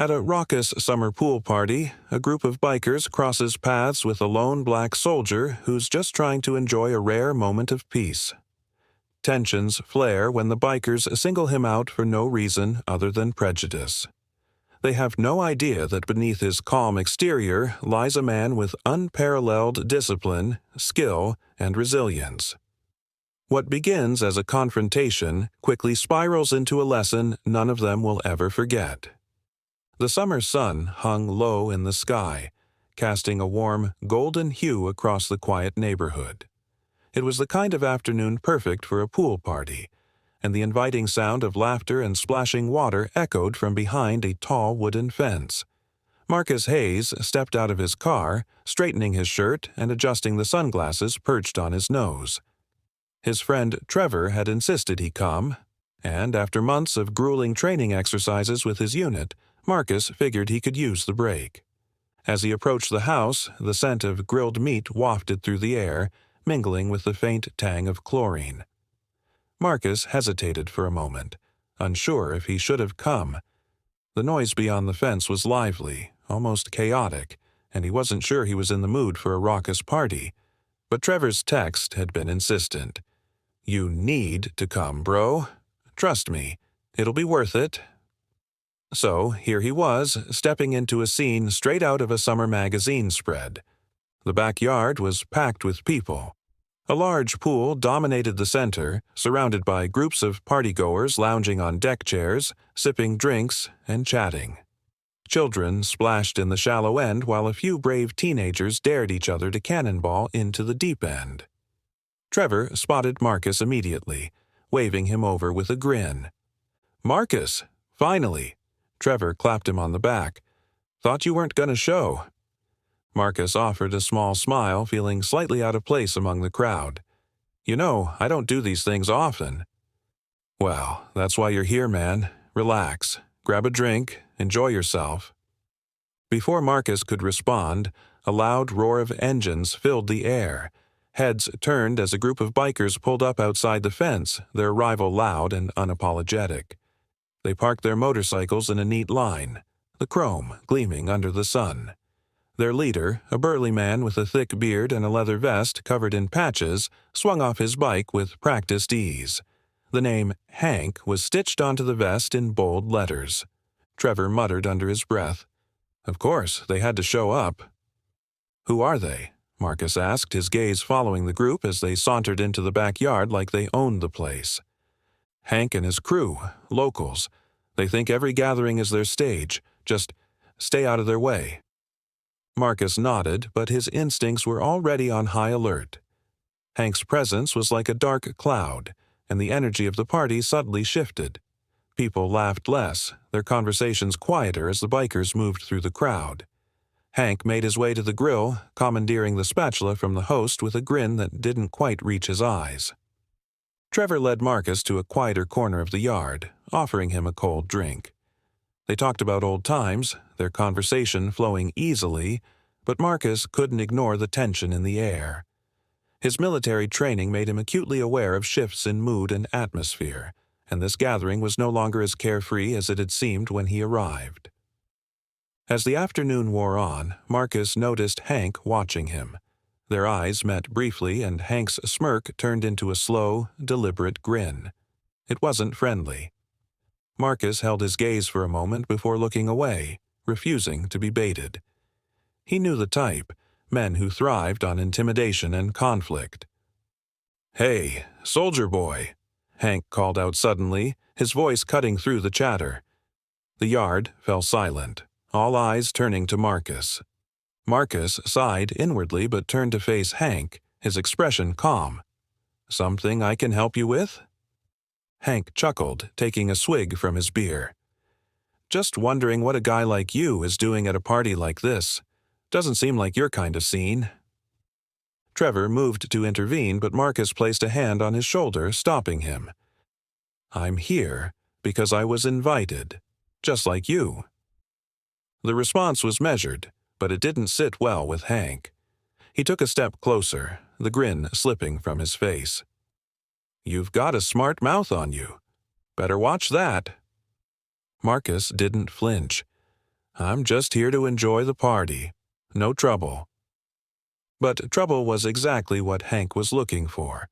At a raucous summer pool party, a group of bikers crosses paths with a lone black soldier who's just trying to enjoy a rare moment of peace. Tensions flare when the bikers single him out for no reason other than prejudice. They have no idea that beneath his calm exterior lies a man with unparalleled discipline, skill, and resilience. What begins as a confrontation quickly spirals into a lesson none of them will ever forget. The summer sun hung low in the sky, casting a warm, golden hue across the quiet neighborhood. It was the kind of afternoon perfect for a pool party, and the inviting sound of laughter and splashing water echoed from behind a tall wooden fence. Marcus Hayes stepped out of his car, straightening his shirt and adjusting the sunglasses perched on his nose. His friend Trevor had insisted he come, and after months of grueling training exercises with his unit, Marcus figured he could use the break. As he approached the house, the scent of grilled meat wafted through the air, mingling with the faint tang of chlorine. Marcus hesitated for a moment, unsure if he should have come. The noise beyond the fence was lively, almost chaotic, and he wasn't sure he was in the mood for a raucous party. But Trevor's text had been insistent. "You need to come, bro. Trust me, it'll be worth it." So here he was, stepping into a scene straight out of a summer magazine spread. The backyard was packed with people. A large pool dominated the center, surrounded by groups of partygoers lounging on deck chairs, sipping drinks, and chatting. Children splashed in the shallow end while a few brave teenagers dared each other to cannonball into the deep end. Trevor spotted Marcus immediately, waving him over with a grin. "Marcus, finally!" Trevor clapped him on the back. "Thought you weren't gonna show." Marcus offered a small smile, feeling slightly out of place among the crowd. "You know, I don't do these things often." "Well, that's why you're here, man. Relax, grab a drink, enjoy yourself." Before Marcus could respond, a loud roar of engines filled the air. Heads turned as a group of bikers pulled up outside the fence, their arrival loud and unapologetic. They parked their motorcycles in a neat line, the chrome gleaming under the sun. Their leader, a burly man with a thick beard and a leather vest covered in patches, swung off his bike with practiced ease. The name Hank was stitched onto the vest in bold letters. Trevor muttered under his breath. Of course, they had to show up. "Who are they?" Marcus asked, his gaze following the group as they sauntered into the backyard like they owned the place. "Hank and his crew, locals. They think every gathering is their stage. Just stay out of their way." Marcus nodded, but his instincts were already on high alert. Hank's presence was like a dark cloud, and the energy of the party subtly shifted. People laughed less, their conversations quieter as the bikers moved through the crowd. Hank made his way to the grill, commandeering the spatula from the host with a grin that didn't quite reach his eyes. Trevor led Marcus to a quieter corner of the yard, offering him a cold drink. They talked about old times, their conversation flowing easily, but Marcus couldn't ignore the tension in the air. His military training made him acutely aware of shifts in mood and atmosphere, and this gathering was no longer as carefree as it had seemed when he arrived. As the afternoon wore on, Marcus noticed Hank watching him. Their eyes met briefly, and Hank's smirk turned into a slow, deliberate grin. It wasn't friendly. Marcus held his gaze for a moment before looking away, refusing to be baited. He knew the type, men who thrived on intimidation and conflict. "Hey, soldier boy," Hank called out suddenly, his voice cutting through the chatter. The yard fell silent, all eyes turning to Marcus. Marcus sighed inwardly but turned to face Hank, his expression calm. "Something I can help you with?" Hank chuckled, taking a swig from his beer. "Just wondering what a guy like you is doing at a party like this. Doesn't seem like your kind of scene." Trevor moved to intervene, but Marcus placed a hand on his shoulder, stopping him. "I'm here because I was invited, just like you." The response was measured, but it didn't sit well with Hank. He took a step closer, the grin slipping from his face. "You've got a smart mouth on you. Better watch that." Marcus didn't flinch. I'm just here to enjoy the party. No trouble." But trouble was exactly what Hank was looking for.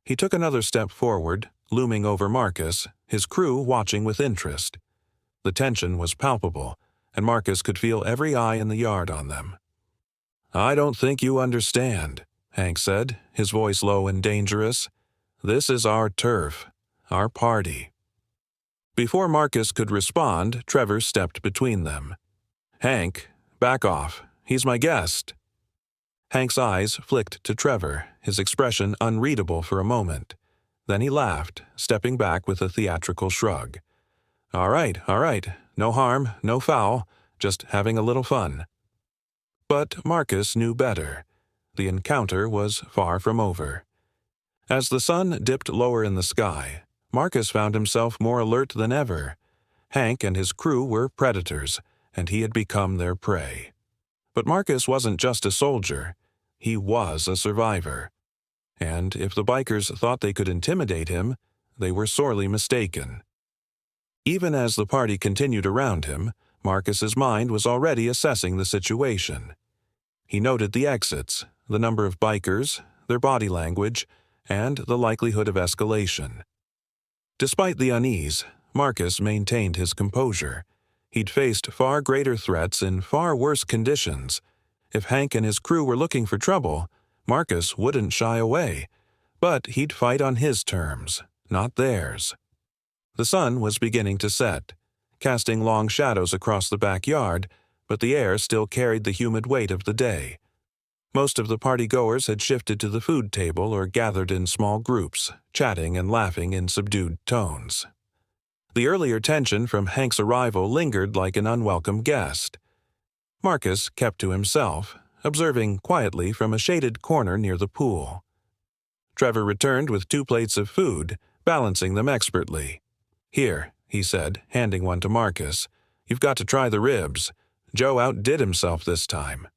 He took another step forward, looming over Marcus, his crew watching with interest. The tension was palpable, and Marcus could feel every eye in the yard on them. "I don't think you understand," Hank said, his voice low and dangerous. "This is our turf, our party." Before Marcus could respond, Trevor stepped between them. "Hank, back off. He's my guest." Hank's eyes flicked to Trevor, his expression unreadable for a moment. Then he laughed, stepping back with a theatrical shrug. All right. No harm, no foul, just having a little fun." But Marcus knew better. The encounter was far from over. As the sun dipped lower in the sky, Marcus found himself more alert than ever. Hank and his crew were predators, and he had become their prey. But Marcus wasn't just a soldier. He was a survivor. And if the bikers thought they could intimidate him, they were sorely mistaken. Even as the party continued around him, Marcus's mind was already assessing the situation. He noted the exits, the number of bikers, their body language, and the likelihood of escalation. Despite the unease, Marcus maintained his composure. He'd faced far greater threats in far worse conditions. If Hank and his crew were looking for trouble, Marcus wouldn't shy away. But he'd fight on his terms, not theirs. The sun was beginning to set, casting long shadows across the backyard, but the air still carried the humid weight of the day. Most of the party-goers had shifted to the food table or gathered in small groups, chatting and laughing in subdued tones. The earlier tension from Hank's arrival lingered like an unwelcome guest. Marcus kept to himself, observing quietly from a shaded corner near the pool. Trevor returned with 2 plates of food, balancing them expertly. "Here," he said, handing one to Marcus. "You've got to try the ribs. Joe outdid himself this time."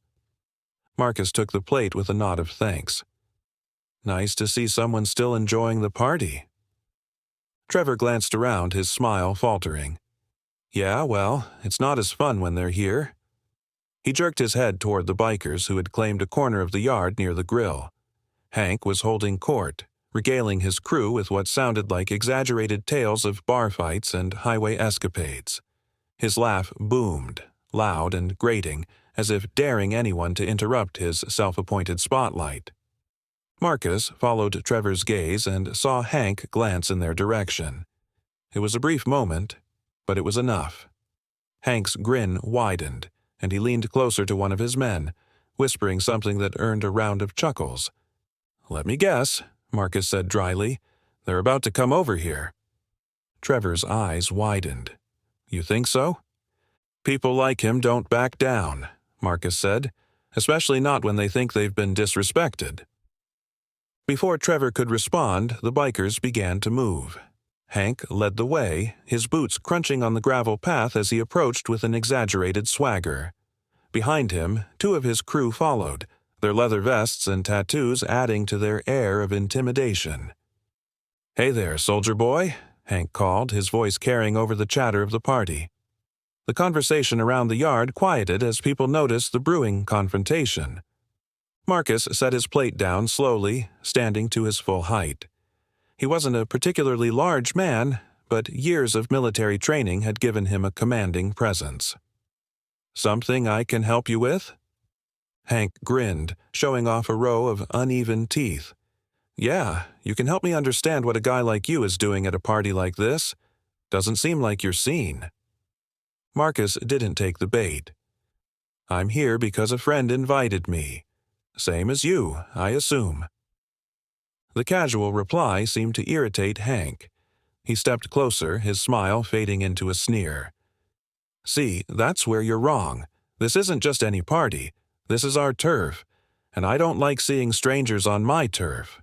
Marcus took the plate with a nod of thanks. "Nice to see someone still enjoying the party." Trevor glanced around, his smile faltering. "Yeah, well, it's not as fun when they're here." He jerked his head toward the bikers who had claimed a corner of the yard near the grill. Hank was holding court, regaling his crew with what sounded like exaggerated tales of bar fights and highway escapades. His laugh boomed, loud and grating, as if daring anyone to interrupt his self-appointed spotlight. Marcus followed Trevor's gaze and saw Hank glance in their direction. It was a brief moment, but it was enough. Hank's grin widened, and he leaned closer to one of his men, whispering something that earned a round of chuckles. "Let me guess," Marcus said dryly. "They're about to come over here." Trevor's eyes widened. "You think so?" "People like him don't back down," Marcus said, "especially not when they think they've been disrespected." Before Trevor could respond, the bikers began to move. Hank led the way, his boots crunching on the gravel path as he approached with an exaggerated swagger. Behind him, 2 of his crew followed, their leather vests and tattoos adding to their air of intimidation. "Hey there, soldier boy," Hank called, his voice carrying over the chatter of the party. The conversation around the yard quieted as people noticed the brewing confrontation. Marcus set his plate down slowly, standing to his full height. He wasn't a particularly large man, but years of military training had given him a commanding presence. "Something I can help you with?" Hank grinned, showing off a row of uneven teeth. "Yeah, you can help me understand what a guy like you is doing at a party like this. Doesn't seem like you're seen." Marcus didn't take the bait. "I'm here because a friend invited me. Same as you, I assume." The casual reply seemed to irritate Hank. He stepped closer, his smile fading into a sneer. "See, that's where you're wrong. This isn't just any party. This is our turf, and I don't like seeing strangers on my turf."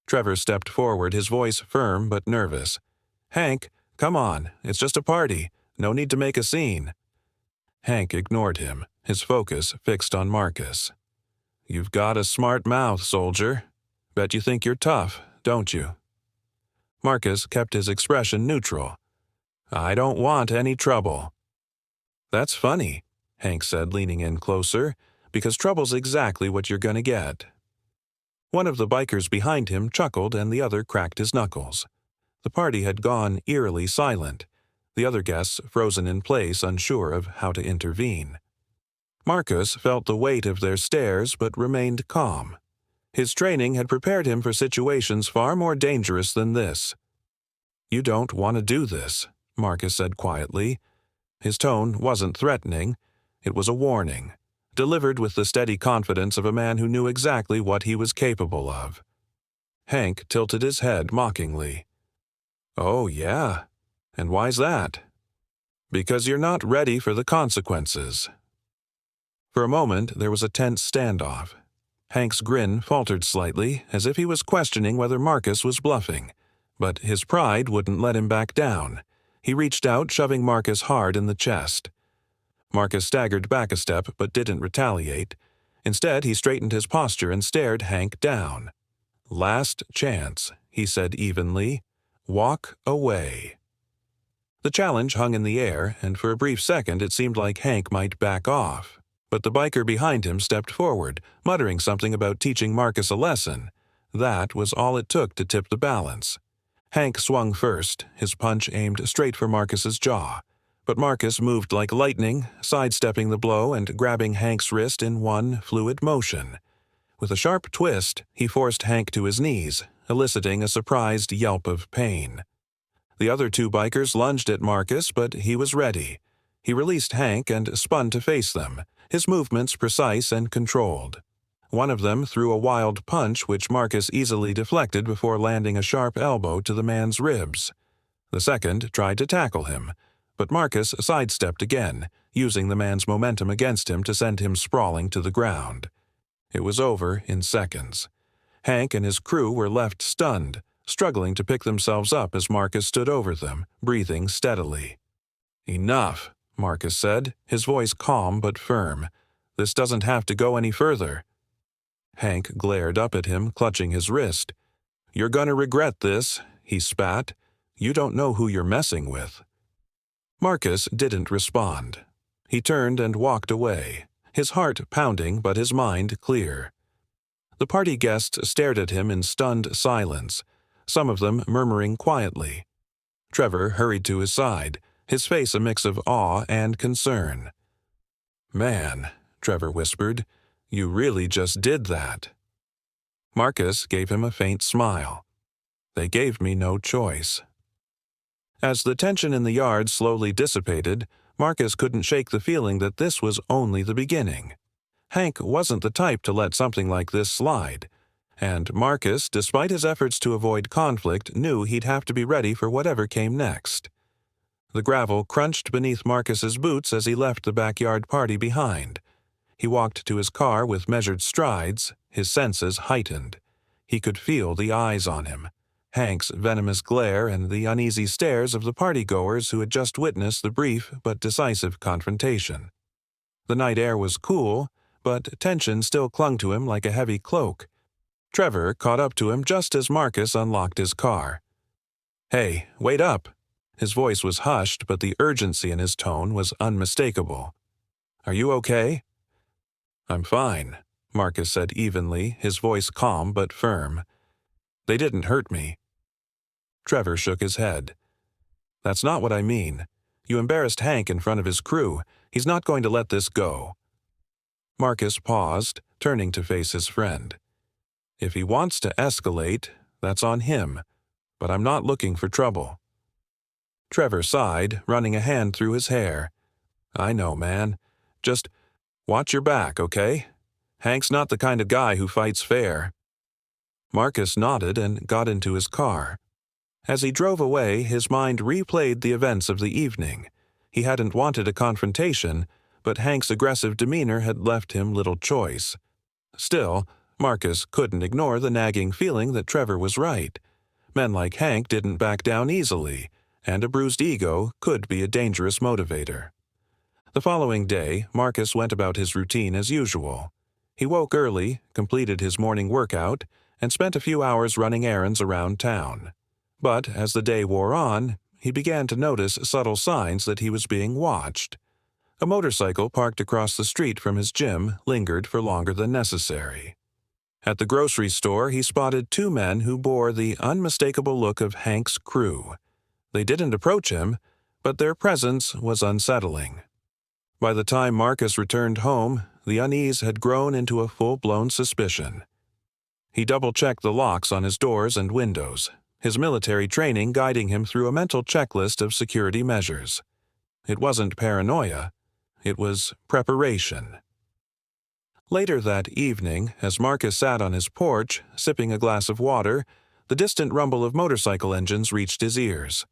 Trevor stepped forward, his voice firm but nervous. "Hank, come on, it's just a party. No need to make a scene." Hank ignored him, his focus fixed on Marcus. "You've got a smart mouth, soldier. Bet you think you're tough, don't you?" Marcus kept his expression neutral. "I don't want any trouble." "That's funny," Hank said, leaning in closer, "because trouble's exactly what you're gonna get." One of the bikers behind him chuckled and the other cracked his knuckles. The party had gone eerily silent, the other guests frozen in place, unsure of how to intervene. Marcus felt the weight of their stares but remained calm. His training had prepared him for situations far more dangerous than this. "You don't want to do this," Marcus said quietly. His tone wasn't threatening, it was a warning, delivered with the steady confidence of a man who knew exactly what he was capable of. Hank tilted his head mockingly. "Oh, yeah? And why's that?" "Because you're not ready for the consequences." For a moment, there was a tense standoff. Hank's grin faltered slightly, as if he was questioning whether Marcus was bluffing. But his pride wouldn't let him back down. He reached out, shoving Marcus hard in the chest. Marcus staggered back a step, but didn't retaliate. Instead, he straightened his posture and stared Hank down. "Last chance," he said evenly. "Walk away." The challenge hung in the air, and for a brief second it seemed like Hank might back off. But the biker behind him stepped forward, muttering something about teaching Marcus a lesson. That was all it took to tip the balance. Hank swung first, his punch aimed straight for Marcus's jaw. But Marcus moved like lightning, sidestepping the blow and grabbing Hank's wrist in one fluid motion. With a sharp twist, he forced Hank to his knees, eliciting a surprised yelp of pain. The other two bikers lunged at Marcus, but he was ready. He released Hank and spun to face them, his movements precise and controlled. One of them threw a wild punch which Marcus easily deflected before landing a sharp elbow to the man's ribs. The second tried to tackle him, but Marcus sidestepped again, using the man's momentum against him to send him sprawling to the ground. It was over in seconds. Hank and his crew were left stunned, struggling to pick themselves up as Marcus stood over them, breathing steadily. "Enough," Marcus said, his voice calm but firm. "This doesn't have to go any further." Hank glared up at him, clutching his wrist. "You're gonna regret this," he spat. "You don't know who you're messing with." Marcus didn't respond. He turned and walked away, his heart pounding but his mind clear. The party guests stared at him in stunned silence, some of them murmuring quietly. Trevor hurried to his side, his face a mix of awe and concern. "Man," Trevor whispered, "you really just did that." Marcus gave him a faint smile. "They gave me no choice." As the tension in the yard slowly dissipated, Marcus couldn't shake the feeling that this was only the beginning. Hank wasn't the type to let something like this slide, and Marcus, despite his efforts to avoid conflict, knew he'd have to be ready for whatever came next. The gravel crunched beneath Marcus's boots as he left the backyard party behind. He walked to his car with measured strides, his senses heightened. He could feel the eyes on him, Hank's venomous glare and the uneasy stares of the partygoers who had just witnessed the brief but decisive confrontation. The night air was cool, but tension still clung to him like a heavy cloak. Trevor caught up to him just as Marcus unlocked his car. "Hey, wait up!" His voice was hushed, but the urgency in his tone was unmistakable. "Are you okay?" "I'm fine," Marcus said evenly, his voice calm but firm. "They didn't hurt me." Trevor shook his head. "That's not what I mean. You embarrassed Hank in front of his crew. He's not going to let this go." Marcus paused, turning to face his friend. "If he wants to escalate, that's on him, but I'm not looking for trouble." Trevor sighed, running a hand through his hair. "I know, man. Just watch your back, okay? Hank's not the kind of guy who fights fair." Marcus nodded and got into his car. As he drove away, his mind replayed the events of the evening. He hadn't wanted a confrontation, but Hank's aggressive demeanor had left him little choice. Still, Marcus couldn't ignore the nagging feeling that Trevor was right. Men like Hank didn't back down easily, and a bruised ego could be a dangerous motivator. The following day, Marcus went about his routine as usual. He woke early, completed his morning workout, and spent a few hours running errands around town. But as the day wore on, he began to notice subtle signs that he was being watched. A motorcycle parked across the street from his gym lingered for longer than necessary. At the grocery store, he spotted two men who bore the unmistakable look of Hank's crew. They didn't approach him, but their presence was unsettling. By the time Marcus returned home, the unease had grown into a full-blown suspicion. He double-checked the locks on his doors and windows, his military training guiding him through a mental checklist of security measures. It wasn't paranoia, it was preparation. Later that evening, as Marcus sat on his porch, sipping a glass of water, the distant rumble of motorcycle engines reached his ears.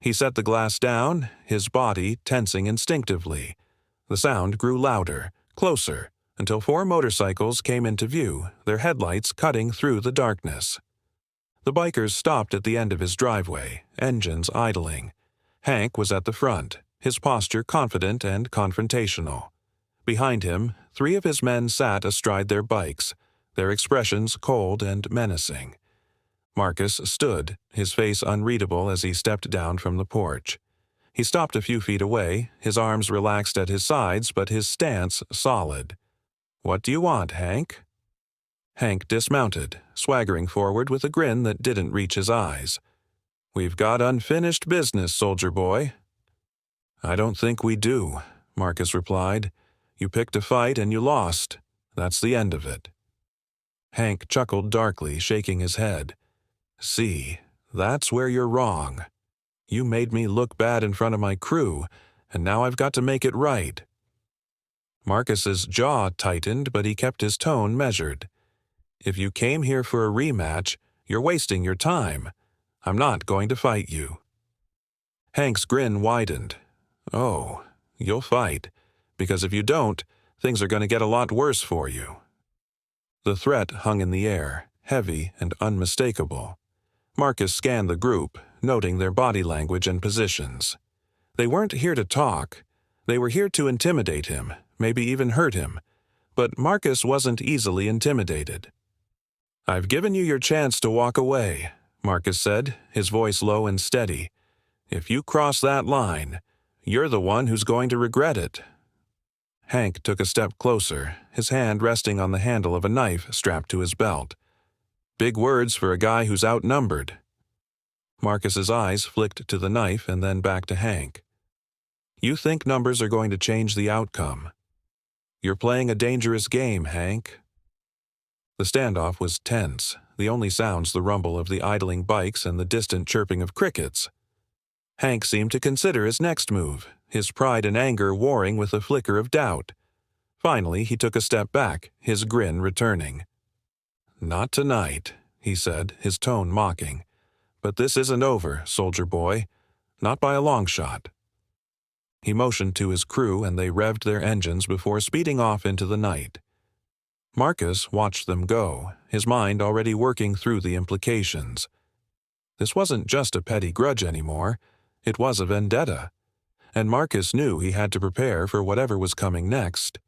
He set the glass down, his body tensing instinctively. The sound grew louder, closer, until 4 motorcycles came into view, their headlights cutting through the darkness. The bikers stopped at the end of his driveway, engines idling. Hank was at the front, his posture confident and confrontational. Behind him, 3 of his men sat astride their bikes, their expressions cold and menacing. Marcus stood, his face unreadable as he stepped down from the porch. He stopped a few feet away, his arms relaxed at his sides but his stance solid. "What do you want, Hank?" Hank dismounted, swaggering forward with a grin that didn't reach his eyes. "We've got unfinished business, soldier boy." "I don't think we do," Marcus replied. "You picked a fight and you lost. That's the end of it." Hank chuckled darkly, shaking his head. "See, that's where you're wrong. You made me look bad in front of my crew, and now I've got to make it right." Marcus's jaw tightened, but he kept his tone measured. "If you came here for a rematch, you're wasting your time. I'm not going to fight you." Hank's grin widened. "Oh, you'll fight. Because if you don't, things are going to get a lot worse for you." The threat hung in the air, heavy and unmistakable. Marcus scanned the group, noting their body language and positions. They weren't here to talk. They were here to intimidate him, maybe even hurt him. But Marcus wasn't easily intimidated. "I've given you your chance to walk away," Marcus said, his voice low and steady. "If you cross that line, you're the one who's going to regret it." Hank took a step closer, his hand resting on the handle of a knife strapped to his belt. Big words for a guy who's outnumbered. Marcus's eyes flicked to the knife and then back to Hank. "You think numbers are going to change the outcome. You're playing a dangerous game, Hank." The standoff was tense, the only sounds the rumble of the idling bikes and the distant chirping of crickets. Hank seemed to consider his next move, his pride and anger warring with a flicker of doubt. Finally, he took a step back, his grin returning. "Not tonight," he said, his tone mocking. "But this isn't over, soldier boy. Not by a long shot." He motioned to his crew and they revved their engines before speeding off into the night. Marcus watched them go, his mind already working through the implications. This wasn't just a petty grudge anymore, it was a vendetta. And Marcus knew he had to prepare for whatever was coming next.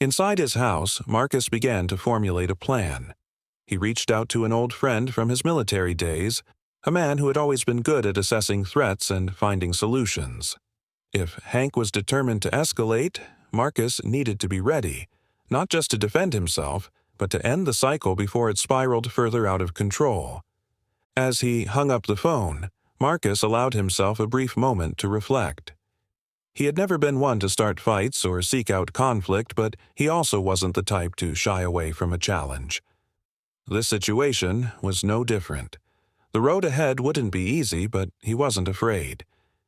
Inside his house, Marcus began to formulate a plan. He reached out to an old friend from his military days, a man who had always been good at assessing threats and finding solutions. If Hank was determined to escalate, Marcus needed to be ready, not just to defend himself, but to end the cycle before it spiraled further out of control. As he hung up the phone, Marcus allowed himself a brief moment to reflect. He had never been one to start fights or seek out conflict, but he also wasn't the type to shy away from a challenge. This situation was no different. The road ahead wouldn't be easy, but he wasn't afraid.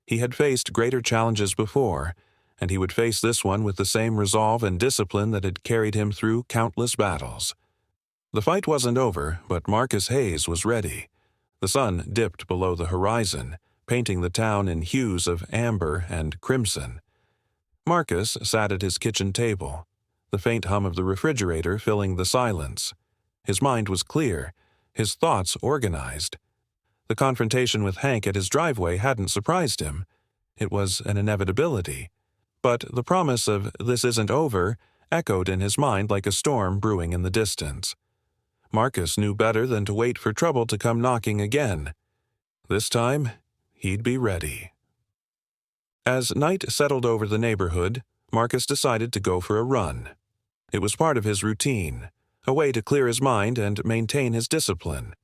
He had faced greater challenges before, and he would face this one with the same resolve and discipline that had carried him through countless battles. The fight wasn't over, but Marcus Hayes was ready. The sun dipped below the horizon, painting the town in hues of amber and crimson. Marcus sat at his kitchen table, the faint hum of the refrigerator filling the silence. His mind was clear, his thoughts organized. The confrontation with Hank at his driveway hadn't surprised him. It was an inevitability. But the promise of "this isn't over" echoed in his mind like a storm brewing in the distance. Marcus knew better than to wait for trouble to come knocking again. This time, he'd be ready. As night settled over the neighborhood, Marcus decided to go for a run. It was part of his routine, a way to clear his mind and maintain his discipline.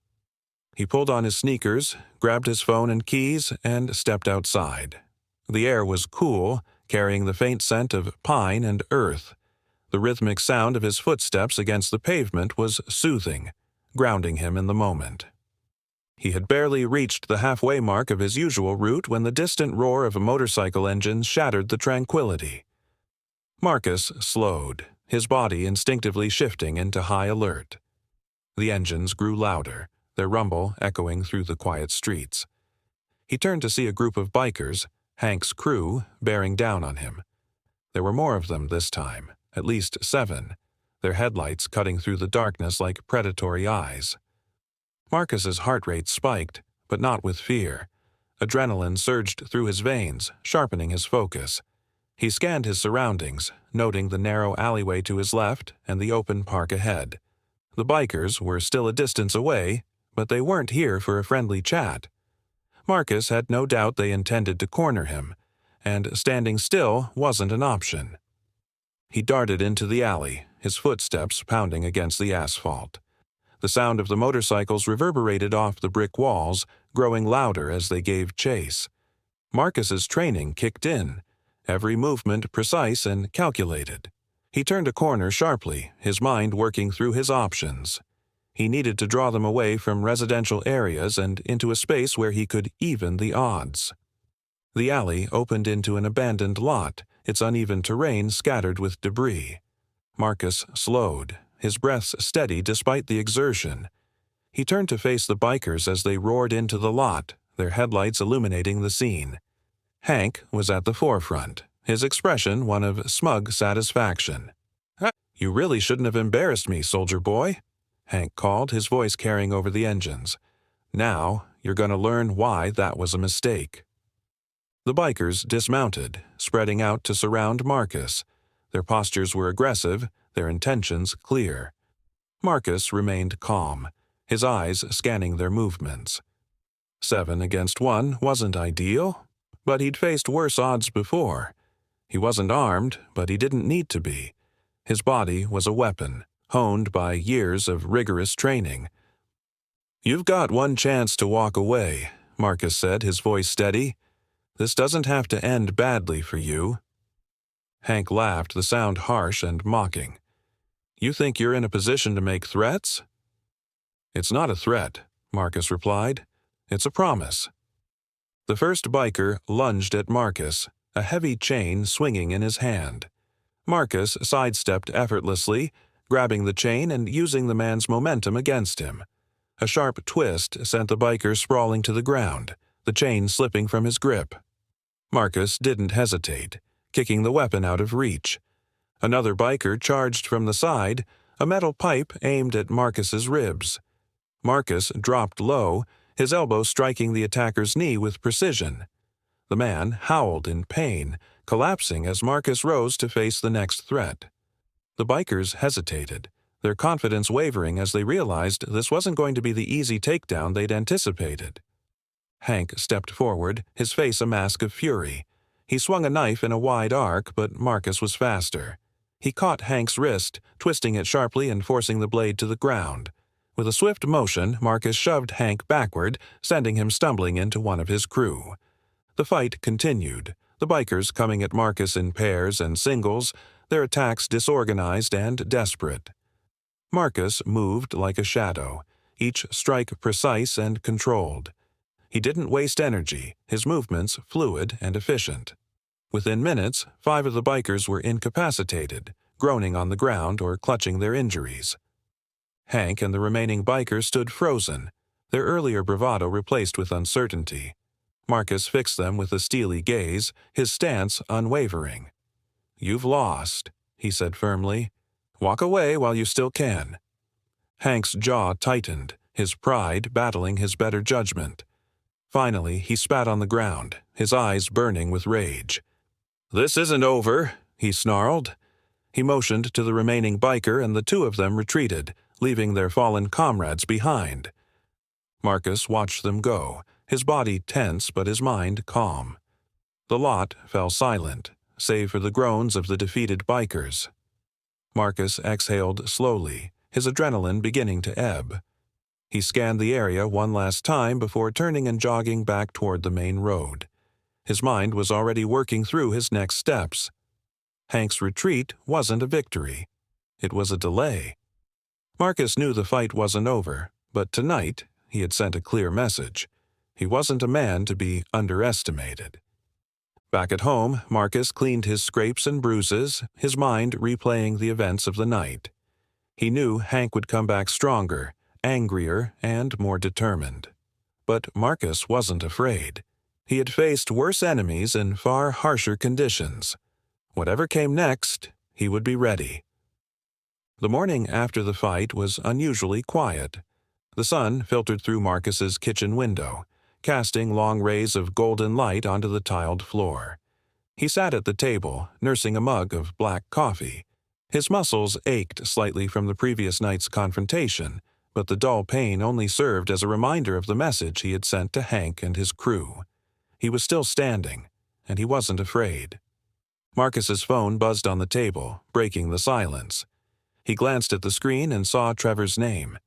He pulled on his sneakers, grabbed his phone and keys, and stepped outside. The air was cool, carrying the faint scent of pine and earth. The rhythmic sound of his footsteps against the pavement was soothing, grounding him in the moment. He had barely reached the halfway mark of his usual route when the distant roar of a motorcycle engine shattered the tranquility. Marcus slowed, his body instinctively shifting into high alert. The engines grew louder, their rumble echoing through the quiet streets. He turned to see a group of bikers, Hank's crew, bearing down on him. There were more of them this time, at least 7, their headlights cutting through the darkness like predatory eyes. Marcus's heart rate spiked, but not with fear. Adrenaline surged through his veins, sharpening his focus. He scanned his surroundings, noting the narrow alleyway to his left and the open park ahead. The bikers were still a distance away, but they weren't here for a friendly chat. Marcus had no doubt they intended to corner him, and standing still wasn't an option. He darted into the alley, his footsteps pounding against the asphalt. The sound of the motorcycles reverberated off the brick walls, growing louder as they gave chase. Marcus's training kicked in, every movement precise and calculated. He turned a corner sharply, his mind working through his options. He needed to draw them away from residential areas and into a space where he could even the odds. The alley opened into an abandoned lot, its uneven terrain scattered with debris. Marcus slowed, his breath steady despite the exertion. He turned to face the bikers as they roared into the lot, their headlights illuminating the scene. Hank was at the forefront, his expression one of smug satisfaction. "You really shouldn't have embarrassed me, soldier boy," Hank called, his voice carrying over the engines. "Now, you're going to learn why that was a mistake." The bikers dismounted, spreading out to surround Marcus. Their postures were aggressive, their intentions clear. Marcus remained calm, his eyes scanning their movements. 7 against 1 wasn't ideal, but he'd faced worse odds before. He wasn't armed, but he didn't need to be. His body was a weapon, honed by years of rigorous training. "You've got one chance to walk away," Marcus said, his voice steady. "This doesn't have to end badly for you." Hank laughed, the sound harsh and mocking. "You think you're in a position to make threats?" "It's not a threat," Marcus replied. "It's a promise." The first biker lunged at Marcus, a heavy chain swinging in his hand. Marcus sidestepped effortlessly, grabbing the chain and using the man's momentum against him. A sharp twist sent the biker sprawling to the ground, the chain slipping from his grip. Marcus didn't hesitate, kicking the weapon out of reach. Another biker charged from the side, a metal pipe aimed at Marcus's ribs. Marcus dropped low, his elbow striking the attacker's knee with precision. The man howled in pain, collapsing as Marcus rose to face the next threat. The bikers hesitated, their confidence wavering as they realized this wasn't going to be the easy takedown they'd anticipated. Hank stepped forward, his face a mask of fury. He swung a knife in a wide arc, but Marcus was faster. He caught Hank's wrist, twisting it sharply and forcing the blade to the ground. With a swift motion, Marcus shoved Hank backward, sending him stumbling into one of his crew. The fight continued, the bikers coming at Marcus in pairs and singles, their attacks disorganized and desperate. Marcus moved like a shadow, each strike precise and controlled. He didn't waste energy, his movements fluid and efficient. Within minutes, 5 of the bikers were incapacitated, groaning on the ground or clutching their injuries. Hank and the remaining bikers stood frozen, their earlier bravado replaced with uncertainty. Marcus fixed them with a steely gaze, his stance unwavering. "You've lost," he said firmly. "Walk away while you still can." Hank's jaw tightened, his pride battling his better judgment. Finally, he spat on the ground, his eyes burning with rage. "This isn't over," he snarled. He motioned to the remaining biker and the 2 of them retreated, leaving their fallen comrades behind. Marcus watched them go, his body tense but his mind calm. The lot fell silent, save for the groans of the defeated bikers. Marcus exhaled slowly, his adrenaline beginning to ebb. He scanned the area one last time before turning and jogging back toward the main road. His mind was already working through his next steps. Hank's retreat wasn't a victory. It was a delay. Marcus knew the fight wasn't over, but tonight he had sent a clear message. He wasn't a man to be underestimated. Back at home, Marcus cleaned his scrapes and bruises, his mind replaying the events of the night. He knew Hank would come back stronger, angrier, and more determined. But Marcus wasn't afraid. He had faced worse enemies in far harsher conditions. Whatever came next, he would be ready. The morning after the fight was unusually quiet. The sun filtered through Marcus's kitchen window, casting long rays of golden light onto the tiled floor. He sat at the table, nursing a mug of black coffee. His muscles ached slightly from the previous night's confrontation, but the dull pain only served as a reminder of the message he had sent to Hank and his crew. He was still standing, and he wasn't afraid. Marcus's phone buzzed on the table, breaking the silence. He glanced at the screen and saw Trevor's name.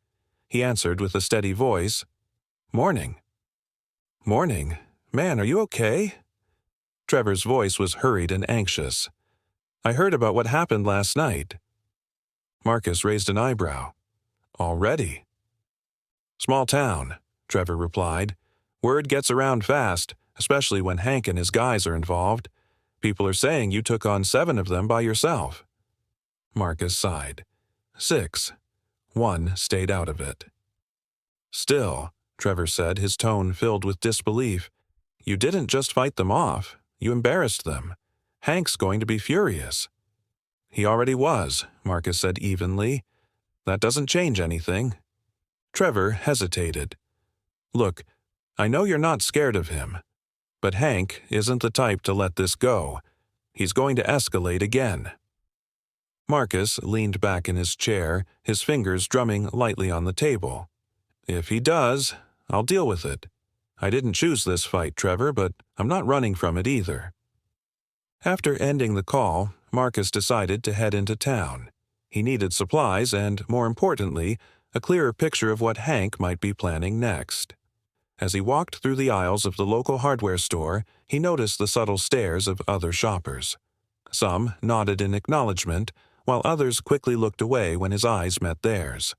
He answered with a steady voice, "Morning." "Morning. Man, are you okay?" Trevor's voice was hurried and anxious. "I heard about what happened last night." Marcus raised an eyebrow. "Already?" "Small town," Trevor replied. "Word gets around fast, especially when Hank and his guys are involved. People are saying you took on 7 of them by yourself." Marcus sighed. 6. 1 stayed out of it. "Still," Trevor said, his tone filled with disbelief, "you didn't just fight them off. You embarrassed them. Hank's going to be furious." "He already was," Marcus said evenly. "That doesn't change anything." Trevor hesitated. "Look, I know you're not scared of him, but Hank isn't the type to let this go. He's going to escalate again." Marcus leaned back in his chair, his fingers drumming lightly on the table. "If he does, I'll deal with it. I didn't choose this fight, Trevor, but I'm not running from it either." After ending the call, Marcus decided to head into town. He needed supplies and, more importantly, a clearer picture of what Hank might be planning next. As he walked through the aisles of the local hardware store, he noticed the subtle stares of other shoppers. Some nodded in acknowledgement, while others quickly looked away when his eyes met theirs.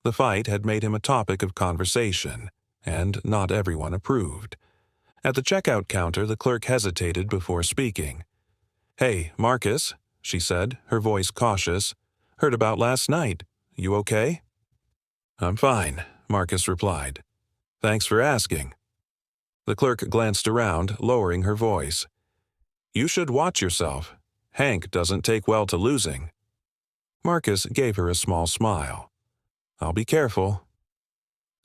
The fight had made him a topic of conversation, and not everyone approved. At the checkout counter, the clerk hesitated before speaking. "Hey, Marcus," she said, her voice cautious. "Heard about last night. You okay?" "I'm fine," Marcus replied. "Thanks for asking." The clerk glanced around, lowering her voice. "You should watch yourself. Hank doesn't take well to losing." Marcus gave her a small smile. "I'll be careful."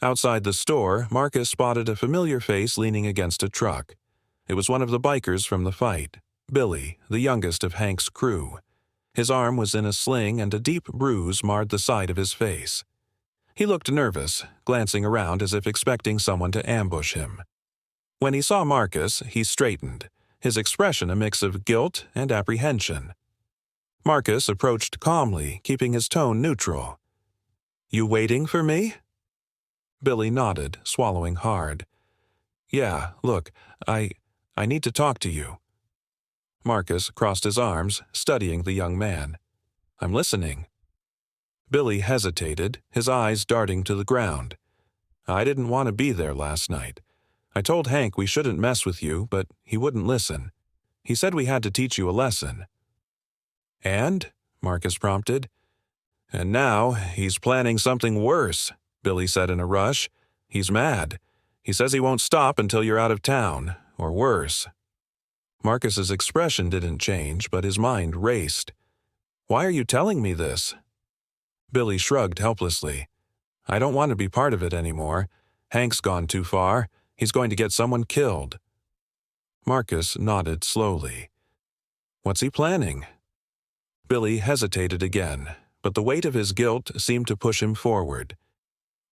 Outside the store, Marcus spotted a familiar face leaning against a truck. It was one of the bikers from the fight, Billy, the youngest of Hank's crew. His arm was in a sling and a deep bruise marred the side of his face. He looked nervous, glancing around as if expecting someone to ambush him. When he saw Marcus, he straightened, his expression a mix of guilt and apprehension. Marcus approached calmly, keeping his tone neutral. "You waiting for me?" Billy nodded, swallowing hard. "Yeah, look, I need to talk to you." Marcus crossed his arms, studying the young man. "I'm listening." Billy hesitated, his eyes darting to the ground. "I didn't want to be there last night. I told Hank we shouldn't mess with you, but he wouldn't listen. He said we had to teach you a lesson." "And?" Marcus prompted. "And now he's planning something worse," Billy said in a rush. "He's mad. He says he won't stop until you're out of town, or worse." Marcus's expression didn't change, but his mind raced. "Why are you telling me this?" Billy shrugged helplessly. "I don't want to be part of it anymore. Hank's gone too far. He's going to get someone killed." Marcus nodded slowly. "What's he planning?" Billy hesitated again, but the weight of his guilt seemed to push him forward.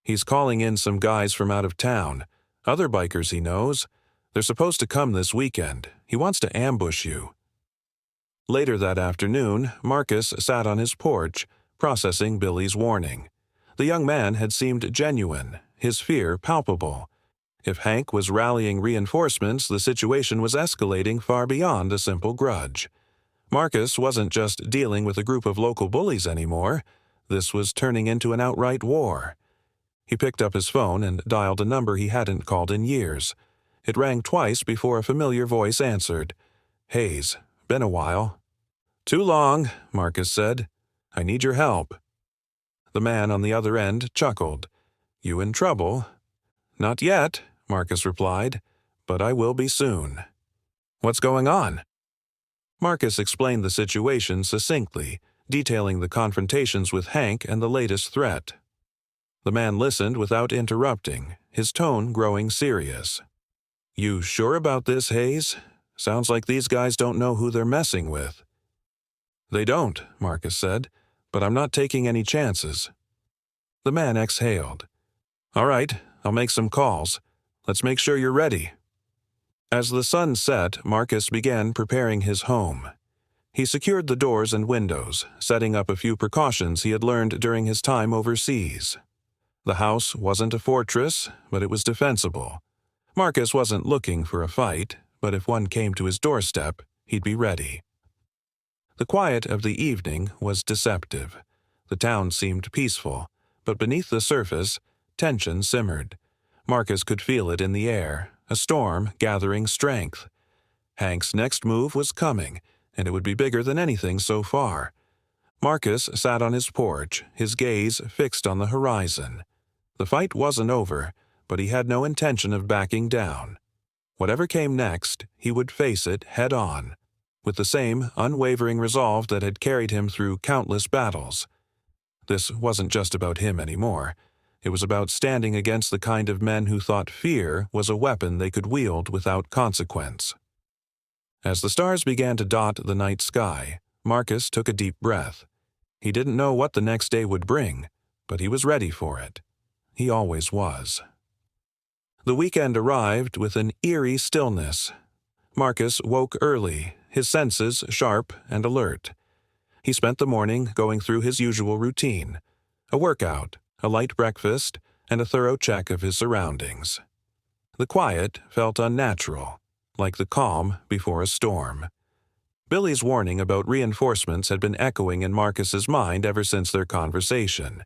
"He's calling in some guys from out of town, other bikers he knows. They're supposed to come this weekend. He wants to ambush you." Later that afternoon, Marcus sat on his porch, processing Billy's warning. The young man had seemed genuine, his fear palpable. If Hank was rallying reinforcements, the situation was escalating far beyond a simple grudge. Marcus wasn't just dealing with a group of local bullies anymore. This was turning into an outright war. He picked up his phone and dialed a number he hadn't called in years. It rang twice before a familiar voice answered. "Hayes, been a while." "Too long," Marcus said. "I need your help." The man on the other end chuckled. "You in trouble?" "Not yet," Marcus replied, "but I will be soon." "What's going on?" Marcus explained the situation succinctly, detailing the confrontations with Hank and the latest threat. The man listened without interrupting, his tone growing serious. "You sure about this, Hayes? Sounds like these guys don't know who they're messing with." "They don't," Marcus said, "but I'm not taking any chances." The man exhaled. "All right, I'll make some calls. Let's make sure you're ready." As the sun set, Marcus began preparing his home. He secured the doors and windows, setting up a few precautions he had learned during his time overseas. The house wasn't a fortress, but it was defensible. Marcus wasn't looking for a fight, but if one came to his doorstep, he'd be ready. The quiet of the evening was deceptive. The town seemed peaceful, but beneath the surface, tension simmered. Marcus could feel it in the air, a storm gathering strength. Hank's next move was coming, and it would be bigger than anything so far. Marcus sat on his porch, his gaze fixed on the horizon. The fight wasn't over, but he had no intention of backing down. Whatever came next, he would face it head-on, with the same unwavering resolve that had carried him through countless battles. This wasn't just about him anymore. It was about standing against the kind of men who thought fear was a weapon they could wield without consequence. As the stars began to dot the night sky, Marcus took a deep breath. He didn't know what the next day would bring, but he was ready for it. He always was. The weekend arrived with an eerie stillness. Marcus woke early, his senses sharp and alert. He spent the morning going through his usual routine: a workout, a light breakfast, and a thorough check of his surroundings. The quiet felt unnatural, like the calm before a storm. Billy's warning about reinforcements had been echoing in Marcus's mind ever since their conversation,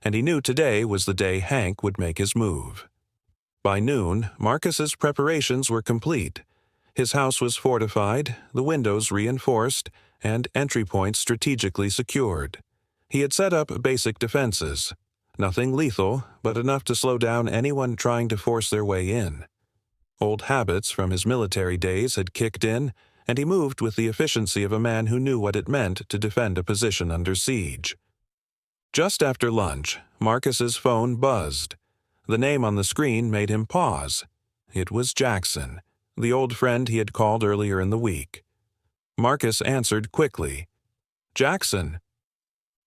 and he knew today was the day Hank would make his move. By noon, Marcus's preparations were complete. His house was fortified, the windows reinforced, and entry points strategically secured. He had set up basic defenses. Nothing lethal, but enough to slow down anyone trying to force their way in. Old habits from his military days had kicked in, and he moved with the efficiency of a man who knew what it meant to defend a position under siege. Just after lunch, Marcus's phone buzzed. The name on the screen made him pause. It was Jackson, the old friend he had called earlier in the week. Marcus answered quickly. "Jackson."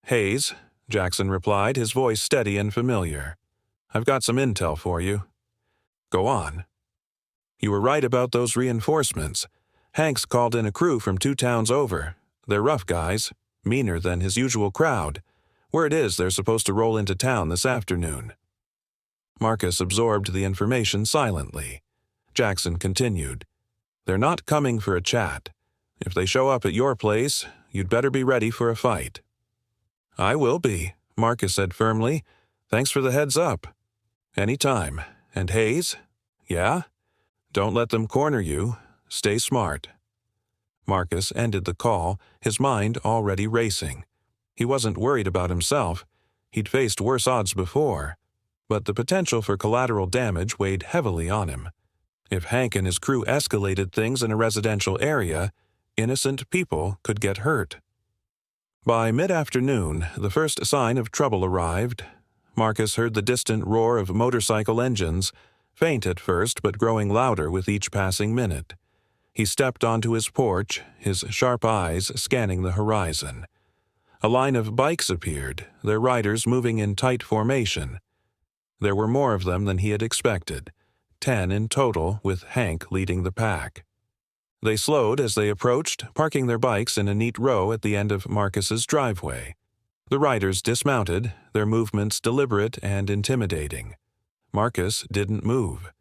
"Hayes," Jackson replied, his voice steady and familiar. "I've got some intel for you." "Go on." "You were right about those reinforcements. Hank's called in a crew from 2 towns over. They're rough guys, meaner than his usual crowd. Word is they're supposed to roll into town this afternoon." Marcus absorbed the information silently. Jackson continued. "They're not coming for a chat. If they show up at your place, you'd better be ready for a fight." "I will be," Marcus said firmly. "Thanks for the heads up." "Any time. And Hayes?" "Yeah?" "Don't let them corner you. Stay smart." Marcus ended the call, his mind already racing. He wasn't worried about himself. He'd faced worse odds before. But the potential for collateral damage weighed heavily on him. If Hank and his crew escalated things in a residential area, innocent people could get hurt. By mid-afternoon, the first sign of trouble arrived. Marcus heard the distant roar of motorcycle engines, faint at first but growing louder with each passing minute. He stepped onto his porch, his sharp eyes scanning the horizon. A line of bikes appeared, their riders moving in tight formation. There were more of them than he had expected. 10 in total, with Hank leading the pack. They slowed as they approached, parking their bikes in a neat row at the end of Marcus's driveway. The riders dismounted, their movements deliberate and intimidating. Marcus didn't move.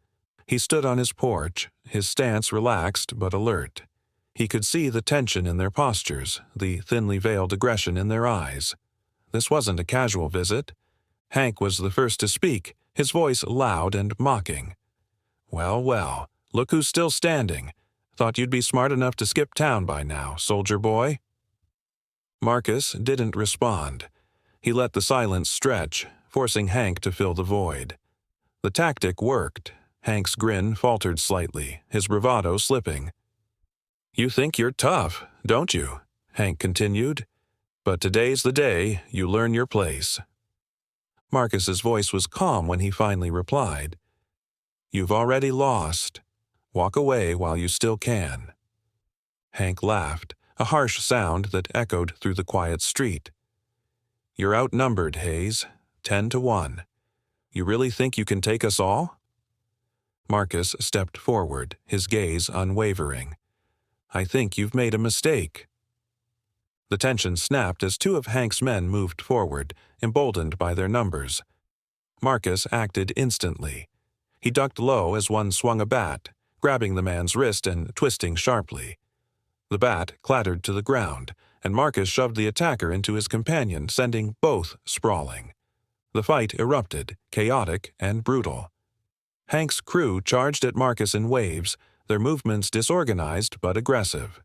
He stood on his porch, his stance relaxed but alert. He could see the tension in their postures, the thinly veiled aggression in their eyes. This wasn't a casual visit. Hank was the first to speak, his voice loud and mocking. "Well, well, look who's still standing. Thought you'd be smart enough to skip town by now, soldier boy." Marcus didn't respond. He let the silence stretch, forcing Hank to fill the void. The tactic worked. Hank's grin faltered slightly, his bravado slipping. "You think you're tough, don't you?" Hank continued. "But today's the day you learn your place." Marcus's voice was calm when he finally replied. "You've already lost. Walk away while you still can." Hank laughed, a harsh sound that echoed through the quiet street. "You're outnumbered, Hayes, 10-1. You really think you can take us all?" Marcus stepped forward, his gaze unwavering. "I think you've made a mistake." The tension snapped as two of Hank's men moved forward, emboldened by their numbers. Marcus acted instantly. He ducked low as one swung a bat, grabbing the man's wrist and twisting sharply. The bat clattered to the ground, and Marcus shoved the attacker into his companion, sending both sprawling. The fight erupted, chaotic and brutal. Hank's crew charged at Marcus in waves, their movements disorganized but aggressive.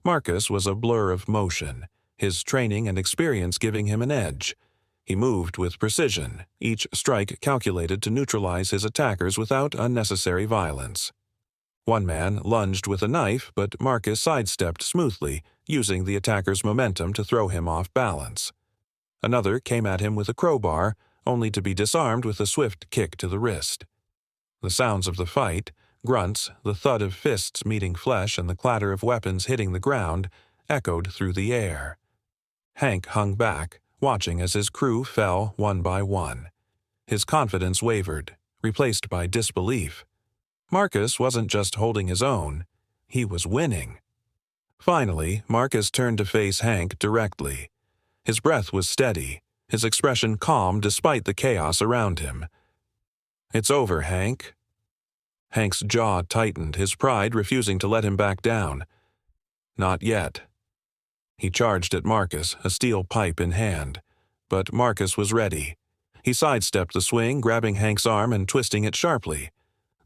Marcus was a blur of motion, his training and experience giving him an edge. He moved with precision, each strike calculated to neutralize his attackers without unnecessary violence. One man lunged with a knife, but Marcus sidestepped smoothly, using the attacker's momentum to throw him off balance. Another came at him with a crowbar, only to be disarmed with a swift kick to the wrist. The sounds of the fight, grunts, the thud of fists meeting flesh and the clatter of weapons hitting the ground, echoed through the air. Hank hung back, watching as his crew fell one by one. His confidence wavered, replaced by disbelief. Marcus wasn't just holding his own, he was winning. Finally, Marcus turned to face Hank directly. His breath was steady, his expression calm despite the chaos around him. "It's over, Hank." Hank's jaw tightened, his pride refusing to let him back down. "Not yet." He charged at Marcus, a steel pipe in hand. But Marcus was ready. He sidestepped the swing, grabbing Hank's arm and twisting it sharply.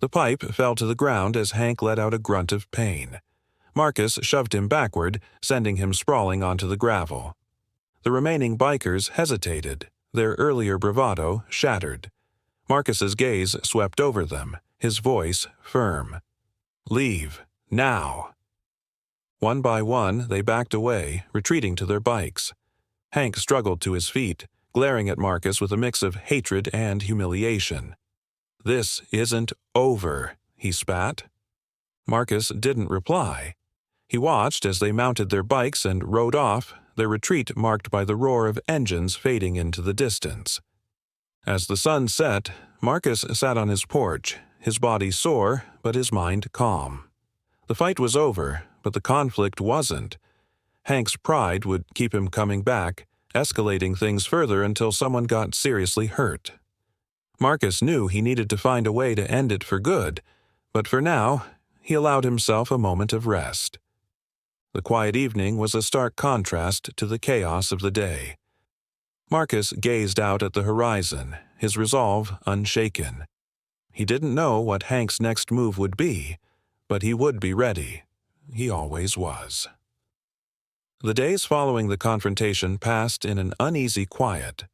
The pipe fell to the ground as Hank let out a grunt of pain. Marcus shoved him backward, sending him sprawling onto the gravel. The remaining bikers hesitated, their earlier bravado shattered. Marcus's gaze swept over them, his voice firm. "Leave, now." One by one, they backed away, retreating to their bikes. Hank struggled to his feet, glaring at Marcus with a mix of hatred and humiliation. "This isn't over," he spat. Marcus didn't reply. He watched as they mounted their bikes and rode off, their retreat marked by the roar of engines fading into the distance. As the sun set, Marcus sat on his porch, his body sore, but his mind calm. The fight was over, but the conflict wasn't. Hank's pride would keep him coming back, escalating things further until someone got seriously hurt. Marcus knew he needed to find a way to end it for good, but for now, he allowed himself a moment of rest. The quiet evening was a stark contrast to the chaos of the day. Marcus gazed out at the horizon, his resolve unshaken. He didn't know what Hank's next move would be, but he would be ready. He always was. The days following the confrontation passed in an uneasy quiet.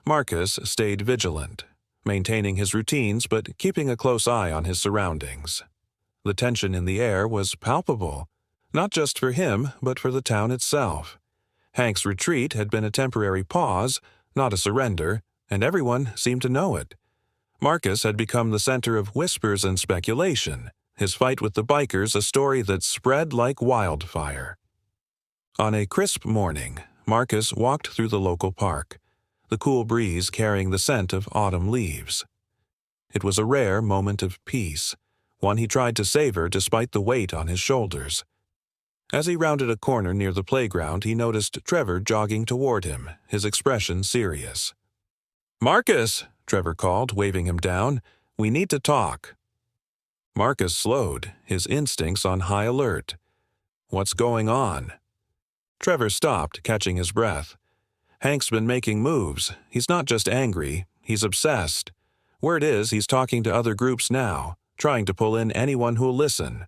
Marcus stayed vigilant, maintaining his routines but keeping a close eye on his surroundings. The tension in the air was palpable, not just for him but for the town itself. Hank's retreat had been a temporary pause, not a surrender, and everyone seemed to know it. Marcus had become the center of whispers and speculation, his fight with the bikers a story that spread like wildfire. On a crisp morning, Marcus walked through the local park, the cool breeze carrying the scent of autumn leaves. It was a rare moment of peace, one he tried to savor despite the weight on his shoulders. As he rounded a corner near the playground, he noticed Trevor jogging toward him, his expression serious. "Marcus!" Trevor called, waving him down. "We need to talk." Marcus slowed, his instincts on high alert. "What's going on?" Trevor stopped, catching his breath. "Hank's been making moves. He's not just angry, he's obsessed. Word is he's talking to other groups now, trying to pull in anyone who'll listen."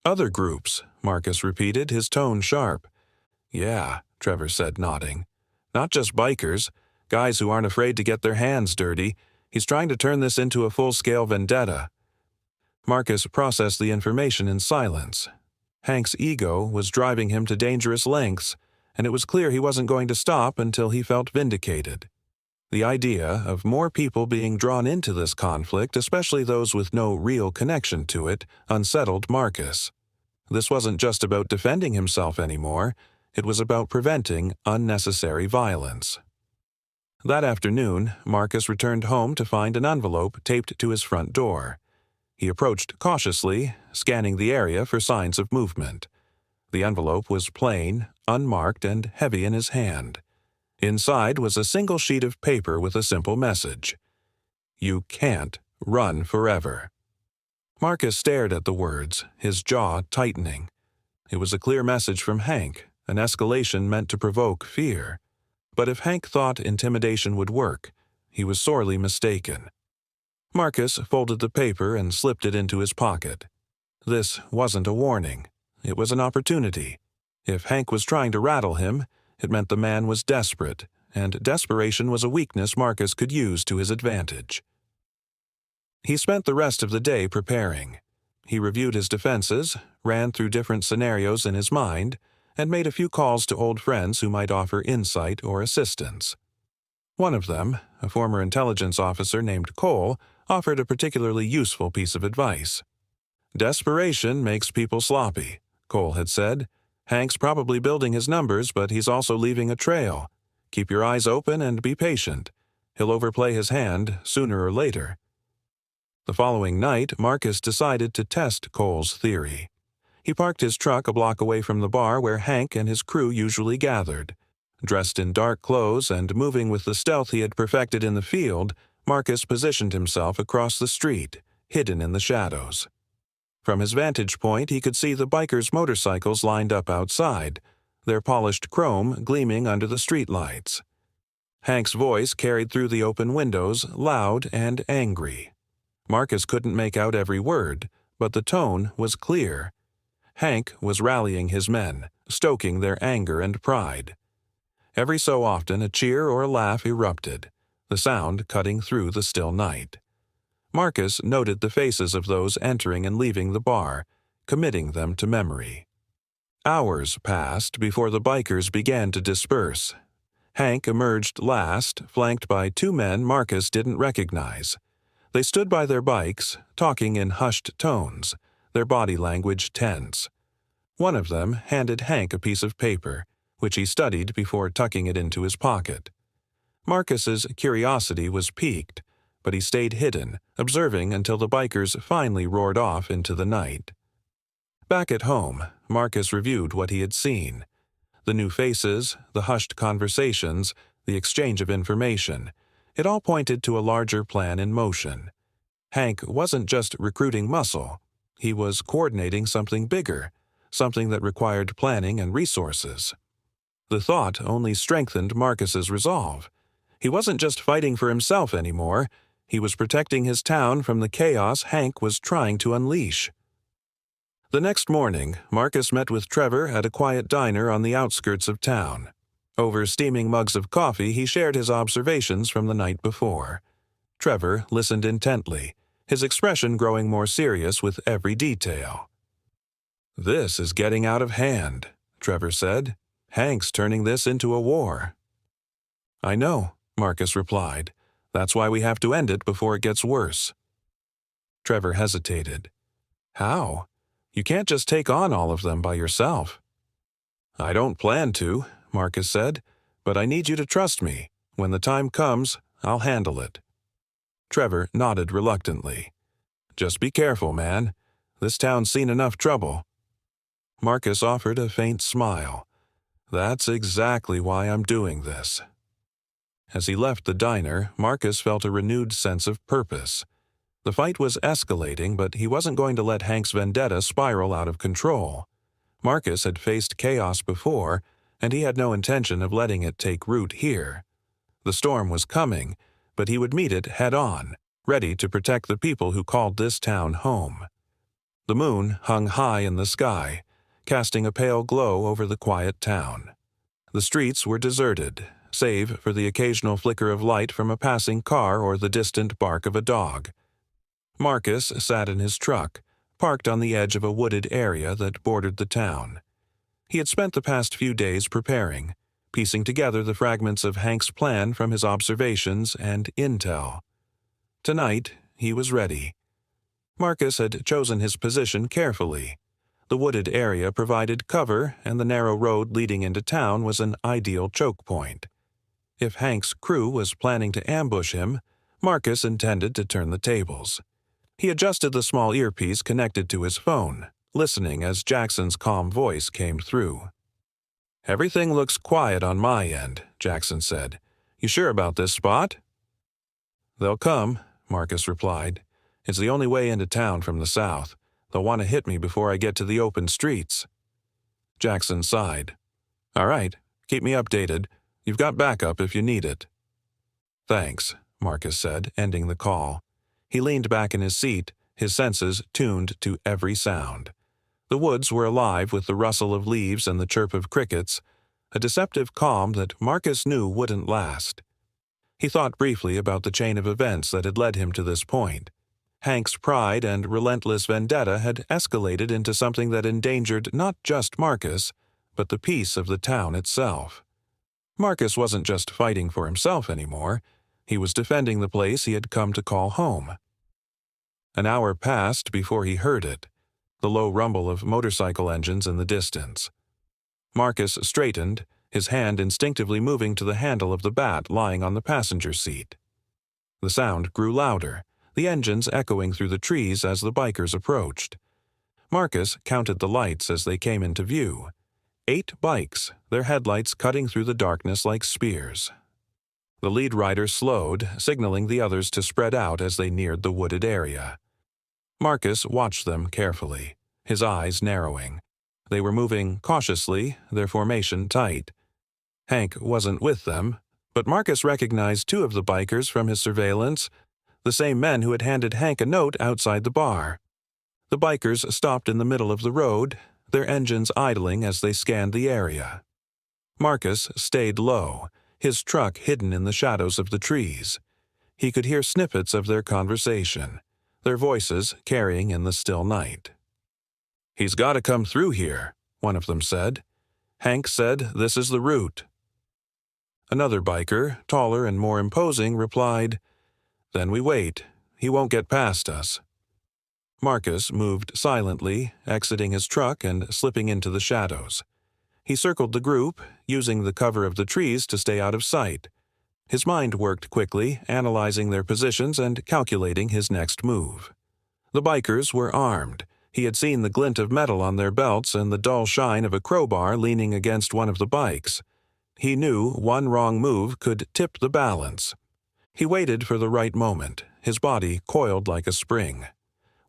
"Other groups," Marcus repeated, his tone sharp. "Yeah," Trevor said, nodding. "Not just bikers, guys who aren't afraid to get their hands dirty. He's trying to turn this into a full-scale vendetta." Marcus processed the information in silence. Hank's ego was driving him to dangerous lengths, and it was clear he wasn't going to stop until he felt vindicated. The idea of more people being drawn into this conflict, especially those with no real connection to it, unsettled Marcus. This wasn't just about defending himself anymore, it was about preventing unnecessary violence. That afternoon, Marcus returned home to find an envelope taped to his front door. He approached cautiously, scanning the area for signs of movement. The envelope was plain, unmarked, and heavy in his hand. Inside was a single sheet of paper with a simple message. "You can't run forever." Marcus stared at the words, his jaw tightening. It was a clear message from Hank, an escalation meant to provoke fear. But if Hank thought intimidation would work, he was sorely mistaken. Marcus folded the paper and slipped it into his pocket. This wasn't a warning. It was an opportunity. If Hank was trying to rattle him, it meant the man was desperate, and desperation was a weakness Marcus could use to his advantage. He spent the rest of the day preparing. He reviewed his defenses, ran through different scenarios in his mind, and made a few calls to old friends who might offer insight or assistance. One of them, a former intelligence officer named Cole, offered a particularly useful piece of advice. "Desperation makes people sloppy," Cole had said. "Hank's probably building his numbers, but he's also leaving a trail. Keep your eyes open and be patient. He'll overplay his hand sooner or later." The following night, Marcus decided to test Cole's theory. He parked his truck a block away from the bar where Hank and his crew usually gathered. Dressed in dark clothes and moving with the stealth he had perfected in the field, Marcus positioned himself across the street, hidden in the shadows. From his vantage point, he could see the bikers' motorcycles lined up outside, their polished chrome gleaming under the streetlights. Hank's voice carried through the open windows, loud and angry. Marcus couldn't make out every word, but the tone was clear. Hank was rallying his men, stoking their anger and pride. Every so often a cheer or a laugh erupted, the sound cutting through the still night. Marcus noted the faces of those entering and leaving the bar, committing them to memory. Hours passed before the bikers began to disperse. Hank emerged last, flanked by two men Marcus didn't recognize. They stood by their bikes, talking in hushed tones, their body language tense. One of them handed Hank a piece of paper, which he studied before tucking it into his pocket. Marcus's curiosity was piqued, but he stayed hidden, observing until the bikers finally roared off into the night. Back at home, Marcus reviewed what he had seen. The new faces, the hushed conversations, the exchange of information. It all pointed to a larger plan in motion. Hank wasn't just recruiting muscle. He was coordinating something bigger, something that required planning and resources. The thought only strengthened Marcus's resolve. He wasn't just fighting for himself anymore. He was protecting his town from the chaos Hank was trying to unleash. The next morning, Marcus met with Trevor at a quiet diner on the outskirts of town. Over steaming mugs of coffee, he shared his observations from the night before. Trevor listened intently, his expression growing more serious with every detail. "This is getting out of hand," Trevor said. "Hank's turning this into a war." "I know," Marcus replied. "That's why we have to end it before it gets worse." Trevor hesitated. "How? You can't just take on all of them by yourself." "I don't plan to," Marcus said, "but I need you to trust me. When the time comes, I'll handle it." Trevor nodded reluctantly. "Just be careful, man. This town's seen enough trouble." Marcus offered a faint smile. "That's exactly why I'm doing this." As he left the diner, Marcus felt a renewed sense of purpose. The fight was escalating, but he wasn't going to let Hank's vendetta spiral out of control. Marcus had faced chaos before, and he had no intention of letting it take root here. The storm was coming, but he would meet it head-on, ready to protect the people who called this town home. The moon hung high in the sky, casting a pale glow over the quiet town. The streets were deserted, save for the occasional flicker of light from a passing car or the distant bark of a dog. Marcus sat in his truck, parked on the edge of a wooded area that bordered the town. He had spent the past few days preparing, piecing together the fragments of Hank's plan from his observations and intel. Tonight, he was ready. Marcus had chosen his position carefully. The wooded area provided cover, and the narrow road leading into town was an ideal choke point. If Hank's crew was planning to ambush him, Marcus intended to turn the tables. He adjusted the small earpiece connected to his phone, listening as Jackson's calm voice came through. "Everything looks quiet on my end," Jackson said. "You sure about this spot?" "They'll come," Marcus replied. "It's the only way into town from the south. They'll want to hit me before I get to the open streets." Jackson sighed. "All right, keep me updated. You've got backup if you need it." "Thanks," Marcus said, ending the call. He leaned back in his seat, his senses tuned to every sound. The woods were alive with the rustle of leaves and the chirp of crickets, a deceptive calm that Marcus knew wouldn't last. He thought briefly about the chain of events that had led him to this point. Hank's pride and relentless vendetta had escalated into something that endangered not just Marcus, but the peace of the town itself. Marcus wasn't just fighting for himself anymore. He was defending the place he had come to call home. An hour passed before he heard it, the low rumble of motorcycle engines in the distance. Marcus straightened, his hand instinctively moving to the handle of the bat lying on the passenger seat. The sound grew louder, the engines echoing through the trees as the bikers approached. Marcus counted the lights as they came into view. 8 bikes, their headlights cutting through the darkness like spears. The lead rider slowed, signaling the others to spread out as they neared the wooded area. Marcus watched them carefully, his eyes narrowing. They were moving cautiously, their formation tight. Hank wasn't with them, but Marcus recognized 2 of the bikers from his surveillance, the same men who had handed Hank a note outside the bar. The bikers stopped in the middle of the road, their engines idling as they scanned the area. Marcus stayed low, his truck hidden in the shadows of the trees. He could hear snippets of their conversation, their voices carrying in the still night. "He's got to come through here," one of them said. "Hank said this is the route." Another biker, taller and more imposing, replied, "Then we wait. He won't get past us." Marcus moved silently, exiting his truck and slipping into the shadows. He circled the group, using the cover of the trees to stay out of sight. His mind worked quickly, analyzing their positions and calculating his next move. The bikers were armed. He had seen the glint of metal on their belts and the dull shine of a crowbar leaning against one of the bikes. He knew one wrong move could tip the balance. He waited for the right moment, his body coiled like a spring.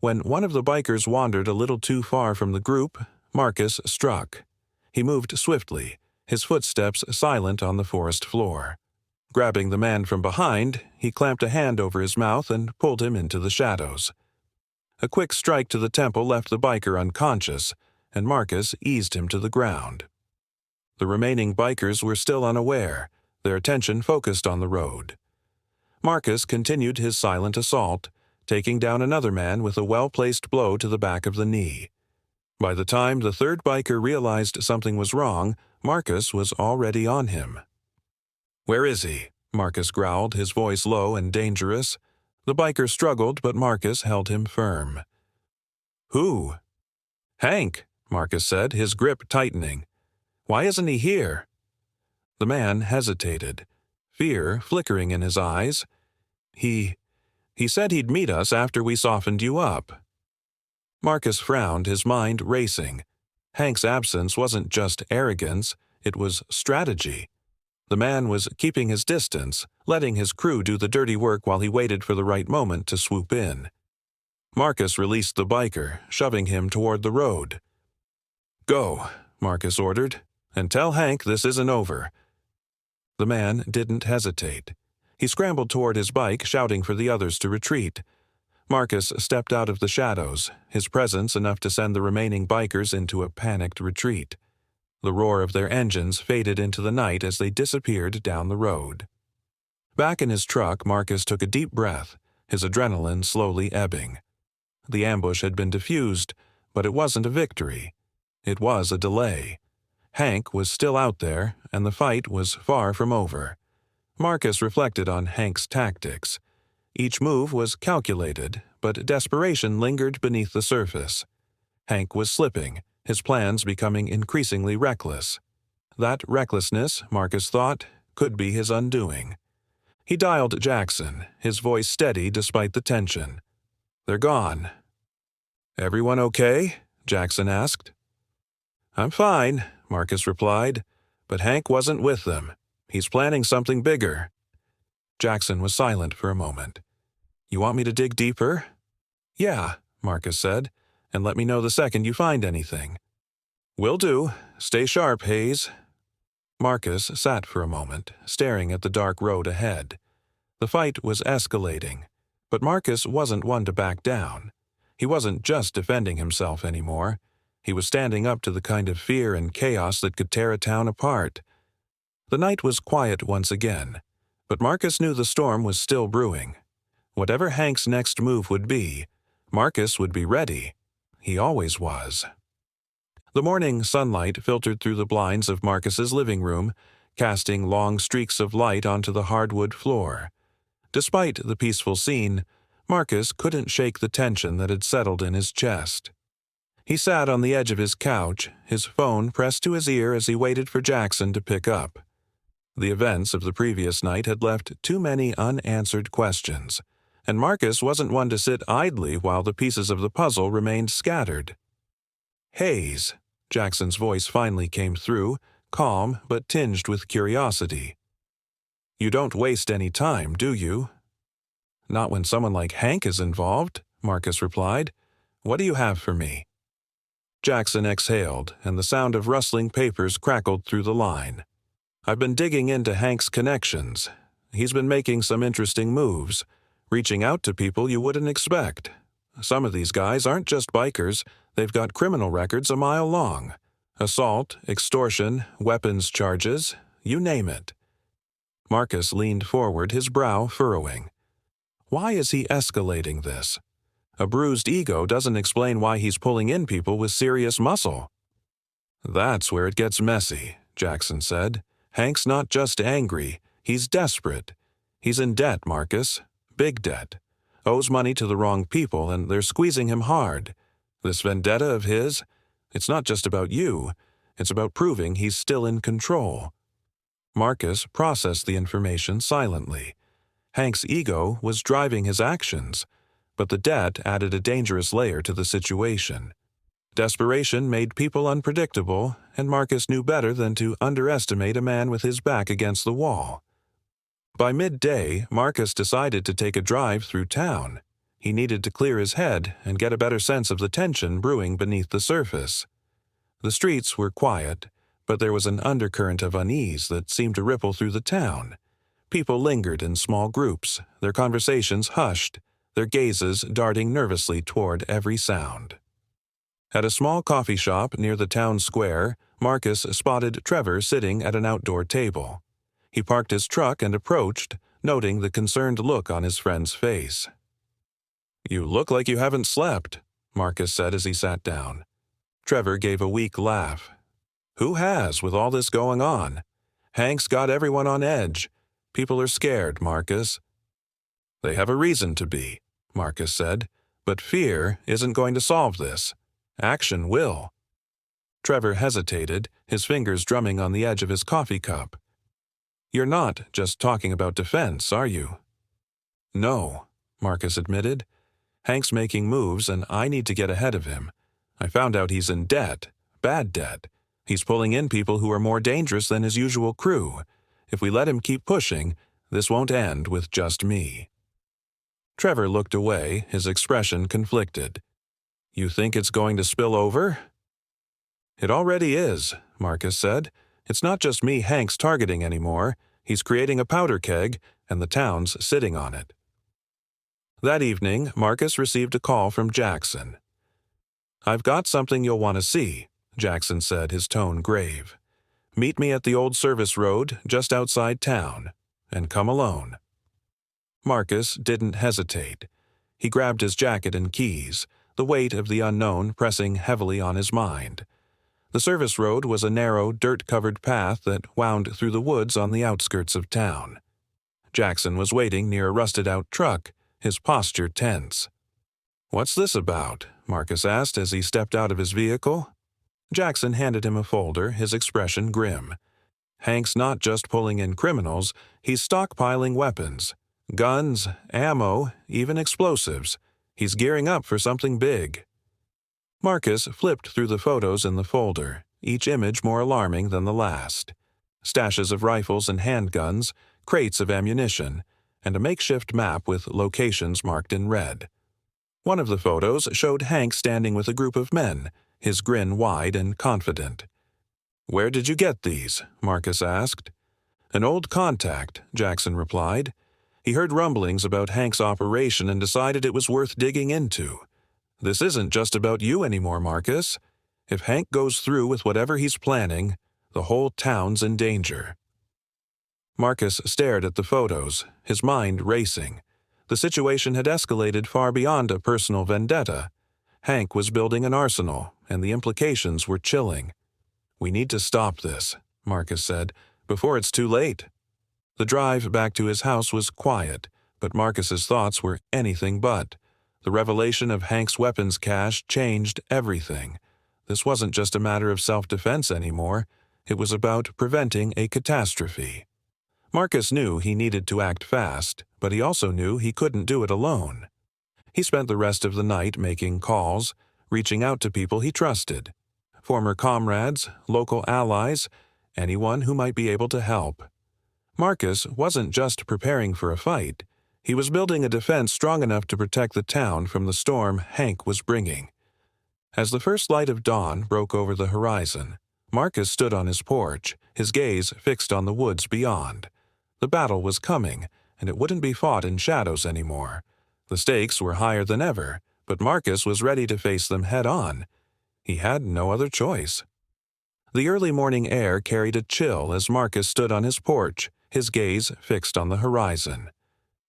When one of the bikers wandered a little too far from the group, Marcus struck. He moved swiftly, his footsteps silent on the forest floor. Grabbing the man from behind, he clamped a hand over his mouth and pulled him into the shadows. A quick strike to the temple left the biker unconscious, and Marcus eased him to the ground. The remaining bikers were still unaware, their attention focused on the road. Marcus continued his silent assault, taking down another man with a well-placed blow to the back of the knee. By the time the third biker realized something was wrong, Marcus was already on him. "Where is he?" Marcus growled, his voice low and dangerous. The biker struggled, but Marcus held him firm. "Who?" "Hank," Marcus said, his grip tightening. "Why isn't he here?" The man hesitated, fear flickering in his eyes. He He said he'd meet us after we softened you up. Marcus frowned, his mind racing. Hank's absence wasn't just arrogance, it was strategy. The man was keeping his distance, letting his crew do the dirty work while he waited for the right moment to swoop in. Marcus released the biker, shoving him toward the road. "Go," Marcus ordered, "and tell Hank this isn't over." The man didn't hesitate. He scrambled toward his bike, shouting for the others to retreat. Marcus stepped out of the shadows, his presence enough to send the remaining bikers into a panicked retreat. The roar of their engines faded into the night as they disappeared down the road. Back in his truck, Marcus took a deep breath, his adrenaline slowly ebbing. The ambush had been defused, but it wasn't a victory. It was a delay. Hank was still out there, and the fight was far from over. Marcus reflected on Hank's tactics. Each move was calculated, but desperation lingered beneath the surface. Hank was slipping, his plans becoming increasingly reckless. That recklessness, Marcus thought, could be his undoing. He dialed Jackson, his voice steady despite the tension. "They're gone." "Everyone okay?" Jackson asked. "I'm fine," Marcus replied, "but Hank wasn't with them. He's planning something bigger." Jackson was silent for a moment. "You want me to dig deeper?" "Yeah," Marcus said, "and let me know the second you find anything." "Will do. Stay sharp, Hayes." Marcus sat for a moment, staring at the dark road ahead. The fight was escalating, but Marcus wasn't one to back down. He wasn't just defending himself anymore. He was standing up to the kind of fear and chaos that could tear a town apart. The night was quiet once again, but Marcus knew the storm was still brewing. Whatever Hank's next move would be, Marcus would be ready. He always was. The morning sunlight filtered through the blinds of Marcus's living room, casting long streaks of light onto the hardwood floor. Despite the peaceful scene, Marcus couldn't shake the tension that had settled in his chest. He sat on the edge of his couch, his phone pressed to his ear as he waited for Jackson to pick up. The events of the previous night had left too many unanswered questions, and Marcus wasn't one to sit idly while the pieces of the puzzle remained scattered. "Hayes," Jackson's voice finally came through, calm but tinged with curiosity. "You don't waste any time, do you?" "Not when someone like Hank is involved," Marcus replied. "What do you have for me?" Jackson exhaled, and the sound of rustling papers crackled through the line. "I've been digging into Hank's connections. He's been making some interesting moves, reaching out to people you wouldn't expect. Some of these guys aren't just bikers, they've got criminal records a mile long. Assault, extortion, weapons charges, you name it." Marcus leaned forward, his brow furrowing. Why is he escalating this? A bruised ego doesn't explain why he's pulling in people with serious muscle. "That's where it gets messy," Jackson said. "Hank's not just angry, he's desperate. He's in debt, Marcus. Big debt. Owes money to the wrong people, and they're squeezing him hard. This vendetta of his, it's not just about you, it's about proving he's still in control." Marcus processed the information silently. Hank's ego was driving his actions, but the debt added a dangerous layer to the situation. Desperation made people unpredictable, and Marcus knew better than to underestimate a man with his back against the wall. By midday, Marcus decided to take a drive through town. He needed to clear his head and get a better sense of the tension brewing beneath the surface. The streets were quiet, but there was an undercurrent of unease that seemed to ripple through the town. People lingered in small groups, their conversations hushed, their gazes darting nervously toward every sound. At a small coffee shop near the town square, Marcus spotted Trevor sitting at an outdoor table. He parked his truck and approached, noting the concerned look on his friend's face. "You look like you haven't slept," Marcus said as he sat down. Trevor gave a weak laugh. "Who has, with all this going on? Hank's got everyone on edge. People are scared, Marcus." "They have a reason to be," Marcus said, "but fear isn't going to solve this. Action will." Trevor hesitated, his fingers drumming on the edge of his coffee cup. "You're not just talking about defense, are you?" "No," Marcus admitted. "Hank's making moves and I need to get ahead of him. I found out he's in debt. Bad debt. He's pulling in people who are more dangerous than his usual crew. If we let him keep pushing, this won't end with just me." Trevor looked away, his expression conflicted. "You think it's going to spill over?" "It already is," Marcus said. "It's not just me Hank's targeting anymore. He's creating a powder keg, and the town's sitting on it." That evening, Marcus received a call from Jackson. "I've got something you'll want to see," Jackson said, his tone grave. "Meet me at the old service road just outside town, and come alone." Marcus didn't hesitate. He grabbed his jacket and keys, the weight of the unknown pressing heavily on his mind. The service road was a narrow, dirt-covered path that wound through the woods on the outskirts of town. Jackson was waiting near a rusted-out truck, his posture tense. "What's this about?" Marcus asked as he stepped out of his vehicle. Jackson handed him a folder, his expression grim. "Hank's not just pulling in criminals, he's stockpiling weapons. Guns, ammo, even explosives. He's gearing up for something big." Marcus flipped through the photos in the folder, each image more alarming than the last. Stashes of rifles and handguns, crates of ammunition, and a makeshift map with locations marked in red. One of the photos showed Hank standing with a group of men, his grin wide and confident. "Where did you get these?" Marcus asked. "An old contact," Jackson replied. "He heard rumblings about Hank's operation and decided it was worth digging into. This isn't just about you anymore, Marcus. If Hank goes through with whatever he's planning, the whole town's in danger." Marcus stared at the photos, his mind racing. The situation had escalated far beyond a personal vendetta. Hank was building an arsenal, and the implications were chilling. "We need to stop this," Marcus said, "before it's too late." The drive back to his house was quiet, but Marcus's thoughts were anything but. The revelation of Hank's weapons cache changed everything. This wasn't just a matter of self-defense anymore. It was about preventing a catastrophe. Marcus knew he needed to act fast, but he also knew he couldn't do it alone. He spent the rest of the night making calls, reaching out to people he trusted. Former comrades, local allies, anyone who might be able to help. Marcus wasn't just preparing for a fight. He was building a defense strong enough to protect the town from the storm Hank was bringing. As the first light of dawn broke over the horizon, Marcus stood on his porch, his gaze fixed on the woods beyond. The battle was coming, and it wouldn't be fought in shadows anymore. The stakes were higher than ever, but Marcus was ready to face them head-on. He had no other choice. The early morning air carried a chill as Marcus stood on his porch, his gaze fixed on the horizon.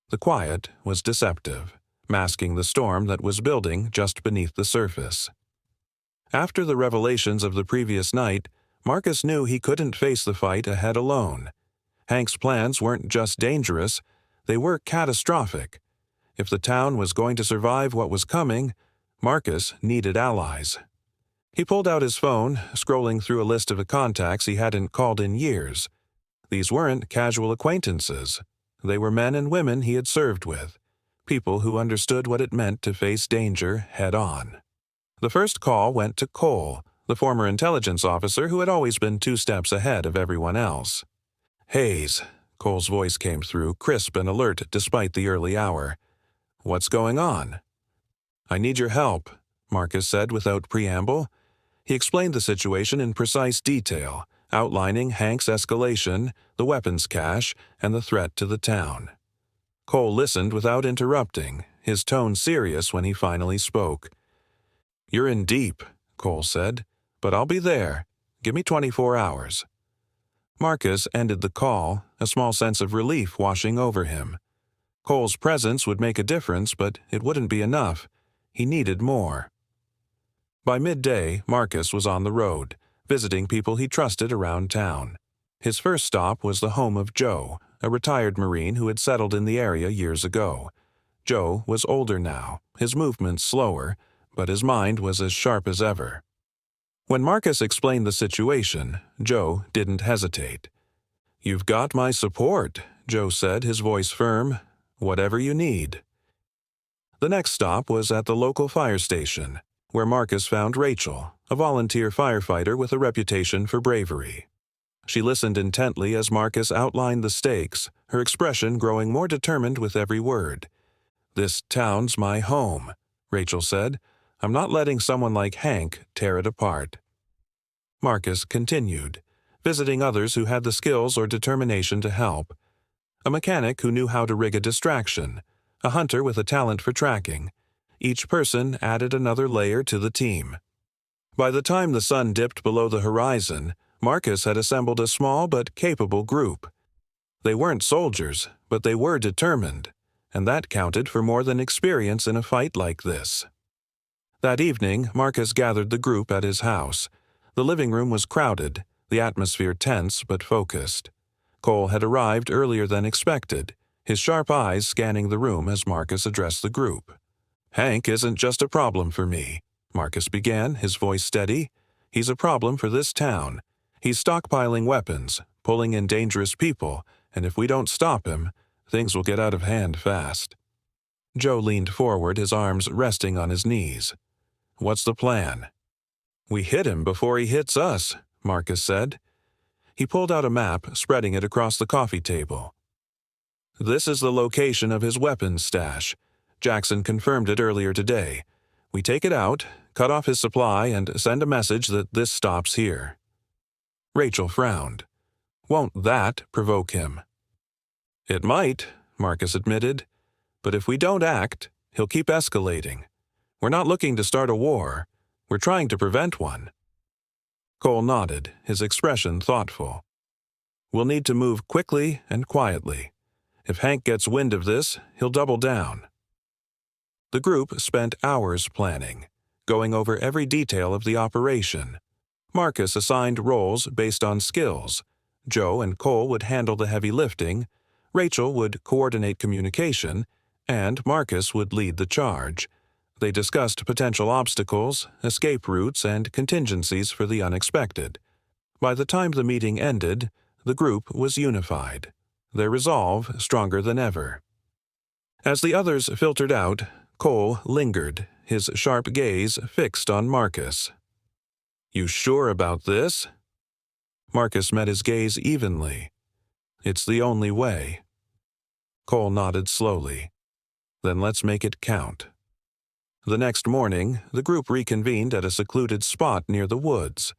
The quiet was deceptive, masking the storm that was building just beneath the surface. After the revelations of the previous night, Marcus knew he couldn't face the fight ahead alone. Hank's plans weren't just dangerous, they were catastrophic. If the town was going to survive what was coming, Marcus needed allies. He pulled out his phone, scrolling through a list of the contacts he hadn't called in years. These weren't casual acquaintances. They were men and women he had served with, people who understood what it meant to face danger head-on. The first call went to Cole, the former intelligence officer who had always been 2 steps ahead of everyone else. "Hayes," Cole's voice came through, crisp and alert despite the early hour. "What's going on?" "I need your help," Marcus said without preamble. He explained the situation in precise detail, outlining Hank's escalation, the weapons cache, and the threat to the town. Cole listened without interrupting, his tone serious when he finally spoke. "You're in deep," Cole said, "but I'll be there. Give me 24 hours. Marcus ended the call, a small sense of relief washing over him. Cole's presence would make a difference, but it wouldn't be enough. He needed more. By midday, Marcus was on the road, visiting people he trusted around town. His first stop was the home of Joe, a retired Marine who had settled in the area years ago. Joe was older now, his movements slower, but his mind was as sharp as ever. When Marcus explained the situation, Joe didn't hesitate. "You've got my support," Joe said, his voice firm. "Whatever you need." The next stop was at the local fire station, where Marcus found Rachel, a volunteer firefighter with a reputation for bravery. She listened intently as Marcus outlined the stakes, her expression growing more determined with every word. "This town's my home," Rachel said. "I'm not letting someone like Hank tear it apart." Marcus continued, visiting others who had the skills or determination to help. A mechanic who knew how to rig a distraction, a hunter with a talent for tracking. Each person added another layer to the team. By the time the sun dipped below the horizon, Marcus had assembled a small but capable group. They weren't soldiers, but they were determined, and that counted for more than experience in a fight like this. That evening, Marcus gathered the group at his house. The living room was crowded, the atmosphere tense but focused. Cole had arrived earlier than expected, his sharp eyes scanning the room as Marcus addressed the group. "Hank isn't just a problem for me," Marcus began, his voice steady. "He's a problem for this town. He's stockpiling weapons, pulling in dangerous people, and if we don't stop him, things will get out of hand fast." Joe leaned forward, his arms resting on his knees. "What's the plan?" "We hit him before he hits us," Marcus said. He pulled out a map, spreading it across the coffee table. "This is the location of his weapons stash. Jackson confirmed it earlier today. We take it out, cut off his supply, and send a message that this stops here." Rachel frowned. "Won't that provoke him?" "It might," Marcus admitted. "But if we don't act, he'll keep escalating. We're not looking to start a war. We're trying to prevent one." Cole nodded, his expression thoughtful. "We'll need to move quickly and quietly. If Hank gets wind of this, he'll double down." The group spent hours planning, going over every detail of the operation. Marcus assigned roles based on skills. Joe and Cole would handle the heavy lifting, Rachel would coordinate communication, and Marcus would lead the charge. They discussed potential obstacles, escape routes, and contingencies for the unexpected. By the time the meeting ended, the group was unified, their resolve stronger than ever. As the others filtered out, Cole lingered, his sharp gaze fixed on Marcus. "You sure about this?" Marcus met his gaze evenly. "It's the only way." Cole nodded slowly. "Then let's make it count." The next morning, the group reconvened at a secluded spot near the woods.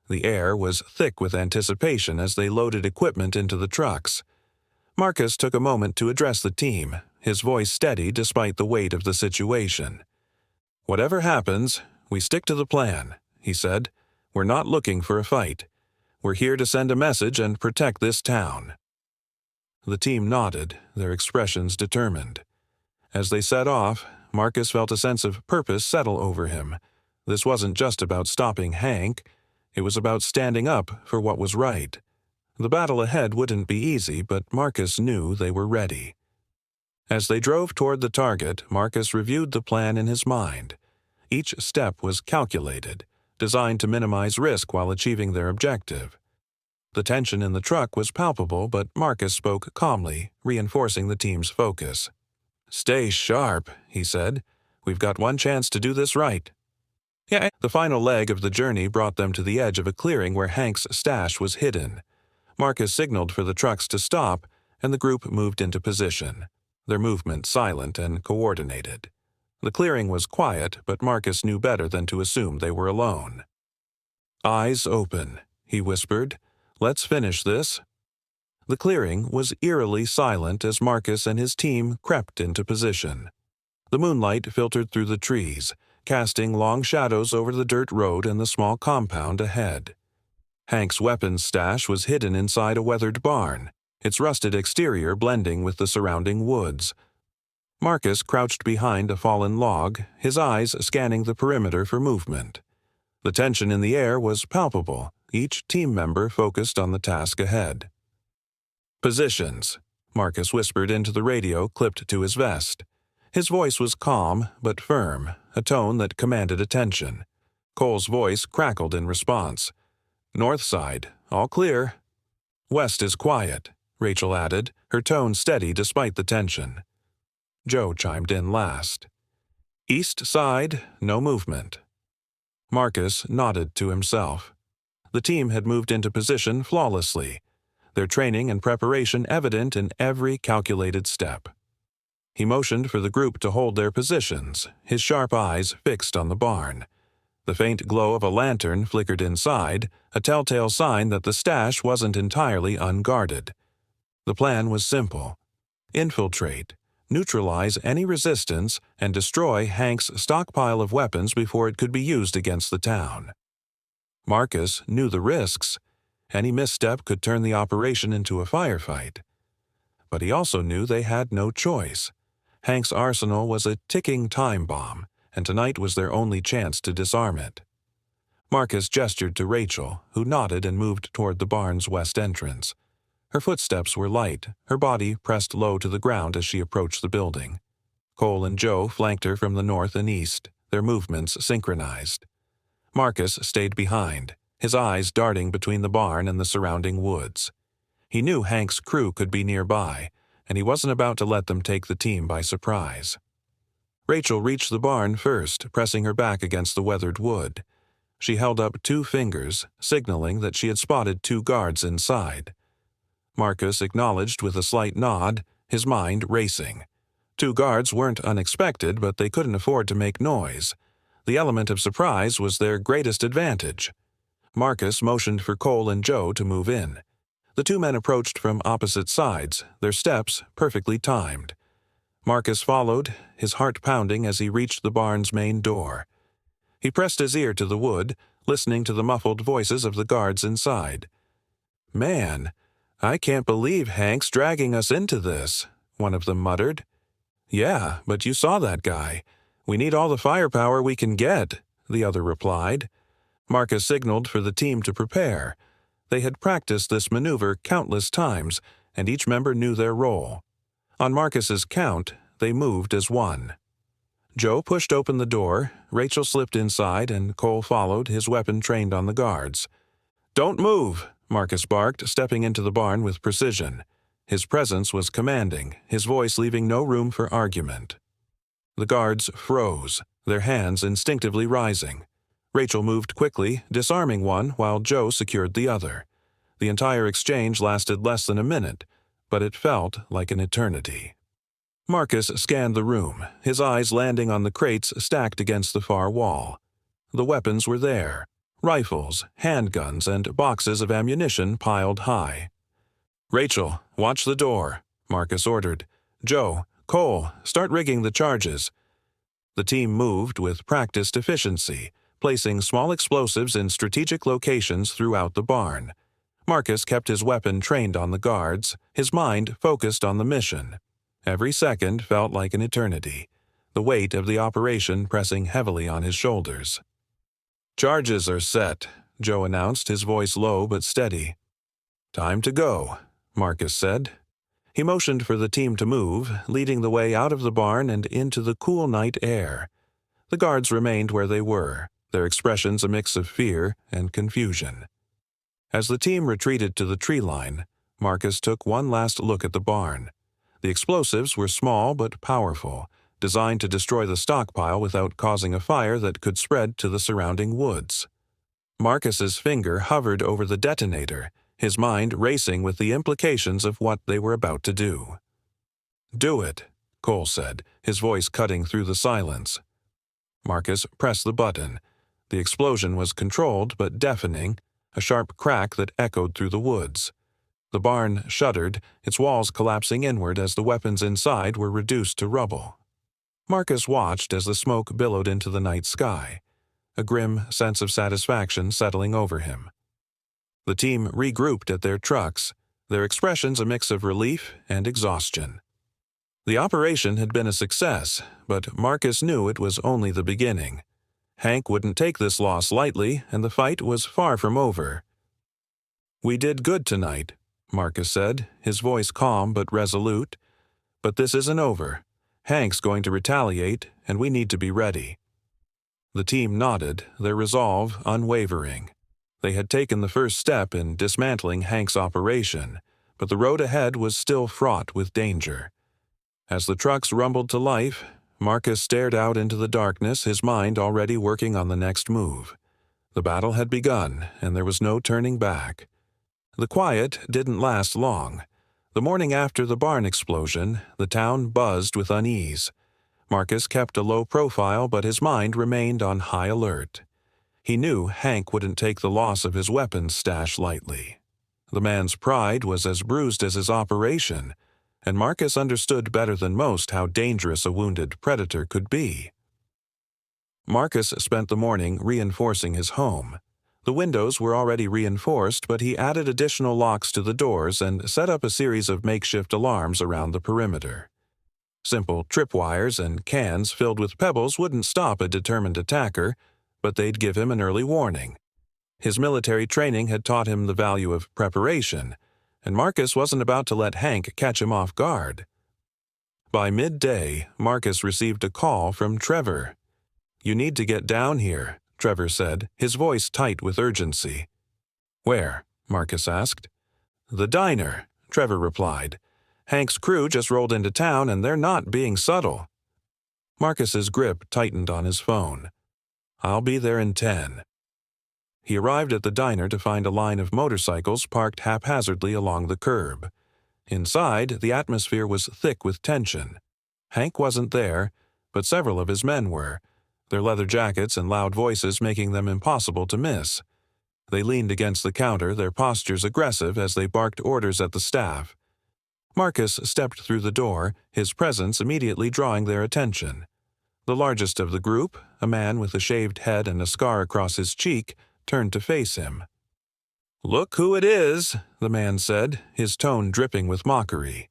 The air was thick with anticipation as they loaded equipment into the trucks. Marcus took a moment to address the team, his voice steady despite the weight of the situation. "Whatever happens, we stick to the plan," he said. "We're not looking for a fight. We're here to send a message and protect this town." The team nodded, their expressions determined. As they set off, Marcus felt a sense of purpose settle over him. This wasn't just about stopping Hank. It was about standing up for what was right. The battle ahead wouldn't be easy, but Marcus knew they were ready. As they drove toward the target, Marcus reviewed the plan in his mind. Each step was calculated, designed to minimize risk while achieving their objective. The tension in the truck was palpable, but Marcus spoke calmly, reinforcing the team's focus. "Stay sharp," he said. "We've got one chance to do this right." The final leg of the journey brought them to the edge of a clearing where Hank's stash was hidden. Marcus signaled for the trucks to stop, and the group moved into position, their movement silent and coordinated. The clearing was quiet, but Marcus knew better than to assume they were alone. "Eyes open," he whispered. "Let's finish this." The clearing was eerily silent as Marcus and his team crept into position. The moonlight filtered through the trees, casting long shadows over the dirt road and the small compound ahead. Hank's weapons stash was hidden inside a weathered barn, its rusted exterior blending with the surrounding woods. Marcus crouched behind a fallen log, his eyes scanning the perimeter for movement. The tension in the air was palpable, each team member focused on the task ahead. "Positions," Marcus whispered into the radio clipped to his vest. His voice was calm but firm, a tone that commanded attention. Cole's voice crackled in response. "North side, all clear." "West is quiet," Rachel added, her tone steady despite the tension. Joe chimed in last. East side, no movement. Marcus nodded to himself. The team had moved into position flawlessly, their training and preparation evident in every calculated step. He motioned for the group to hold their positions, his sharp eyes fixed on the barn. The faint glow of a lantern flickered inside, a telltale sign that the stash wasn't entirely unguarded. The plan was simple. Infiltrate, neutralize any resistance, and destroy Hank's stockpile of weapons before it could be used against the town. Marcus knew the risks. Any misstep could turn the operation into a firefight. But he also knew they had no choice. Hank's arsenal was a ticking time bomb, and tonight was their only chance to disarm it. Marcus gestured to Rachel, who nodded and moved toward the barn's west entrance. Her footsteps were light, her body pressed low to the ground as she approached the building. Cole and Joe flanked her from the north and east, their movements synchronized. Marcus stayed behind, his eyes darting between the barn and the surrounding woods. He knew Hank's crew could be nearby, and he wasn't about to let them take the team by surprise. Rachel reached the barn first, pressing her back against the weathered wood. She held up 2 fingers, signaling that she had spotted 2 guards inside. Marcus acknowledged with a slight nod, his mind racing. 2 guards weren't unexpected, but they couldn't afford to make noise. The element of surprise was their greatest advantage. Marcus motioned for Cole and Joe to move in. The 2 men approached from opposite sides, their steps perfectly timed. Marcus followed, his heart pounding as he reached the barn's main door. He pressed his ear to the wood, listening to the muffled voices of the guards inside. "Man, I can't believe Hank's dragging us into this," one of them muttered. "Yeah, but you saw that guy. We need all the firepower we can get," the other replied. Marcus signaled for the team to prepare. They had practiced this maneuver countless times, and each member knew their role. On Marcus's count, they moved as one. Joe pushed open the door, Rachel slipped inside, and Cole followed, his weapon trained on the guards. "Don't move," Marcus barked, stepping into the barn with precision. His presence was commanding, his voice leaving no room for argument. The guards froze, their hands instinctively rising. Rachel moved quickly, disarming one while Joe secured the other. The entire exchange lasted less than a minute, but it felt like an eternity. Marcus scanned the room, his eyes landing on the crates stacked against the far wall. The weapons were there, rifles, handguns, and boxes of ammunition piled high. "Rachel, watch the door," Marcus ordered. "Joe, Cole, start rigging the charges." The team moved with practiced efficiency, placing small explosives in strategic locations throughout the barn. Marcus kept his weapon trained on the guards, his mind focused on the mission. Every second felt like an eternity, the weight of the operation pressing heavily on his shoulders. "Charges are set," Joe announced, his voice low but steady. "Time to go," Marcus said. He motioned for the team to move, leading the way out of the barn and into the cool night air. The guards remained where they were, their expressions a mix of fear and confusion. As the team retreated to the tree line, Marcus took one last look at the barn. The explosives were small but powerful, designed to destroy the stockpile without causing a fire that could spread to the surrounding woods. Marcus's finger hovered over the detonator, his mind racing with the implications of what they were about to do. "Do it," Cole said, his voice cutting through the silence. Marcus pressed the button. The explosion was controlled but deafening, a sharp crack that echoed through the woods. The barn shuddered, its walls collapsing inward as the weapons inside were reduced to rubble. Marcus watched as the smoke billowed into the night sky, a grim sense of satisfaction settling over him. The team regrouped at their trucks, their expressions a mix of relief and exhaustion. The operation had been a success, but Marcus knew it was only the beginning. Hank wouldn't take this loss lightly, and the fight was far from over. "We did good tonight," Marcus said, his voice calm but resolute. "But this isn't over. Hank's going to retaliate, and we need to be ready." The team nodded, their resolve unwavering. They had taken the first step in dismantling Hank's operation, but the road ahead was still fraught with danger. As the trucks rumbled to life, Marcus stared out into the darkness, his mind already working on the next move. The battle had begun, and there was no turning back. The quiet didn't last long. The morning after the barn explosion, the town buzzed with unease. Marcus kept a low profile, but his mind remained on high alert. He knew Hank wouldn't take the loss of his weapons stash lightly. The man's pride was as bruised as his operation, and Marcus understood better than most how dangerous a wounded predator could be. Marcus spent the morning reinforcing his home. The windows were already reinforced, but he added additional locks to the doors and set up a series of makeshift alarms around the perimeter. Simple tripwires and cans filled with pebbles wouldn't stop a determined attacker, but they'd give him an early warning. His military training had taught him the value of preparation, and Marcus wasn't about to let Hank catch him off guard. By midday, Marcus received a call from Trevor. "You need to get down here," Trevor said, his voice tight with urgency. "Where?" Marcus asked. "The diner," Trevor replied. "Hank's crew just rolled into town and they're not being subtle." Marcus's grip tightened on his phone. "I'll be there in 10. He arrived at the diner to find a line of motorcycles parked haphazardly along the curb. Inside, the atmosphere was thick with tension. Hank wasn't there, but several of his men were, their leather jackets and loud voices making them impossible to miss. They leaned against the counter, their postures aggressive as they barked orders at the staff. Marcus stepped through the door, his presence immediately drawing their attention. The largest of the group, a man with a shaved head and a scar across his cheek, turned to face him. "Look who it is," the man said, his tone dripping with mockery.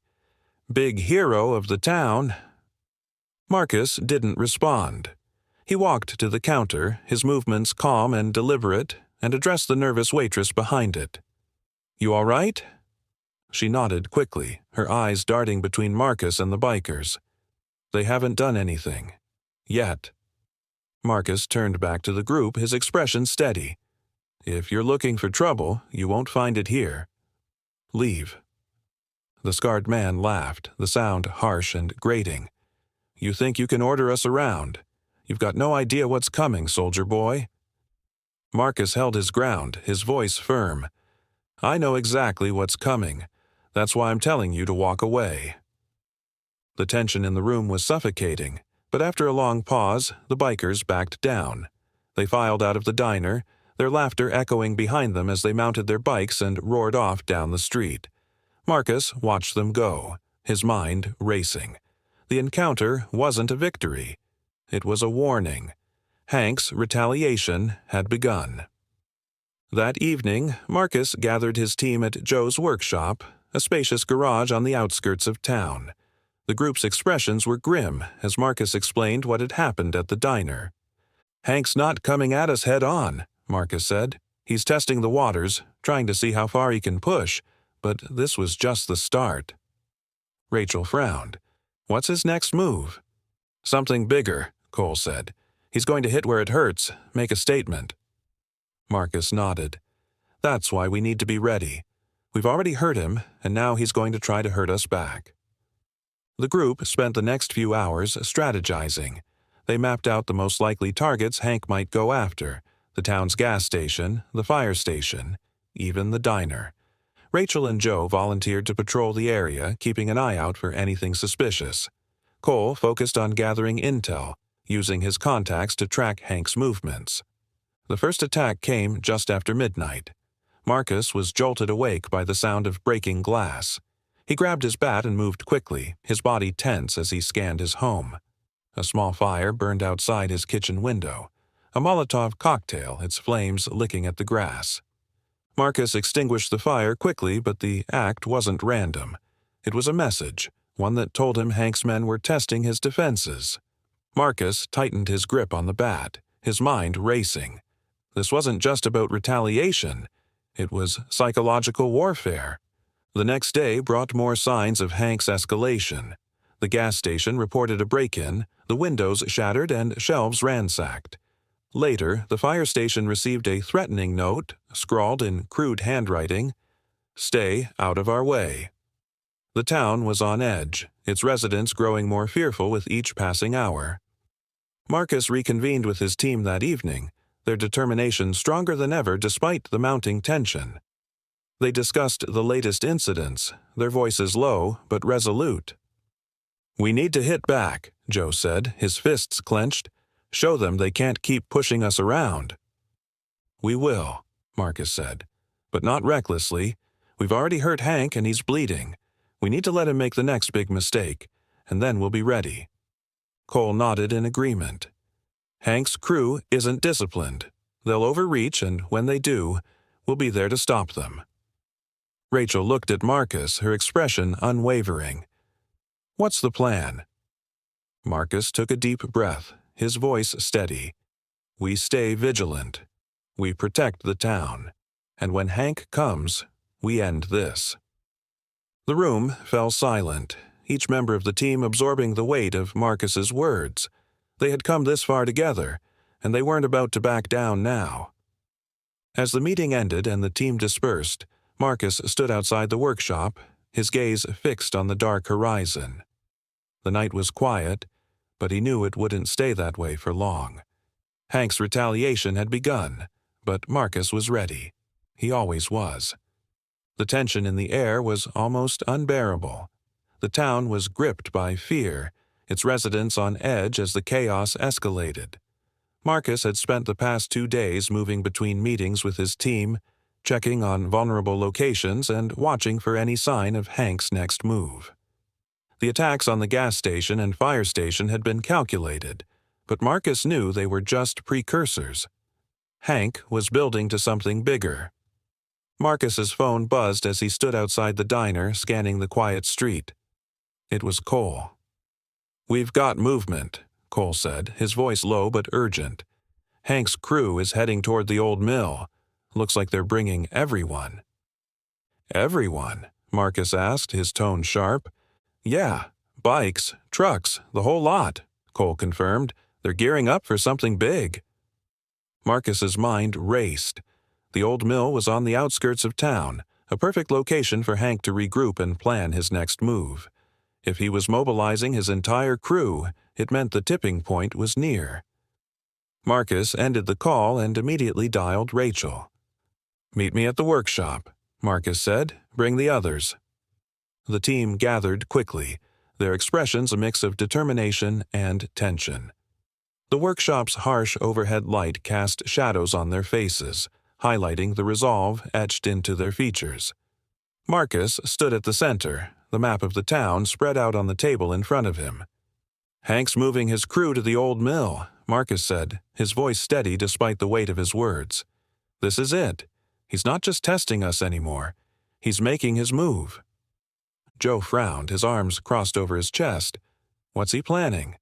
"Big hero of the town." Marcus didn't respond. He walked to the counter, his movements calm and deliberate, and addressed the nervous waitress behind it. "You all right?" She nodded quickly, her eyes darting between Marcus and the bikers. "They haven't done anything. Yet." Marcus turned back to the group, his expression steady. "If you're looking for trouble, you won't find it here. Leave." The scarred man laughed, the sound harsh and grating. "You think you can order us around? You've got no idea what's coming, soldier boy." Marcus held his ground, his voice firm. "I know exactly what's coming. That's why I'm telling you to walk away." The tension in the room was suffocating, but after a long pause, the bikers backed down. They filed out of the diner, their laughter echoing behind them as they mounted their bikes and roared off down the street. Marcus watched them go, his mind racing. The encounter wasn't a victory. It was a warning. Hank's retaliation had begun. That evening, Marcus gathered his team at Joe's workshop, a spacious garage on the outskirts of town. The group's expressions were grim as Marcus explained what had happened at the diner. "Hank's not coming at us head-on," Marcus said. "He's testing the waters, trying to see how far he can push, but this was just the start." Rachel frowned. "What's his next move?" "Something bigger," Cole said. "He's going to hit where it hurts, make a statement." Marcus nodded. "That's why we need to be ready. We've already hurt him, and now he's going to try to hurt us back." The group spent the next few hours strategizing. They mapped out the most likely targets Hank might go after: the town's gas station, the fire station, even the diner. Rachel and Joe volunteered to patrol the area, keeping an eye out for anything suspicious. Cole focused on gathering intel, using his contacts to track Hank's movements. The first attack came just after midnight. Marcus was jolted awake by the sound of breaking glass. He grabbed his bat and moved quickly, his body tense as he scanned his home. A small fire burned outside his kitchen window, a Molotov cocktail, its flames licking at the grass. Marcus extinguished the fire quickly, but the act wasn't random. It was a message, one that told him Hank's men were testing his defenses. Marcus tightened his grip on the bat, his mind racing. This wasn't just about retaliation. It was psychological warfare. The next day brought more signs of Hank's escalation. The gas station reported a break-in, the windows shattered and shelves ransacked. Later, the fire station received a threatening note, scrawled in crude handwriting, "Stay out of our way." The town was on edge, its residents growing more fearful with each passing hour. Marcus reconvened with his team that evening, their determination stronger than ever despite the mounting tension. They discussed the latest incidents, their voices low but resolute. "We need to hit back," Joe said, his fists clenched. "Show them they can't keep pushing us around." "We will," Marcus said, "but not recklessly. We've already hurt Hank and he's bleeding. We need to let him make the next big mistake, and then we'll be ready." Cole nodded in agreement. "Hank's crew isn't disciplined. They'll overreach, and when they do, we'll be there to stop them." Rachel looked at Marcus, her expression unwavering. "What's the plan?" Marcus took a deep breath, his voice steady. "We stay vigilant. We protect the town. And when Hank comes, we end this." The room fell silent, each member of the team absorbing the weight of Marcus's words. They had come this far together, and they weren't about to back down now. As the meeting ended and the team dispersed, Marcus stood outside the workshop, his gaze fixed on the dark horizon. The night was quiet, but he knew it wouldn't stay that way for long. Hank's retaliation had begun, but Marcus was ready. He always was. The tension in the air was almost unbearable. The town was gripped by fear, its residents on edge as the chaos escalated. Marcus had spent the past 2 days moving between meetings with his team, checking on vulnerable locations and watching for any sign of Hank's next move. The attacks on the gas station and fire station had been calculated, but Marcus knew they were just precursors. Hank was building to something bigger. Marcus's phone buzzed as he stood outside the diner, scanning the quiet street. It was Cole. "We've got movement," Cole said, his voice low but urgent. "Hank's crew is heading toward the old mill. Looks like they're bringing everyone." "Everyone?" Marcus asked, his tone sharp. "Yeah, bikes, trucks, the whole lot," Cole confirmed. "They're gearing up for something big." Marcus's mind raced. The old mill was on the outskirts of town, a perfect location for Hank to regroup and plan his next move. If he was mobilizing his entire crew, it meant the tipping point was near. Marcus ended the call and immediately dialed Rachel. "Meet me at the workshop," Marcus said. "Bring the others." The team gathered quickly, their expressions a mix of determination and tension. The workshop's harsh overhead light cast shadows on their faces, highlighting the resolve etched into their features. Marcus stood at the center, the map of the town spread out on the table in front of him. "Hank's moving his crew to the old mill," Marcus said, his voice steady despite the weight of his words. "This is it. He's not just testing us anymore. He's making his move." Joe frowned, his arms crossed over his chest. "What's he planning?"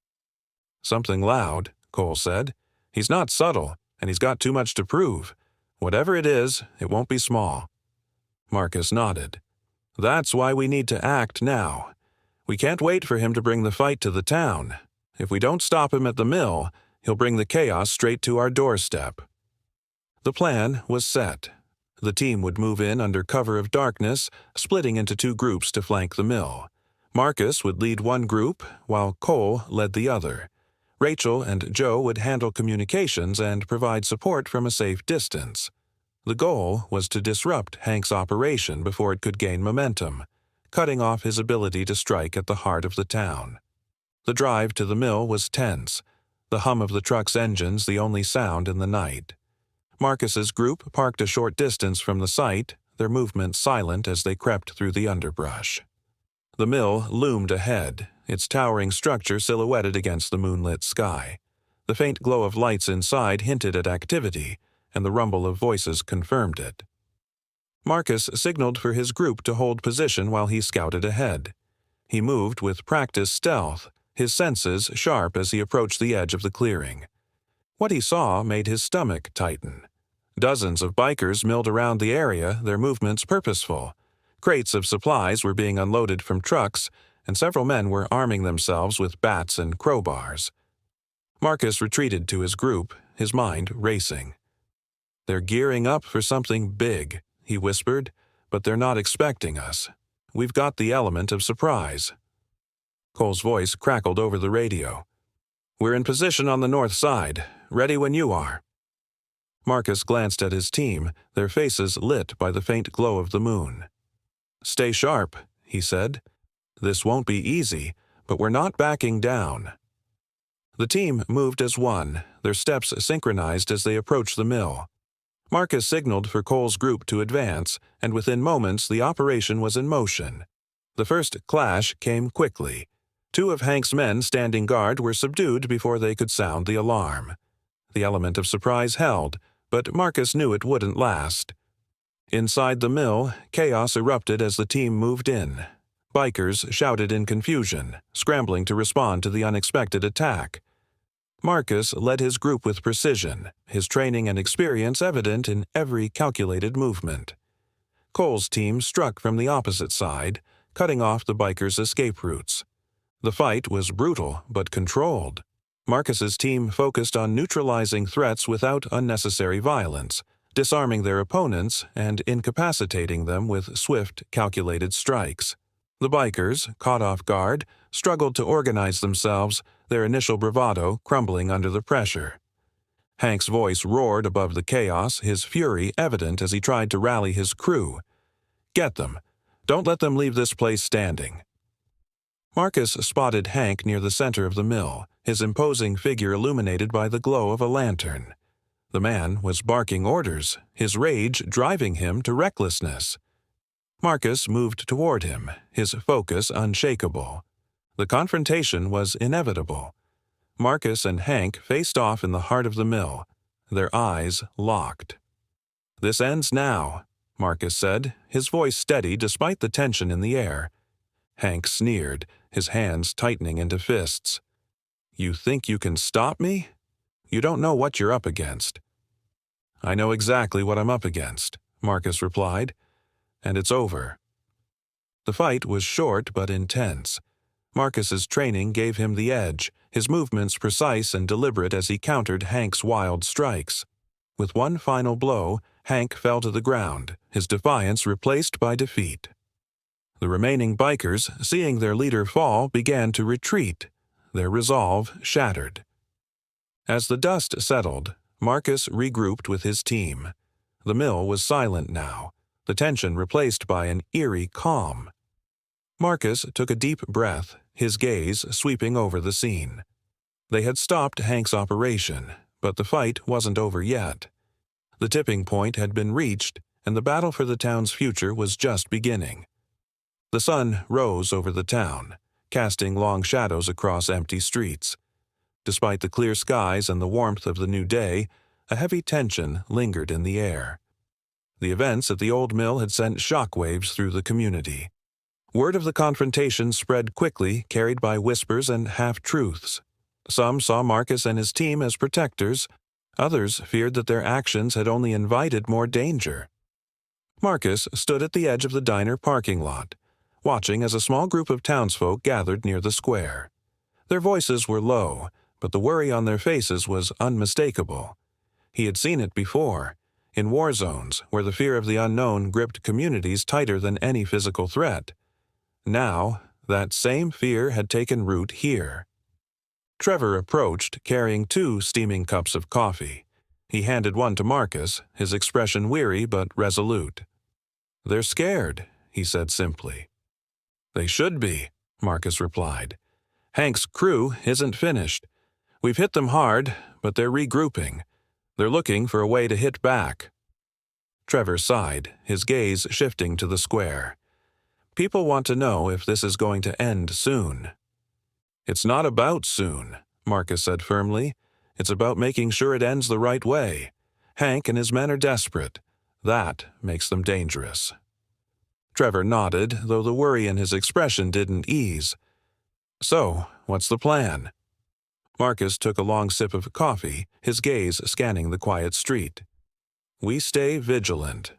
"Something loud," Cole said. "He's not subtle, and he's got too much to prove. Whatever it is, it won't be small." Marcus nodded. "That's why we need to act now. We can't wait for him to bring the fight to the town. If we don't stop him at the mill, he'll bring the chaos straight to our doorstep." The plan was set. The team would move in under cover of darkness, splitting into 2 groups to flank the mill. Marcus would lead one group, while Cole led the other. Rachel and Joe would handle communications and provide support from a safe distance. The goal was to disrupt Hank's operation before it could gain momentum, cutting off his ability to strike at the heart of the town. The drive to the mill was tense, the hum of the truck's engines the only sound in the night. Marcus's group parked a short distance from the site, their movements silent as they crept through the underbrush. The mill loomed ahead, its towering structure silhouetted against the moonlit sky. The faint glow of lights inside hinted at activity, and the rumble of voices confirmed it. Marcus signaled for his group to hold position while he scouted ahead. He moved with practiced stealth, his senses sharp as he approached the edge of the clearing. What he saw made his stomach tighten. Dozens of bikers milled around the area, their movements purposeful. Crates of supplies were being unloaded from trucks, and several men were arming themselves with bats and crowbars. Marcus retreated to his group, his mind racing. "They're gearing up for something big," he whispered, "but they're not expecting us. we've got the element of surprise. Cole's voice crackled over the radio. We're in position on the north side, ready when you are. Marcus glanced at his team, their faces lit by the faint glow of the moon. Stay sharp, he said. This won't be easy, but we're not backing down. The team moved as one, their steps synchronized as they approached the mill. Marcus signaled for Cole's group to advance, and within moments the operation was in motion. The first clash came quickly. 2 of Hank's men standing guard were subdued before they could sound the alarm. The element of surprise held, but Marcus knew it wouldn't last. Inside the mill, chaos erupted as the team moved in. Bikers shouted in confusion, scrambling to respond to the unexpected attack. Marcus led his group with precision, his training and experience evident in every calculated movement. Cole's team struck from the opposite side, cutting off the bikers' escape routes. The fight was brutal but controlled. Marcus's team focused on neutralizing threats without unnecessary violence, disarming their opponents and incapacitating them with swift, calculated strikes. The bikers, caught off guard, struggled to organize themselves, their initial bravado crumbling under the pressure. Hank's voice roared above the chaos, his fury evident as he tried to rally his crew. Get them. Don't let them leave this place standing. Marcus spotted Hank near the center of the mill, his imposing figure illuminated by the glow of a lantern. The man was barking orders, his rage driving him to recklessness. Marcus moved toward him, his focus unshakable. The confrontation was inevitable. Marcus and Hank faced off in the heart of the mill, their eyes locked. "This ends now," Marcus said, his voice steady despite the tension in the air. Hank sneered, his hands tightening into fists. "You think you can stop me? You don't know what you're up against." "I know exactly what I'm up against," Marcus replied, "and it's over." The fight was short but intense. Marcus's training gave him the edge, his movements precise and deliberate as he countered Hank's wild strikes. With one final blow, Hank fell to the ground, his defiance replaced by defeat. The remaining bikers, seeing their leader fall, began to retreat, their resolve shattered. As the dust settled, Marcus regrouped with his team. The mill was silent now, the tension replaced by an eerie calm. Marcus took a deep breath, his gaze sweeping over the scene. They had stopped Hank's operation, but the fight wasn't over yet. The tipping point had been reached, and the battle for the town's future was just beginning. The sun rose over the town, casting long shadows across empty streets. Despite the clear skies and the warmth of the new day, a heavy tension lingered in the air. The events at the old mill had sent shockwaves through the community. Word of the confrontation spread quickly, carried by whispers and half-truths. Some saw Marcus and his team as protectors. Others feared that their actions had only invited more danger. Marcus stood at the edge of the diner parking lot, watching as a small group of townsfolk gathered near the square. Their voices were low, but the worry on their faces was unmistakable. He had seen it before, in war zones where the fear of the unknown gripped communities tighter than any physical threat. Now, that same fear had taken root here. Trevor approached, carrying 2 steaming cups of coffee. He handed one to Marcus, his expression weary but resolute. "They're scared," he said simply. "They should be," Marcus replied. "Hank's crew isn't finished. We've hit them hard, but they're regrouping. They're looking for a way to hit back." Trevor sighed, his gaze shifting to the square. "People want to know if this is going to end soon." "It's not about soon," Marcus said firmly. "It's about making sure it ends the right way. Hank and his men are desperate. That makes them dangerous." Trevor nodded, though the worry in his expression didn't ease. "So, what's the plan?" Marcus took a long sip of coffee, his gaze scanning the quiet street. "We stay vigilant.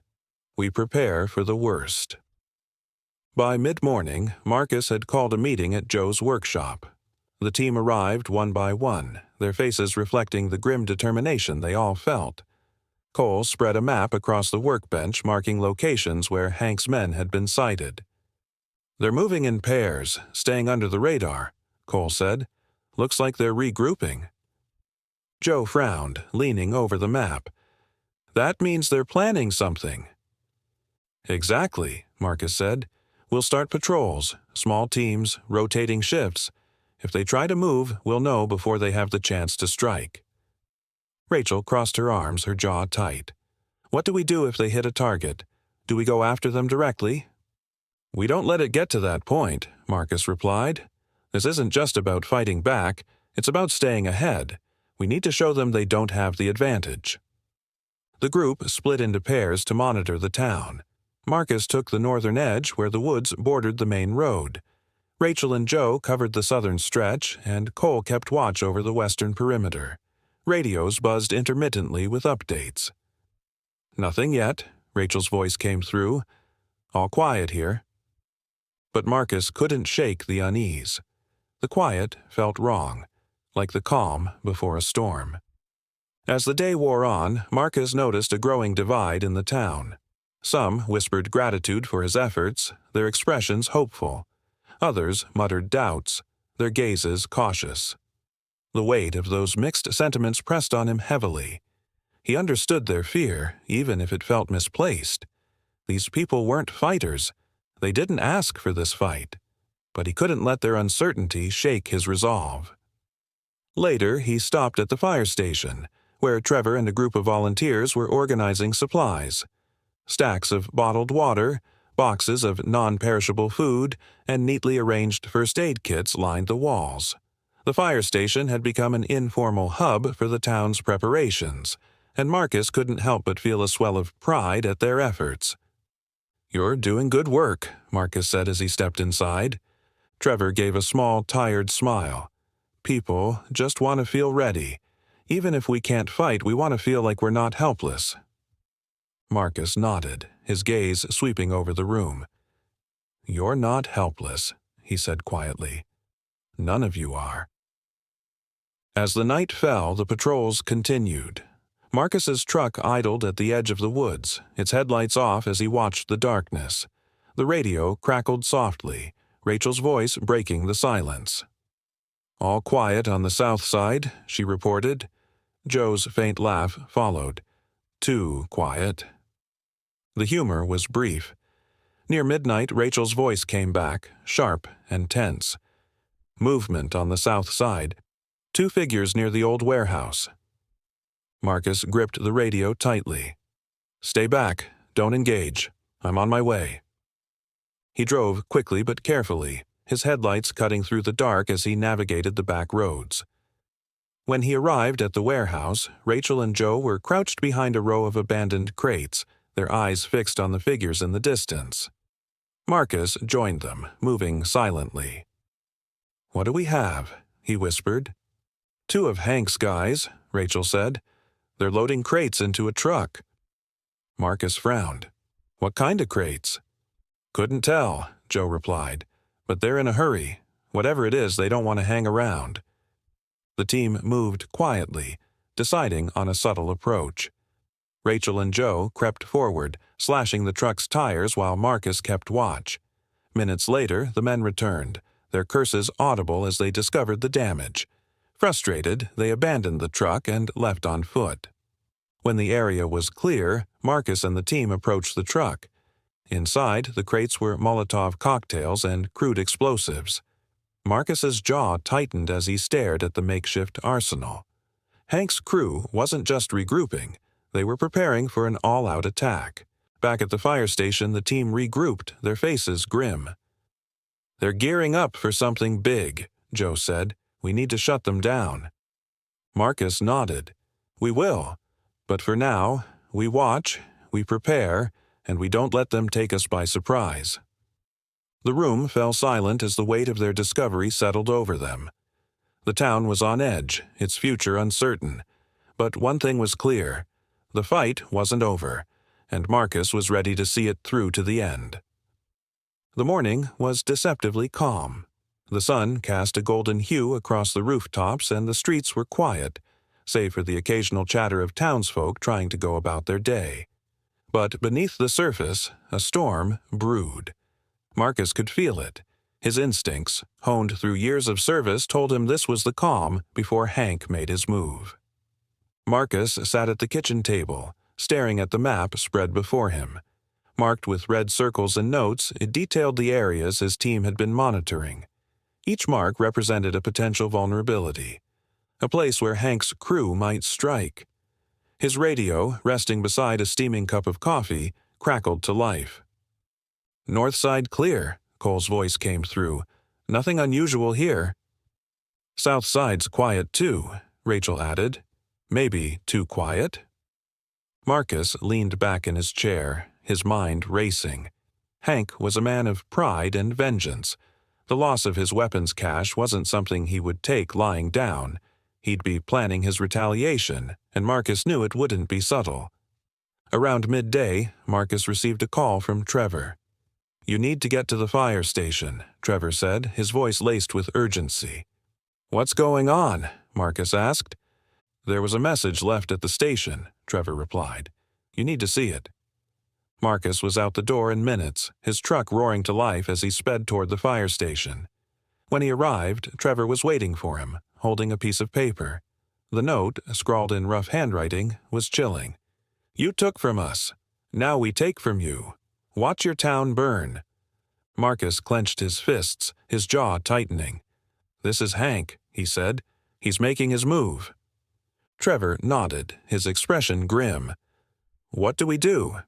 We prepare for the worst." By mid-morning, Marcus had called a meeting at Joe's workshop. The team arrived one by one, their faces reflecting the grim determination they all felt. Cole spread a map across the workbench marking locations where Hank's men had been sighted. They're moving in pairs, staying under the radar, Cole said. Looks like they're regrouping. Joe frowned, leaning over the map. That means they're planning something. Exactly, Marcus said. We'll start patrols, small teams, rotating shifts. If they try to move, we'll know before they have the chance to strike. Rachel crossed her arms, her jaw tight. What do we do if they hit a target? Do we go after them directly? We don't let it get to that point, Marcus replied. This isn't just about fighting back, it's about staying ahead. We need to show them they don't have the advantage. The group split into pairs to monitor the town. Marcus took the northern edge where the woods bordered the main road. Rachel and Joe covered the southern stretch, and Cole kept watch over the western perimeter. Radios buzzed intermittently with updates. Nothing yet, Rachel's voice came through. All quiet here. But Marcus couldn't shake the unease. The quiet felt wrong, like the calm before a storm. As the day wore on, Marcus noticed a growing divide in the town. Some whispered gratitude for his efforts, their expressions hopeful. Others muttered doubts, their gazes cautious. The weight of those mixed sentiments pressed on him heavily. He understood their fear, even if it felt misplaced. These people weren't fighters. They didn't ask for this fight. But he couldn't let their uncertainty shake his resolve. Later, he stopped at the fire station, where Trevor and a group of volunteers were organizing supplies. Stacks of bottled water, boxes of non-perishable food, and neatly arranged first aid kits lined the walls. The fire station had become an informal hub for the town's preparations, and Marcus couldn't help but feel a swell of pride at their efforts. "You're doing good work," Marcus said as he stepped inside. Trevor gave a small, tired smile. "People just want to feel ready. Even if we can't fight, we want to feel like we're not helpless." Marcus nodded, his gaze sweeping over the room. "You're not helpless," he said quietly. "None of you are." As the night fell, the patrols continued. Marcus's truck idled at the edge of the woods, its headlights off as he watched the darkness. The radio crackled softly, Rachel's voice breaking the silence. "All quiet on the south side," she reported. Joe's faint laugh followed. "Too quiet." The humor was brief. Near midnight, Rachel's voice came back, sharp and tense. "Movement on the south side. 2 figures near the old warehouse." Marcus gripped the radio tightly. "Stay back. Don't engage. I'm on my way." He drove quickly but carefully, his headlights cutting through the dark as he navigated the back roads. When he arrived at the warehouse, Rachel and Joe were crouched behind a row of abandoned crates, their eyes fixed on the figures in the distance. Marcus joined them, moving silently. "What do we have?" he whispered. "2 of Hank's guys," Rachel said. "They're loading crates into a truck." Marcus frowned. "What kind of crates?" "Couldn't tell," Joe replied. "But they're in a hurry. Whatever it is, they don't want to hang around." The team moved quietly, deciding on a subtle approach. Rachel and Joe crept forward, slashing the truck's tires while Marcus kept watch. Minutes later, the men returned, their curses audible as they discovered the damage. Frustrated, they abandoned the truck and left on foot. When the area was clear, Marcus and the team approached the truck. Inside, the crates were Molotov cocktails and crude explosives. Marcus's jaw tightened as he stared at the makeshift arsenal. Hank's crew wasn't just regrouping. They were preparing for an all-out attack. Back at the fire station, the team regrouped, their faces grim. "They're gearing up for something big," Joe said. "We need to shut them down." Marcus nodded. "We will. But for now, we watch, we prepare, and we don't let them take us by surprise." The room fell silent as the weight of their discovery settled over them. The town was on edge, its future uncertain. But one thing was clear. The fight wasn't over, and Marcus was ready to see it through to the end. The morning was deceptively calm. The sun cast a golden hue across the rooftops and the streets were quiet, save for the occasional chatter of townsfolk trying to go about their day. But beneath the surface, a storm brewed. Marcus could feel it. His instincts, honed through years of service, told him this was the calm before Hank made his move. Marcus sat at the kitchen table, staring at the map spread before him. Marked with red circles and notes, it detailed the areas his team had been monitoring. Each mark represented a potential vulnerability, a place where Hank's crew might strike. His radio, resting beside a steaming cup of coffee, crackled to life. "North side clear," Cole's voice came through. "Nothing unusual here." "South side's quiet too," Rachel added. "Maybe too quiet?" Marcus leaned back in his chair, his mind racing. Hank was a man of pride and vengeance. The loss of his weapons cache wasn't something he would take lying down. He'd be planning his retaliation, and Marcus knew it wouldn't be subtle. Around midday, Marcus received a call from Trevor. "You need to get to the fire station," Trevor said, his voice laced with urgency. "What's going on?" Marcus asked. "There was a message left at the station," Trevor replied. "You need to see it." Marcus was out the door in minutes, his truck roaring to life as he sped toward the fire station. When he arrived, Trevor was waiting for him, holding a piece of paper. The note, scrawled in rough handwriting, was chilling. "You took from us. Now we take from you. Watch your town burn." Marcus clenched his fists, his jaw tightening. "This is Hank," he said. "He's making his move." Trevor nodded, his expression grim. "What do we do?"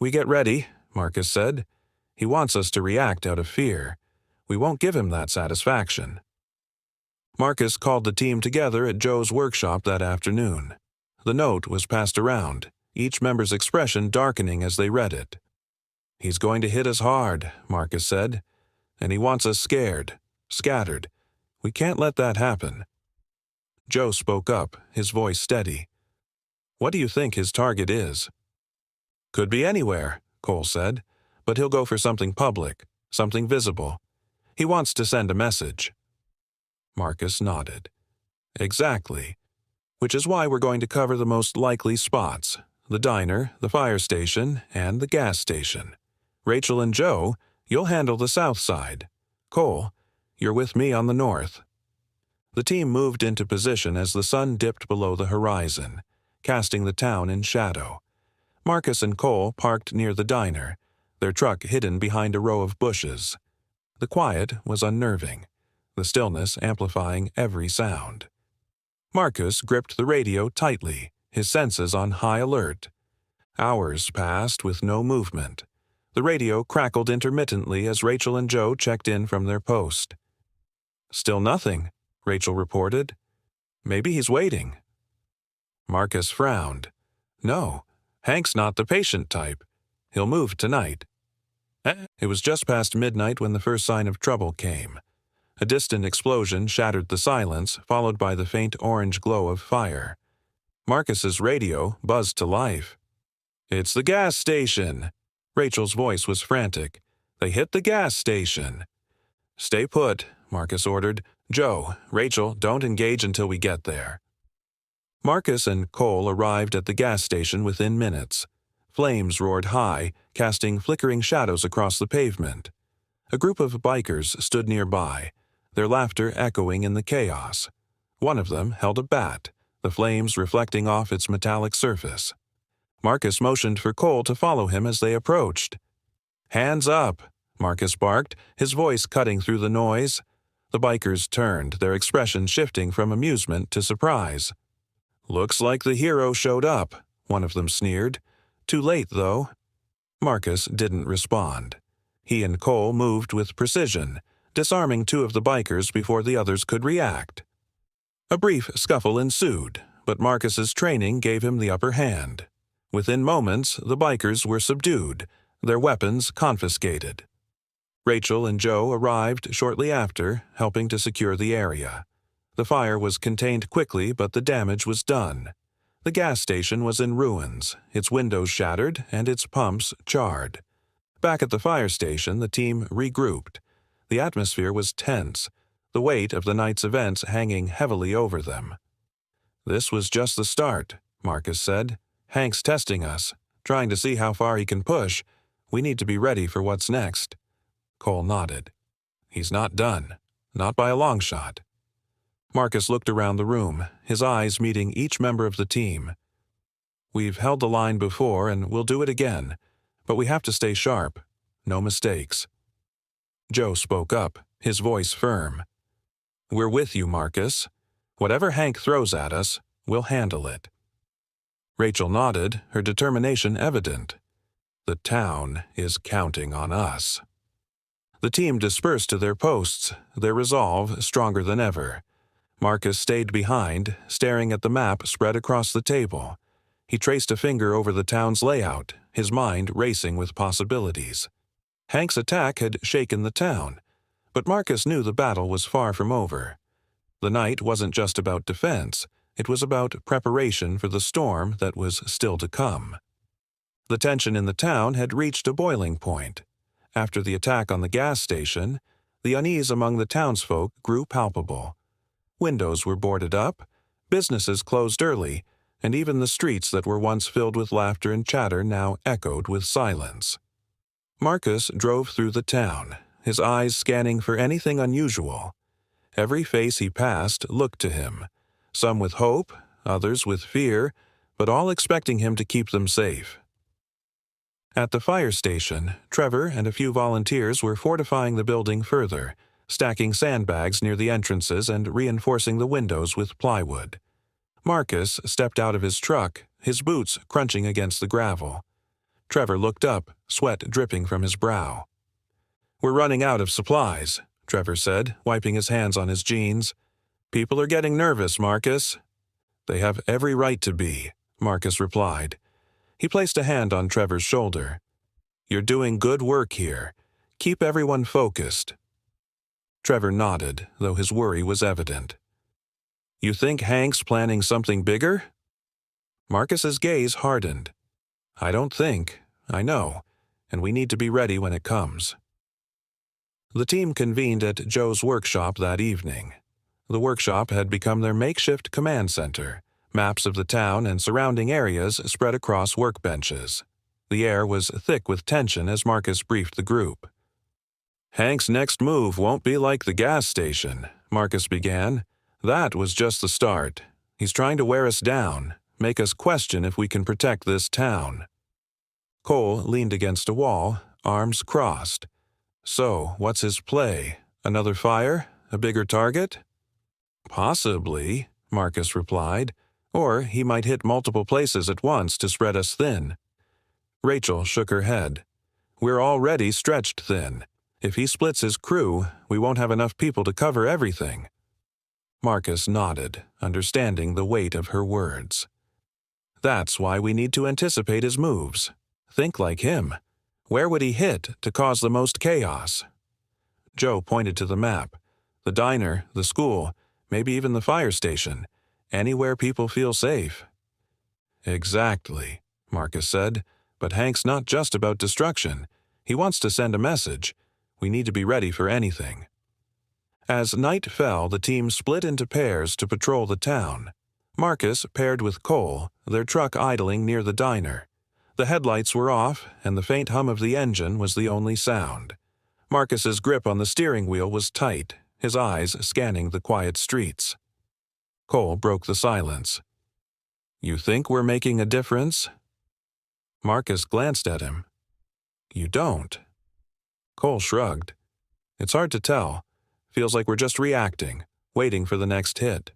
"We get ready," Marcus said. "He wants us to react out of fear. We won't give him that satisfaction." Marcus called the team together at Joe's workshop that afternoon. The note was passed around, each member's expression darkening as they read it. "He's going to hit us hard," Marcus said. "And he wants us scared, scattered. We can't let that happen." Joe spoke up, his voice steady. "What do you think his target is?" "Could be anywhere," Cole said, "but he'll go for something public, something visible. He wants to send a message." Marcus nodded. "Exactly. Which is why we're going to cover the most likely spots: the diner, the fire station, and the gas station. Rachel and Joe, you'll handle the south side. Cole, you're with me on the north." The team moved into position as the sun dipped below the horizon, casting the town in shadow. Marcus and Cole parked near the diner, their truck hidden behind a row of bushes. The quiet was unnerving, the stillness amplifying every sound. Marcus gripped the radio tightly, his senses on high alert. Hours passed with no movement. The radio crackled intermittently as Rachel and Joe checked in from their post. "Still nothing," Rachel reported. "Maybe he's waiting." Marcus frowned. "No, Hank's not the patient type. He'll move tonight." It was just past midnight when the first sign of trouble came. A distant explosion shattered the silence, followed by the faint orange glow of fire. Marcus's radio buzzed to life. "It's the gas station!" Rachel's voice was frantic. "They hit the gas station!" "Stay put," Marcus ordered. "Joe, Rachel, don't engage until we get there." Marcus and Cole arrived at the gas station within minutes. Flames roared high, casting flickering shadows across the pavement. A group of bikers stood nearby, their laughter echoing in the chaos. One of them held a bat, the flames reflecting off its metallic surface. Marcus motioned for Cole to follow him as they approached. "Hands up!" Marcus barked, his voice cutting through the noise. The bikers turned, their expression shifting from amusement to surprise. "Looks like the hero showed up," one of them sneered. "Too late, though." Marcus didn't respond. He and Cole moved with precision, disarming two of the bikers before the others could react. A brief scuffle ensued, but Marcus's training gave him the upper hand. Within moments, the bikers were subdued, their weapons confiscated. Rachel and Joe arrived shortly after, helping to secure the area. The fire was contained quickly, but the damage was done. The gas station was in ruins, its windows shattered and its pumps charred. Back at the fire station, the team regrouped. The atmosphere was tense, the weight of the night's events hanging heavily over them. "This was just the start," Marcus said. "Hank's testing us, trying to see how far he can push. We need to be ready for what's next." Cole nodded. He's not done. Not by a long shot. Marcus looked around the room, his eyes meeting each member of the team. We've held the line before and we'll do it again, but we have to stay sharp. No mistakes. Joe spoke up, his voice firm. We're with you, Marcus. Whatever Hank throws at us, we'll handle it. Rachel nodded, her determination evident. The town is counting on us. The team dispersed to their posts, their resolve stronger than ever. Marcus stayed behind, staring at the map spread across the table. He traced a finger over the town's layout, his mind racing with possibilities. Hank's attack had shaken the town, but Marcus knew the battle was far from over. The night wasn't just about defense, it was about preparation for the storm that was still to come. The tension in the town had reached a boiling point. After the attack on the gas station, the unease among the townsfolk grew palpable. Windows were boarded up, businesses closed early, and even the streets that were once filled with laughter and chatter now echoed with silence. Marcus drove through the town, his eyes scanning for anything unusual. Every face he passed looked to him, some with hope, others with fear, but all expecting him to keep them safe. At the fire station, Trevor and a few volunteers were fortifying the building further, stacking sandbags near the entrances and reinforcing the windows with plywood. Marcus stepped out of his truck, his boots crunching against the gravel. Trevor looked up, sweat dripping from his brow. We're running out of supplies, Trevor said, wiping his hands on his jeans. People are getting nervous, Marcus. They have every right to be, Marcus replied. He placed a hand on Trevor's shoulder. You're doing good work here. Keep everyone focused. Trevor nodded, though his worry was evident. You think Hank's planning something bigger? Marcus's gaze hardened. I don't think. I know. And we need to be ready when it comes. The team convened at Joe's workshop that evening. The workshop had become their makeshift command center. Maps of the town and surrounding areas spread across workbenches. The air was thick with tension as Marcus briefed the group. Hank's next move won't be like the gas station, Marcus began. That was just the start. He's trying to wear us down, make us question if we can protect this town. Cole leaned against a wall, arms crossed. So, what's his play? Another fire? A bigger target? Possibly, Marcus replied. Or he might hit multiple places at once to spread us thin. Rachel shook her head. We're already stretched thin. If he splits his crew, we won't have enough people to cover everything. Marcus nodded, understanding the weight of her words. That's why we need to anticipate his moves. Think like him. Where would he hit to cause the most chaos? Joe pointed to the map. The diner, the school, maybe even the fire station. Anywhere people feel safe. Exactly, Marcus said, but Hank's not just about destruction. He wants to send a message. We need to be ready for anything. As night fell, the team split into pairs to patrol the town. Marcus paired with Cole, their truck idling near the diner. The headlights were off, and the faint hum of the engine was the only sound. Marcus's grip on the steering wheel was tight, his eyes scanning the quiet streets. Cole broke the silence. You think we're making a difference? Marcus glanced at him. You don't. Cole shrugged. It's hard to tell. Feels like we're just reacting, waiting for the next hit.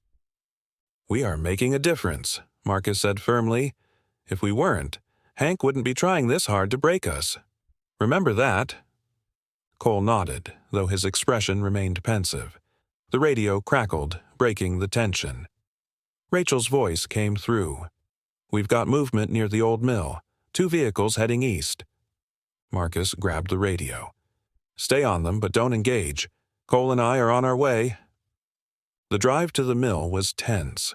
We are making a difference, Marcus said firmly. If we weren't, Hank wouldn't be trying this hard to break us. Remember that? Cole nodded, though his expression remained pensive. The radio crackled, breaking the tension. Rachel's voice came through. We've got movement near the old mill. 2 vehicles heading east. Marcus grabbed the radio. Stay on them, but don't engage. Cole and I are on our way. The drive to the mill was tense.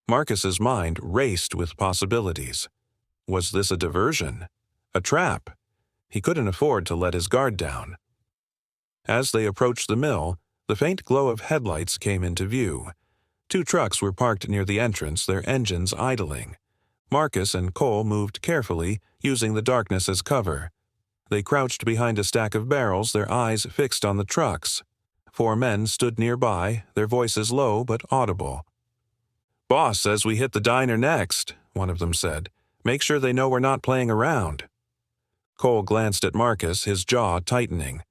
Marcus's mind raced with possibilities. Was this a diversion? A trap? He couldn't afford to let his guard down. As they approached the mill, the faint glow of headlights came into view. 2 trucks were parked near the entrance, their engines idling. Marcus and Cole moved carefully, using the darkness as cover. They crouched behind a stack of barrels, their eyes fixed on the trucks. 4 men stood nearby, their voices low but audible. "Boss says we hit the diner next," one of them said. "Make sure they know we're not playing around." Cole glanced at Marcus, his jaw tightening.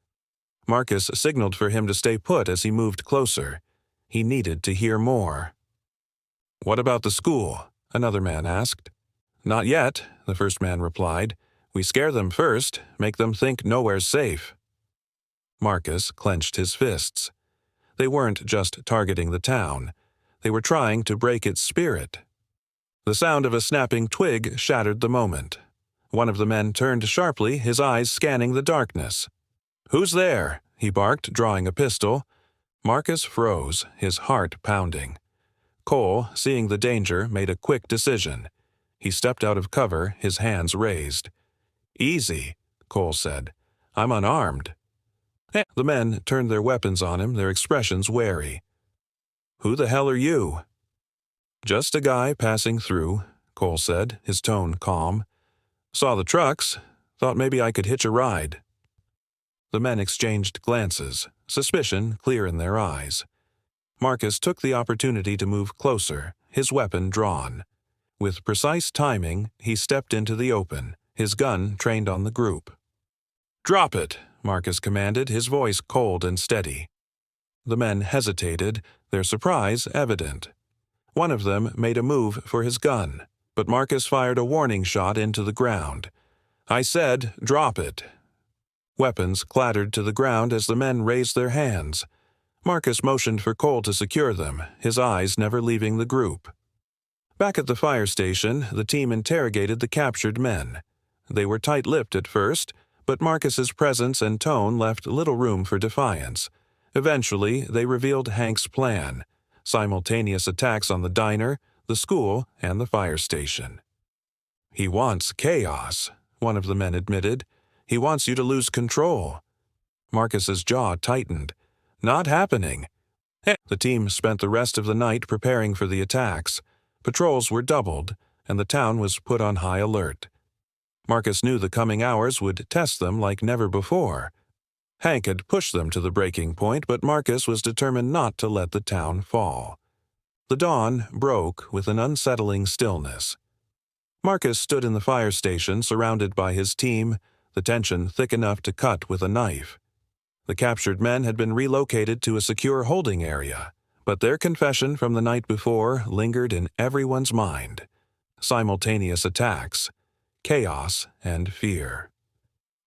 Marcus signaled for him to stay put as he moved closer. He needed to hear more. "What about the school?" another man asked. "Not yet," the first man replied. "We scare them first, make them think nowhere's safe." Marcus clenched his fists. They weren't just targeting the town. They were trying to break its spirit. The sound of a snapping twig shattered the moment. One of the men turned sharply, his eyes scanning the darkness. "Who's there?" he barked, drawing a pistol. Marcus froze, his heart pounding. Cole, seeing the danger, made a quick decision. He stepped out of cover, his hands raised. "Easy," Cole said. "I'm unarmed." The men turned their weapons on him, their expressions wary. "Who the hell are you?" "Just a guy passing through," Cole said, his tone calm. "Saw the trucks. Thought maybe I could hitch a ride." The men exchanged glances, suspicion clear in their eyes. Marcus took the opportunity to move closer, his weapon drawn. With precise timing, he stepped into the open, his gun trained on the group. "Drop it," Marcus commanded, his voice cold and steady. The men hesitated, their surprise evident. One of them made a move for his gun, but Marcus fired a warning shot into the ground. "I said, drop it." Weapons clattered to the ground as the men raised their hands. Marcus motioned for Cole to secure them, his eyes never leaving the group. Back at the fire station, the team interrogated the captured men. They were tight-lipped at first, but Marcus's presence and tone left little room for defiance. Eventually, they revealed Hank's plan: simultaneous attacks on the diner, the school, and the fire station. "He wants chaos," one of the men admitted. "He wants you to lose control." Marcus's jaw tightened. "Not happening." The team spent the rest of the night preparing for the attacks. Patrols were doubled, and the town was put on high alert. Marcus knew the coming hours would test them like never before. Hank had pushed them to the breaking point, but Marcus was determined not to let the town fall. The dawn broke with an unsettling stillness. Marcus stood in the fire station, surrounded by his team, the tension thick enough to cut with a knife. The captured men had been relocated to a secure holding area, but their confession from the night before lingered in everyone's mind. Simultaneous attacks, chaos, and fear.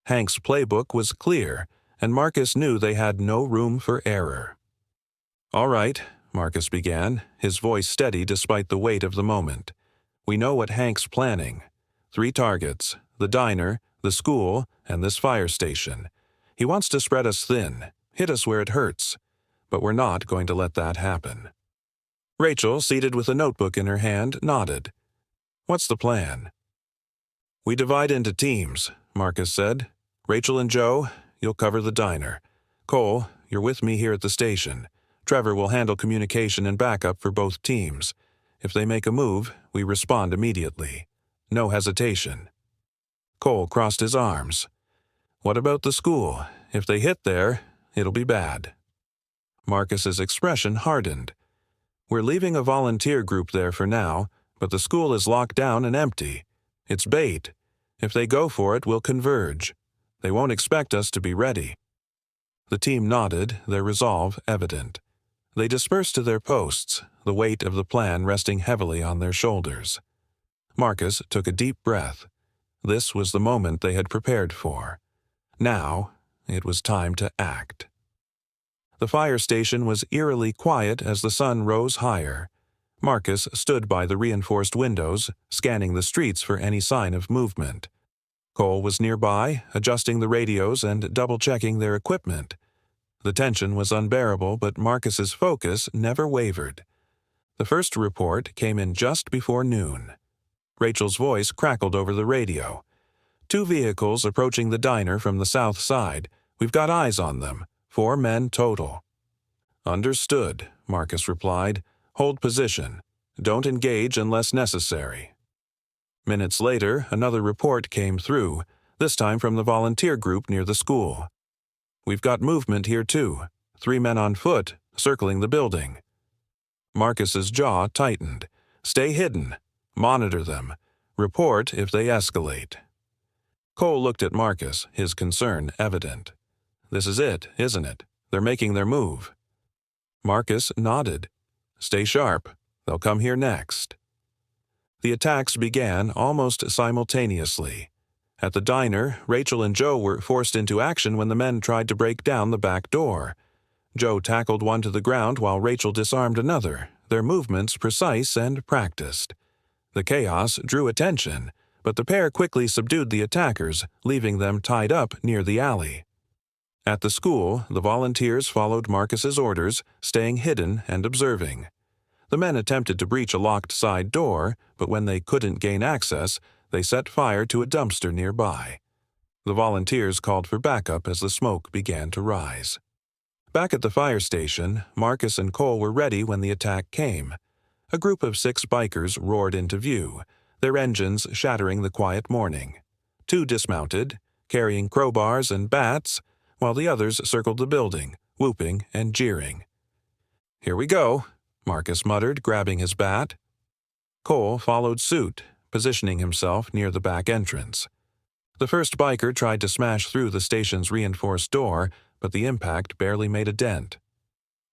Hank's playbook was clear, and Marcus knew they had no room for error. "All right," Marcus began, his voice steady despite the weight of the moment. "We know what Hank's planning. 3 targets, the diner, the school, and this fire station. He wants to spread us thin, hit us where it hurts, but we're not going to let that happen." Rachel, seated with a notebook in her hand, nodded. "What's the plan?" "We divide into teams," Marcus said. "Rachel and Joe, you'll cover the diner. Cole, you're with me here at the station. Trevor will handle communication and backup for both teams. If they make a move, we respond immediately. No hesitation." Cole crossed his arms. "What about the school? If they hit there, it'll be bad." Marcus's expression hardened. "We're leaving a volunteer group there for now, but the school is locked down and empty. It's bait. If they go for it, we'll converge. They won't expect us to be ready." The team nodded, their resolve evident. They dispersed to their posts, the weight of the plan resting heavily on their shoulders. Marcus took a deep breath. This was the moment they had prepared for. Now, it was time to act. The fire station was eerily quiet as the sun rose higher. Marcus stood by the reinforced windows, scanning the streets for any sign of movement. Cole was nearby, adjusting the radios and double-checking their equipment. The tension was unbearable, but Marcus's focus never wavered. The first report came in just before noon. Rachel's voice crackled over the radio. "2 vehicles approaching the diner from the south side. We've got eyes on them. 4 men total." "Understood," Marcus replied. "Hold position. Don't engage unless necessary." Minutes later, another report came through. this time from the volunteer group near the school. "We've got movement here too. 3 men on foot, circling the building." Marcus's jaw tightened. "Stay hidden. Monitor them. Report if they escalate." Cole looked at Marcus, his concern evident. "This is it, isn't it? They're making their move." Marcus nodded. "Stay sharp. They'll come here next." The attacks began almost simultaneously. At the diner, Rachel and Joe were forced into action when the men tried to break down the back door. Joe tackled one to the ground while Rachel disarmed another, their movements precise and practiced. The chaos drew attention, but the pair quickly subdued the attackers, leaving them tied up near the alley. At the school, the volunteers followed Marcus's orders, staying hidden and observing. The men attempted to breach a locked side door, but when they couldn't gain access, they set fire to a dumpster nearby. The volunteers called for backup as the smoke began to rise. Back at the fire station, Marcus and Cole were ready when the attack came. A group of 6 bikers roared into view, their engines shattering the quiet morning. 2 dismounted, carrying crowbars and bats, while the others circled the building, whooping and jeering. "Here we go," Marcus muttered, grabbing his bat. Cole followed suit, positioning himself near the back entrance. The first biker tried to smash through the station's reinforced door, but the impact barely made a dent.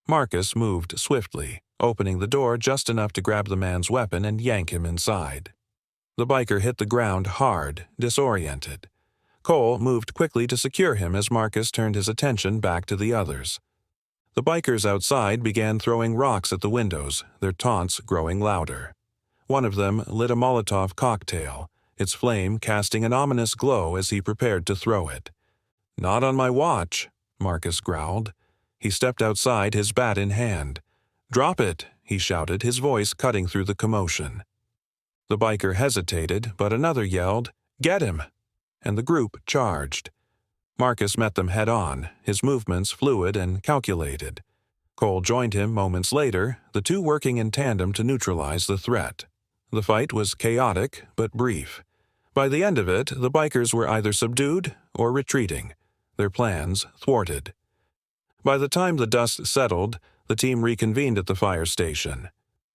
Marcus moved swiftly, opening the door just enough to grab the man's weapon and yank him inside. The biker hit the ground hard, disoriented. Cole moved quickly to secure him as Marcus turned his attention back to the others. The bikers outside began throwing rocks at the windows, their taunts growing louder. One of them lit a Molotov cocktail, its flame casting an ominous glow as he prepared to throw it. "Not on my watch," Marcus growled. He stepped outside, his bat in hand. "Drop it," he shouted, his voice cutting through the commotion. The biker hesitated, but another yelled, "Get him!" and the group charged. Marcus met them head-on, his movements fluid and calculated. Cole joined him moments later, the two working in tandem to neutralize the threat. The fight was chaotic but brief. By the end of it, the bikers were either subdued or retreating, their plans thwarted. By the time the dust settled, the team reconvened at the fire station.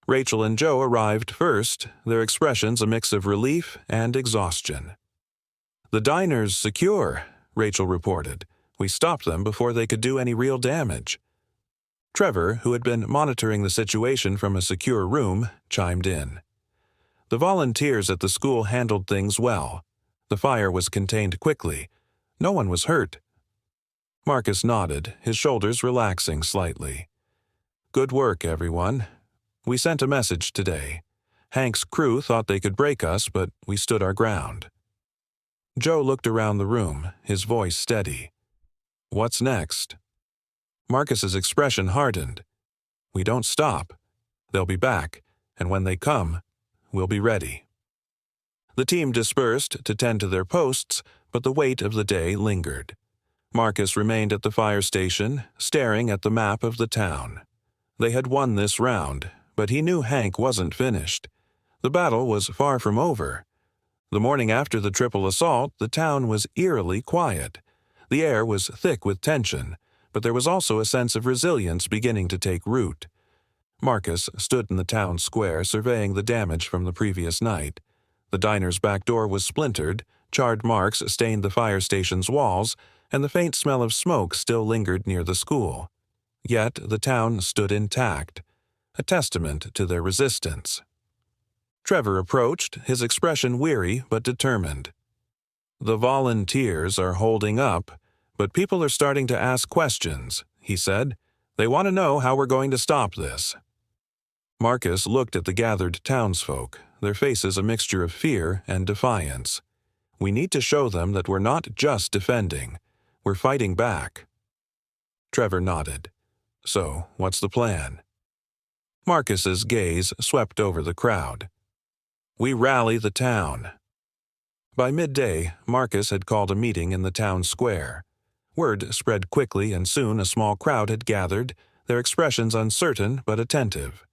Rachel and Joe arrived first, their expressions a mix of relief and exhaustion. "The diner's secure," Rachel reported. "We stopped them before they could do any real damage." Trevor, who had been monitoring the situation from a secure room, chimed in. "The volunteers at the school handled things well. The fire was contained quickly. No one was hurt." Marcus nodded, his shoulders relaxing slightly. "Good work, everyone. We sent a message today. Hank's crew thought they could break us, but we stood our ground." Joe looked around the room, his voice steady. "What's next?" Marcus's expression hardened. "We don't stop. They'll be back, and when they come, we'll be ready." The team dispersed to tend to their posts, but the weight of the day lingered. Marcus remained at the fire station, staring at the map of the town. They had won this round, but he knew Hank wasn't finished. The battle was far from over. The morning after the triple assault, the town was eerily quiet. The air was thick with tension, but there was also a sense of resilience beginning to take root. Marcus stood in the town square surveying the damage from the previous night. The diner's back door was splintered, charred marks stained the fire station's walls, and the faint smell of smoke still lingered near the school. Yet the town stood intact, a testament to their resistance. Trevor approached, his expression weary but determined. "The volunteers are holding up, but people are starting to ask questions," he said. "They want to know how we're going to stop this." Marcus looked at the gathered townsfolk, their faces a mixture of fear and defiance. "We need to show them that we're not just defending. We're fighting back." Trevor nodded. "So, what's the plan?" Marcus's gaze swept over the crowd. "We rally the town." By midday, Marcus had called a meeting in the town square. Word spread quickly and soon a small crowd had gathered, their expressions uncertain but attentive.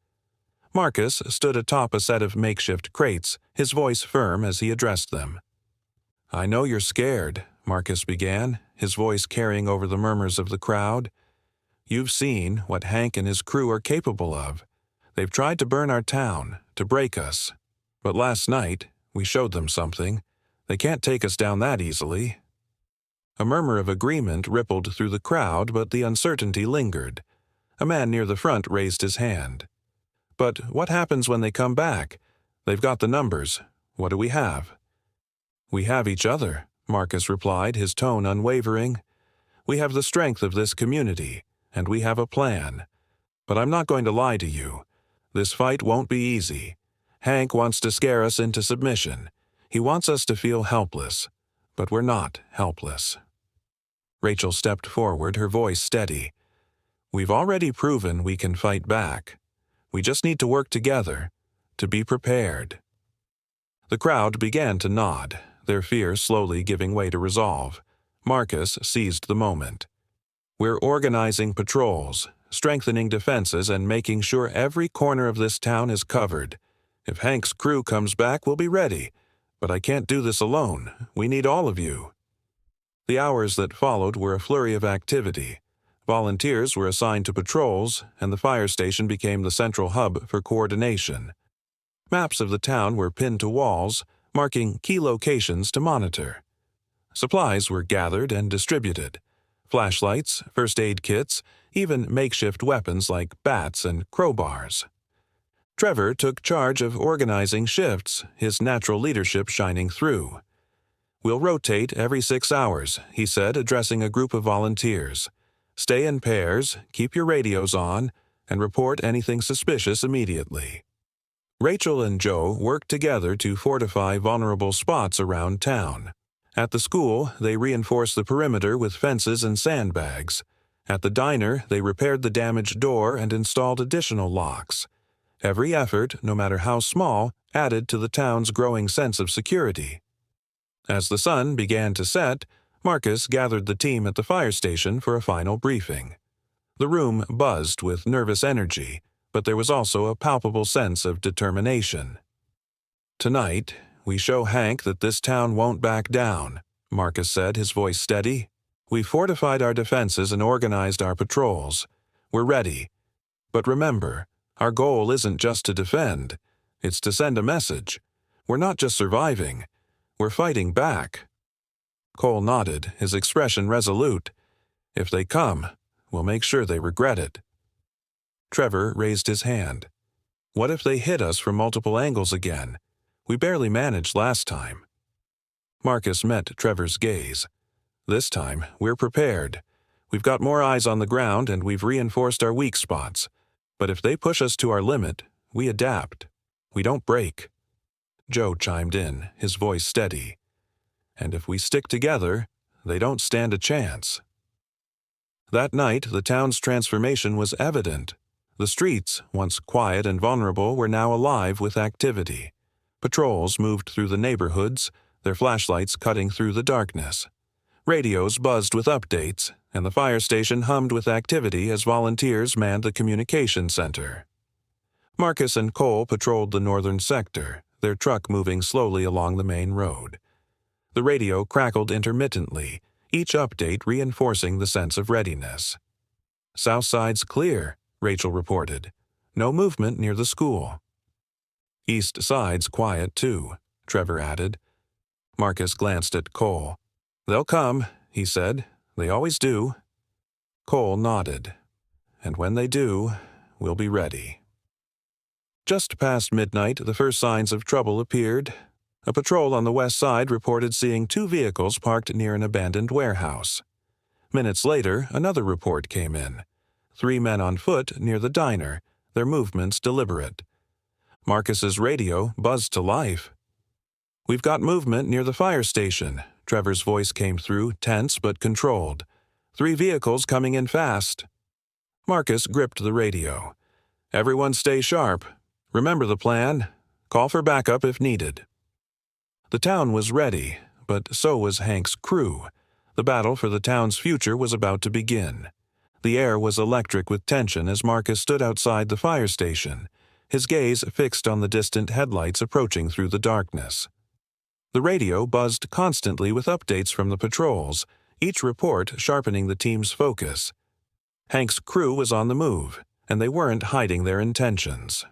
Marcus stood atop a set of makeshift crates, his voice firm as he addressed them. "I know you're scared," Marcus began, his voice carrying over the murmurs of the crowd. "You've seen what Hank and his crew are capable of. They've tried to burn our town, to break us. But last night, we showed them something. They can't take us down that easily." A murmur of agreement rippled through the crowd, but the uncertainty lingered. A man near the front raised his hand. "But what happens when they come back? They've got the numbers. What do we have?" "We have each other," Marcus replied, his tone unwavering. "We have the strength of this community, and we have a plan. But I'm not going to lie to you. This fight won't be easy. Hank wants to scare us into submission. He wants us to feel helpless. But we're not helpless." Rachel stepped forward, her voice steady. "We've already proven we can fight back. We just need to work together, to be prepared." The crowd began to nod, their fear slowly giving way to resolve. Marcus seized the moment. "We're organizing patrols, strengthening defenses, and making sure every corner of this town is covered. If Hank's crew comes back, we'll be ready. But I can't do this alone. We need all of you." The hours that followed were a flurry of activity. Volunteers were assigned to patrols, and the fire station became the central hub for coordination. Maps of the town were pinned to walls, marking key locations to monitor. Supplies were gathered and distributed. Flashlights, first aid kits, even makeshift weapons like bats and crowbars. Trevor took charge of organizing shifts, his natural leadership shining through. "We'll rotate every 6 hours," he said, addressing a group of volunteers. "Stay in pairs, keep your radios on, and report anything suspicious immediately." Rachel and Joe worked together to fortify vulnerable spots around town. At the school, they reinforced the perimeter with fences and sandbags. At the diner, they repaired the damaged door and installed additional locks. Every effort, no matter how small, added to the town's growing sense of security. As the sun began to set, Marcus gathered the team at the fire station for a final briefing. The room buzzed with nervous energy, but there was also a palpable sense of determination. "Tonight, we show Hank that this town won't back down," Marcus said, his voice steady. "We fortified our defenses and organized our patrols. We're ready. But remember, our goal isn't just to defend. It's to send a message. We're not just surviving. We're fighting back." Cole nodded, his expression resolute. "If they come, we'll make sure they regret it." Trevor raised his hand. "What if they hit us from multiple angles again? We barely managed last time." Marcus met Trevor's gaze. "This time, we're prepared. We've got more eyes on the ground and we've reinforced our weak spots. But if they push us to our limit, we adapt. We don't break." Joe chimed in, his voice steady. "And if we stick together, they don't stand a chance." That night, the town's transformation was evident. The streets, once quiet and vulnerable, were now alive with activity. Patrols moved through the neighborhoods, their flashlights cutting through the darkness. Radios buzzed with updates, and the fire station hummed with activity as volunteers manned the communication center. Marcus and Cole patrolled the northern sector, their truck moving slowly along the main road. The radio crackled intermittently, each update reinforcing the sense of readiness. "South side's clear," Rachel reported. "No movement near the school." "East side's quiet, too," Trevor added. Marcus glanced at Cole. "They'll come," he said. "They always do." Cole nodded. "And when they do, we'll be ready." Just past midnight, the first signs of trouble appeared. A patrol on the west side reported seeing 2 vehicles parked near an abandoned warehouse. Minutes later, another report came in. 3 men on foot near the diner, their movements deliberate. Marcus's radio buzzed to life. "We've got movement near the fire station," Trevor's voice came through, tense but controlled. 3 vehicles coming in fast." Marcus gripped the radio. "Everyone stay sharp. Remember the plan. Call for backup if needed." The town was ready, but so was Hank's crew. The battle for the town's future was about to begin. The air was electric with tension as Marcus stood outside the fire station, his gaze fixed on the distant headlights approaching through the darkness. The radio buzzed constantly with updates from the patrols, each report sharpening the team's focus. Hank's crew was on the move, and they weren't hiding their intentions.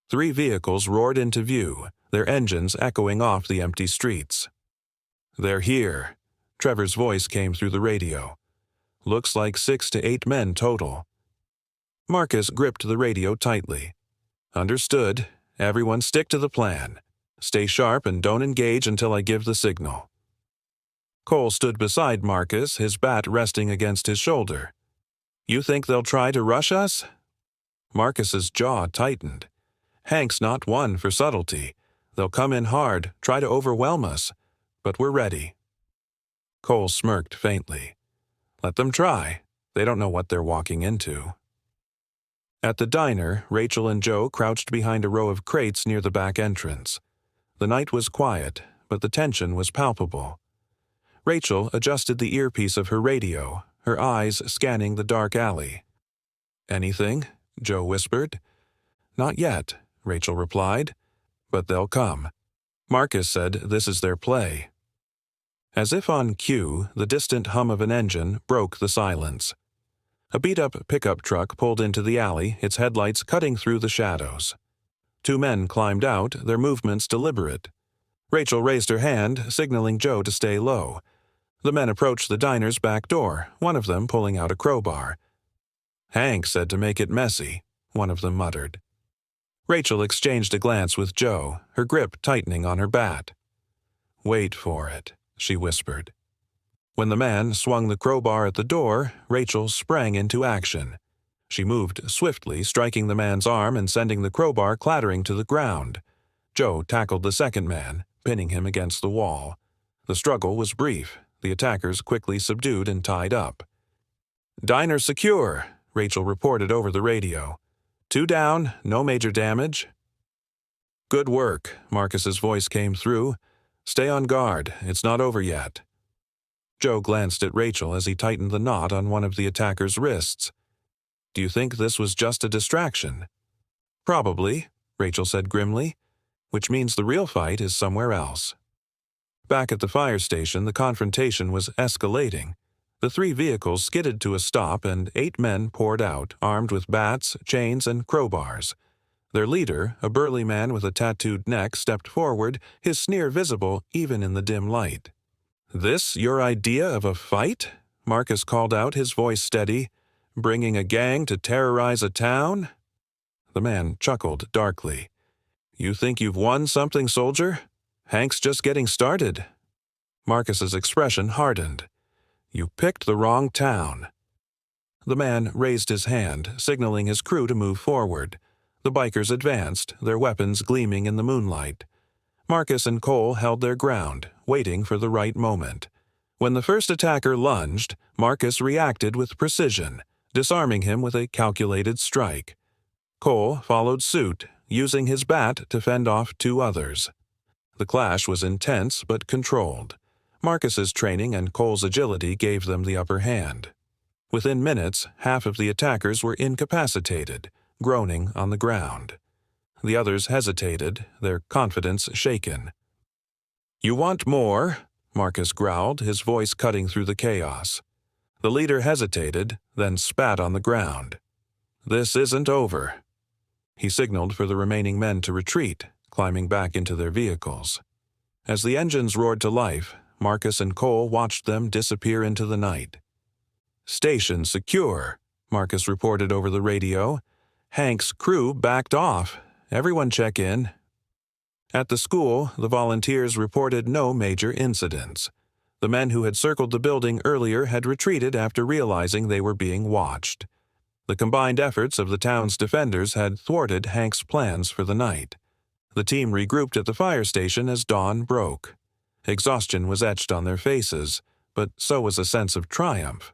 3 vehicles roared into view, their engines echoing off the empty streets. "They're here," Trevor's voice came through the radio. "Looks like 6 to 8 men total." Marcus gripped the radio tightly. "Understood. Everyone stick to the plan. Stay sharp and don't engage until I give the signal." Cole stood beside Marcus, his bat resting against his shoulder. "You think they'll try to rush us?" Marcus's jaw tightened. "Hank's not one for subtlety. They'll come in hard, try to overwhelm us. But we're ready." Cole smirked faintly. "Let them try. They don't know what they're walking into." At the diner, Rachel and Joe crouched behind a row of crates near the back entrance. The night was quiet, but the tension was palpable. Rachel adjusted the earpiece of her radio, her eyes scanning the dark alley. "Anything?" Joe whispered. "Not yet," Rachel replied. "But they'll come." Marcus said this is their play. As if on cue, the distant hum of an engine broke the silence. A beat-up pickup truck pulled into the alley, its headlights cutting through the shadows. 2 men climbed out, their movements deliberate. Rachel raised her hand, signaling Joe to stay low. The men approached the diner's back door, one of them pulling out a crowbar. "Hank said to make it messy," one of them muttered. Rachel exchanged a glance with Joe, her grip tightening on her bat. "Wait for it," she whispered. When the man swung the crowbar at the door, Rachel sprang into action. She moved swiftly, striking the man's arm and sending the crowbar clattering to the ground. Joe tackled the second man, pinning him against the wall. The struggle was brief, the attackers quickly subdued and tied up. "Diner secure," Rachel reported over the radio. 2 down, no major damage." "Good work," Marcus's voice came through. "Stay on guard, it's not over yet." Joe glanced at Rachel as he tightened the knot on one of the attacker's wrists. "Do you think this was just a distraction?" "Probably," Rachel said grimly, "which means the real fight is somewhere else." Back at the fire station, the confrontation was escalating. The 3 vehicles skidded to a stop and 8 men poured out, armed with bats, chains, and crowbars. Their leader, a burly man with a tattooed neck, stepped forward, his sneer visible even in the dim light. "This your idea of a fight?" Marcus called out, his voice steady. "Bringing a gang to terrorize a town?" The man chuckled darkly. "You think you've won something, soldier? Hank's just getting started." Marcus's expression hardened. "You picked the wrong town." The man raised his hand, signaling his crew to move forward. The bikers advanced, their weapons gleaming in the moonlight. Marcus and Cole held their ground, waiting for the right moment. When the first attacker lunged, Marcus reacted with precision, disarming him with a calculated strike. Cole followed suit, using his bat to fend off 2 others. The clash was intense but controlled. Marcus's training and Cole's agility gave them the upper hand. Within minutes, half of the attackers were incapacitated, groaning on the ground. The others hesitated, their confidence shaken. "You want more?" Marcus growled, his voice cutting through the chaos. The leader hesitated, then spat on the ground. "This isn't over." He signaled for the remaining men to retreat, climbing back into their vehicles. As the engines roared to life, Marcus and Cole watched them disappear into the night. "Station secure," Marcus reported over the radio. "Hank's crew backed off. Everyone check in." At the school, the volunteers reported no major incidents. The men who had circled the building earlier had retreated after realizing they were being watched. The combined efforts of the town's defenders had thwarted Hank's plans for the night. The team regrouped at the fire station as dawn broke. Exhaustion was etched on their faces, but so was a sense of triumph.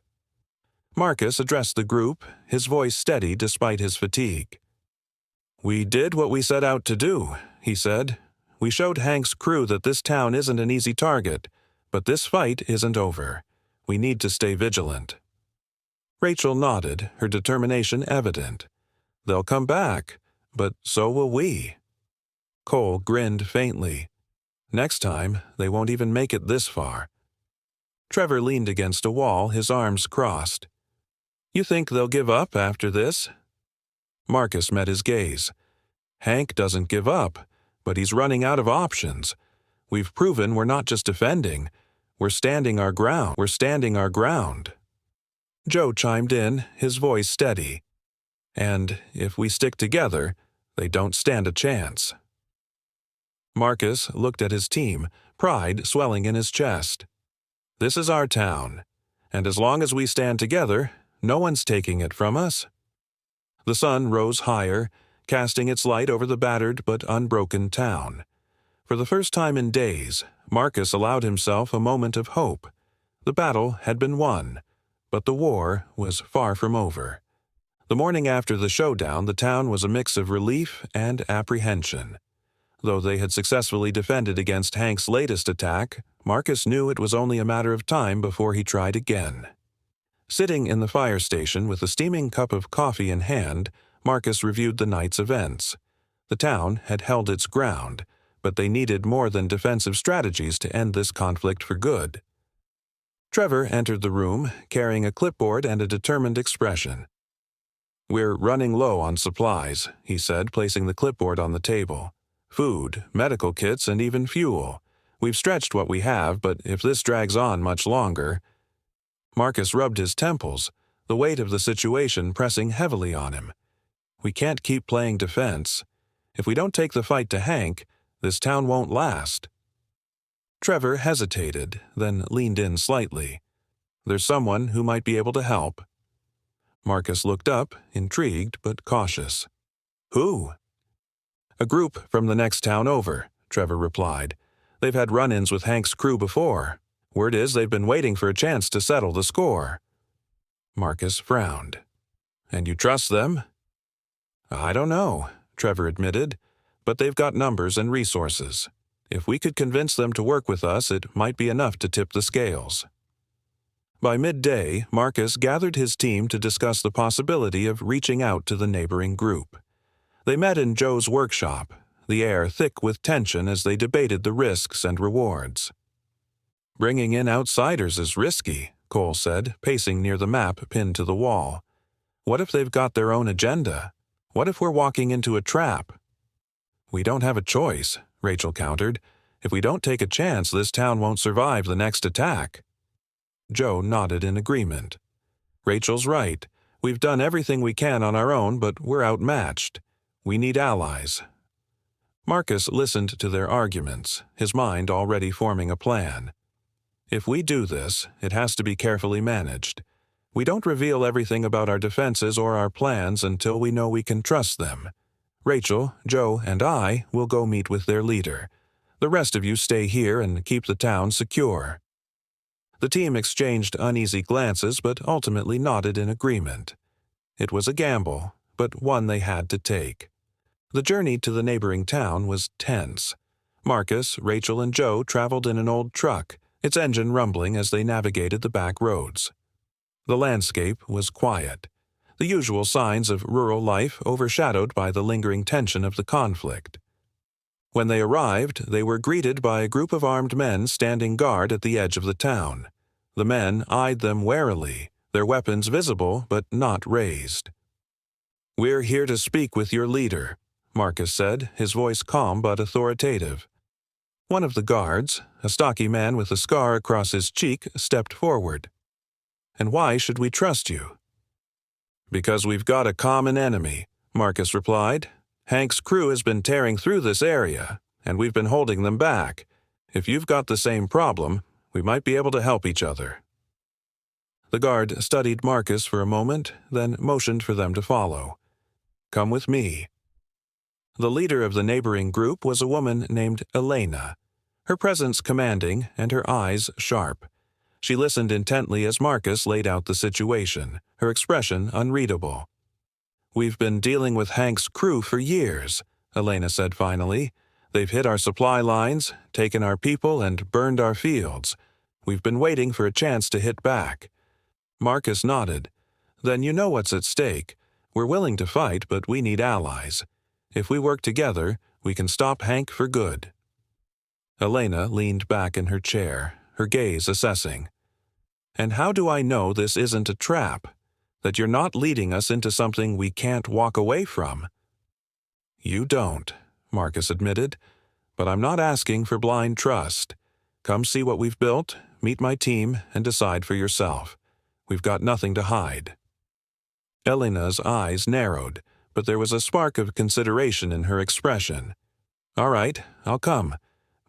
Marcus addressed the group, his voice steady despite his fatigue. "We did what we set out to do," he said. "We showed Hank's crew that this town isn't an easy target, but this fight isn't over. We need to stay vigilant." Rachel nodded, her determination evident. "They'll come back, but so will we." Cole grinned faintly. Next time, they won't even make it this far." Trevor leaned against a wall, his arms crossed. "You think they'll give up after this?" Marcus met his gaze. "Hank doesn't give up, but he's running out of options. We've proven we're not just defending. We're standing our ground. We're standing our ground." Joe chimed in, his voice steady. "And if we stick together, they don't stand a chance." Marcus looked at his team, pride swelling in his chest. "This is our town, and as long as we stand together, no one's taking it from us." The sun rose higher, casting its light over the battered but unbroken town. For the first time in days, Marcus allowed himself a moment of hope. The battle had been won, but the war was far from over. The morning after the showdown, the town was a mix of relief and apprehension. Though they had successfully defended against Hank's latest attack, Marcus knew it was only a matter of time before he tried again. Sitting in the fire station with a steaming cup of coffee in hand, Marcus reviewed the night's events. The town had held its ground, but they needed more than defensive strategies to end this conflict for good. Trevor entered the room, carrying a clipboard and a determined expression. "We're running low on supplies," he said, placing the clipboard on the table. "Food, medical kits, and even fuel. We've stretched what we have, but if this drags on much longer—" Marcus rubbed his temples, the weight of the situation pressing heavily on him. "We can't keep playing defense. If we don't take the fight to Hank, this town won't last." Trevor hesitated, then leaned in slightly. "There's someone who might be able to help." Marcus looked up, intrigued but cautious. "Who?" "A group from the next town over," Trevor replied. "They've had run-ins with Hank's crew before. Word is they've been waiting for a chance to settle the score." Marcus frowned. "And you trust them?" "I don't know," Trevor admitted, "but they've got numbers and resources. If we could convince them to work with us, it might be enough to tip the scales." By midday, Marcus gathered his team to discuss the possibility of reaching out to the neighboring group. They met in Joe's workshop, the air thick with tension as they debated the risks and rewards. "Bringing in outsiders is risky," Cole said, pacing near the map pinned to the wall. "What if they've got their own agenda? What if we're walking into a trap?" "We don't have a choice," Rachel countered. "If we don't take a chance, this town won't survive the next attack." Joe nodded in agreement. "Rachel's right. We've done everything we can on our own, but we're outmatched. We need allies." Marcus listened to their arguments, his mind already forming a plan. "If we do this, it has to be carefully managed. We don't reveal everything about our defenses or our plans until we know we can trust them. Rachel, Joe, and I will go meet with their leader. The rest of you stay here and keep the town secure." The team exchanged uneasy glances but ultimately nodded in agreement. It was a gamble, but one they had to take. The journey to the neighboring town was tense. Marcus, Rachel, and Joe traveled in an old truck, its engine rumbling as they navigated the back roads. The landscape was quiet, the usual signs of rural life overshadowed by the lingering tension of the conflict. When they arrived, they were greeted by a group of armed men standing guard at the edge of the town. The men eyed them warily, their weapons visible but not raised. "We're here to speak with your leader," Marcus said, his voice calm but authoritative. One of the guards, a stocky man with a scar across his cheek, stepped forward. "And why should we trust you?" "Because we've got a common enemy," Marcus replied. "Hank's crew has been tearing through this area, and we've been holding them back. If you've got the same problem, we might be able to help each other." The guard studied Marcus for a moment, then motioned for them to follow. "Come with me." The leader of the neighboring group was a woman named Elena, her presence commanding and her eyes sharp. She listened intently as Marcus laid out the situation, her expression unreadable. "We've been dealing with Hank's crew for years," Elena said finally. "They've hit our supply lines, taken our people, and burned our fields. We've been waiting for a chance to hit back." Marcus nodded. "Then you know what's at stake. We're willing to fight, but we need allies. If we work together, we can stop Hank for good." Elena leaned back in her chair, her gaze assessing. And how do I know this isn't a trap? That you're not leading us into something we can't walk away from? You don't, Marcus admitted, but I'm not asking for blind trust. Come see what we've built, meet my team, and decide for yourself. We've got nothing to hide. Elena's eyes narrowed, but there was a spark of consideration in her expression. All right, I'll come,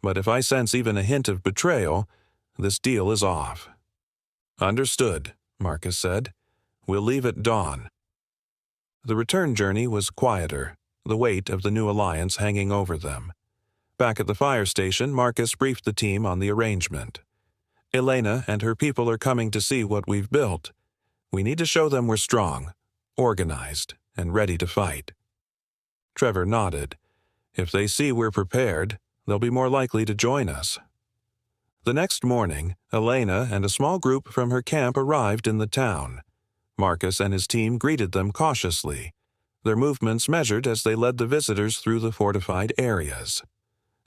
but if I sense even a hint of betrayal, this deal is off. Understood, Marcus said. We'll leave at dawn. The return journey was quieter, the weight of the new alliance hanging over them. Back at the fire station, Marcus briefed the team on the arrangement. Elena and her people are coming to see what we've built. We need to show them we're strong, organized, and ready to fight. Trevor nodded. If they see we're prepared, they'll be more likely to join us. The next morning, Elena and a small group from her camp arrived in the town. Marcus and his team greeted them cautiously, their movements measured as they led the visitors through the fortified areas.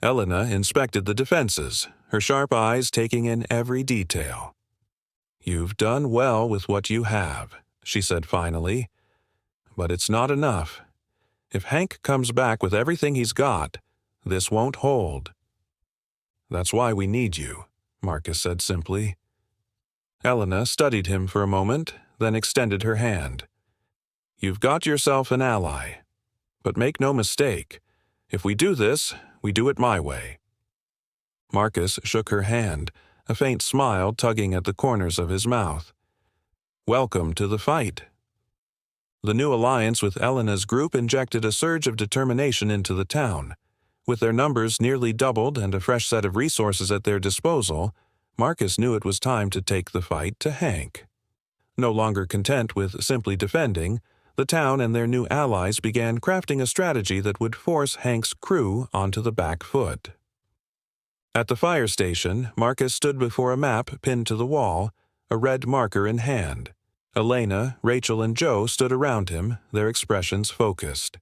Elena inspected the defenses, her sharp eyes taking in every detail. You've done well with what you have, she said finally. But it's not enough. If Hank comes back with everything he's got, this won't hold. That's why we need you, Marcus said simply. Elena studied him for a moment, then extended her hand. You've got yourself an ally. But make no mistake, if we do this, we do it my way. Marcus shook her hand, a faint smile tugging at the corners of his mouth. Welcome to the fight. The new alliance with Elena's group injected a surge of determination into the town. With their numbers nearly doubled and a fresh set of resources at their disposal, Marcus knew it was time to take the fight to Hank. No longer content with simply defending, the town and their new allies began crafting a strategy that would force Hank's crew onto the back foot. At the fire station, Marcus stood before a map pinned to the wall, a red marker in hand. Elena, Rachel, and Joe stood around him, their expressions focused.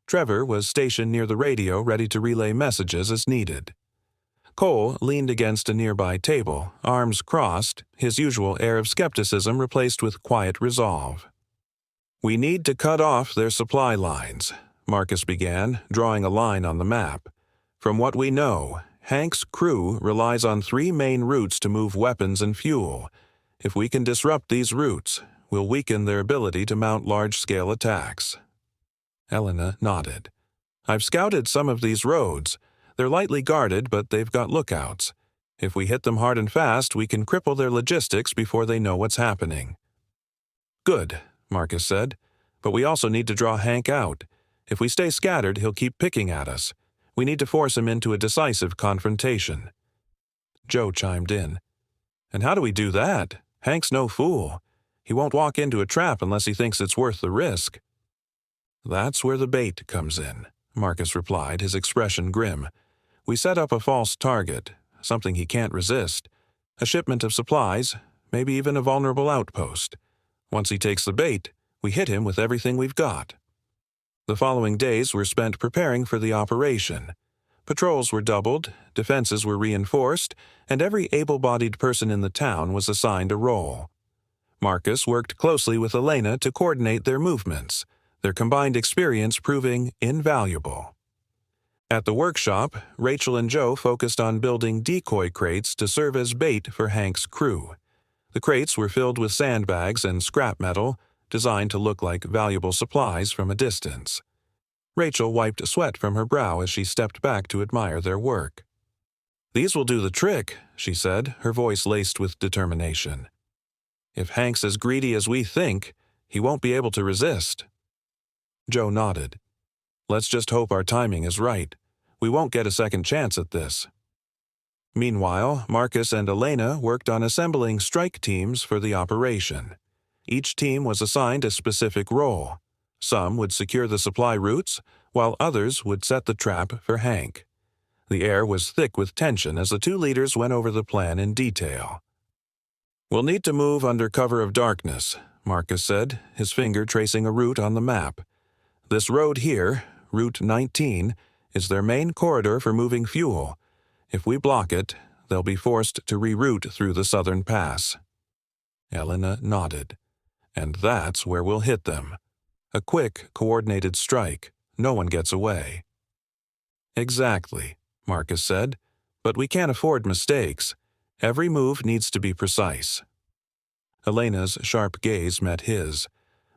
Trevor was stationed near the radio, ready to relay messages as needed. Cole leaned against a nearby table, arms crossed, his usual air of skepticism replaced with quiet resolve. We need to cut off their supply lines, Marcus began, drawing a line on the map. From what we know, Hank's crew relies on 3 main routes to move weapons and fuel. If we can disrupt these routes, we'll weaken their ability to mount large-scale attacks. Elena nodded. I've scouted some of these roads. They're lightly guarded, but they've got lookouts. If we hit them hard and fast, we can cripple their logistics before they know what's happening. Good, Marcus said, but we also need to draw Hank out. If we stay scattered, he'll keep picking at us. We need to force him into a decisive confrontation. Joe chimed in. And how do we do that? Hank's no fool. He won't walk into a trap unless he thinks it's worth the risk. That's where the bait comes in, Marcus replied, his expression grim. We set up a false target, something he can't resist. A shipment of supplies, maybe even a vulnerable outpost. Once he takes the bait, we hit him with everything we've got. The following days were spent preparing for the operation. Patrols were doubled, defenses were reinforced, and every able-bodied person in the town was assigned a role. Marcus worked closely with Elena to coordinate their movements, their combined experience proving invaluable. At the workshop, Rachel and Joe focused on building decoy crates to serve as bait for Hank's crew. The crates were filled with sandbags and scrap metal, designed to look like valuable supplies from a distance. Rachel wiped sweat from her brow as she stepped back to admire their work. These will do the trick, she said, her voice laced with determination. If Hank's as greedy as we think, he won't be able to resist. Joe nodded. Let's just hope our timing is right. We won't get a second chance at this. Meanwhile, Marcus and Elena worked on assembling strike teams for the operation. Each team was assigned a specific role. Some would secure the supply routes, while others would set the trap for Hank. The air was thick with tension as the 2 leaders went over the plan in detail. We'll need to move under cover of darkness, Marcus said, his finger tracing a route on the map. This road here, Route 19, is their main corridor for moving fuel. If we block it, they'll be forced to reroute through the southern pass. Elena nodded. And that's where we'll hit them. A quick, coordinated strike. No one gets away. Exactly, Marcus said. But we can't afford mistakes. Every move needs to be precise. Elena's sharp gaze met his.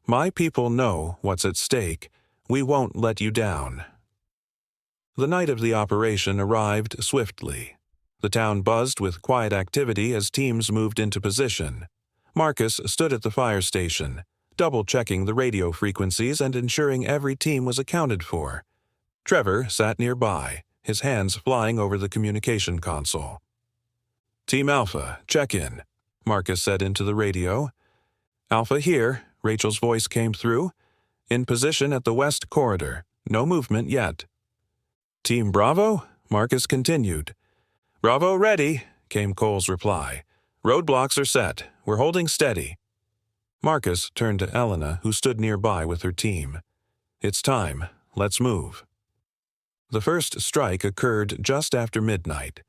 My people know what's at stake. We won't let you down. The night of the operation arrived swiftly. The town buzzed with quiet activity as teams moved into position. Marcus stood at the fire station, double-checking the radio frequencies and ensuring every team was accounted for. Trevor sat nearby, his hands flying over the communication console. Team Alpha, check in, Marcus said into the radio. Alpha here, Rachel's voice came through. In position at the west corridor. No movement yet. Team Bravo? Marcus continued. Bravo ready, came Cole's reply. Roadblocks are set. We're holding steady. Marcus turned to Elena, who stood nearby with her team. It's time. Let's move. The first strike occurred just after midnight.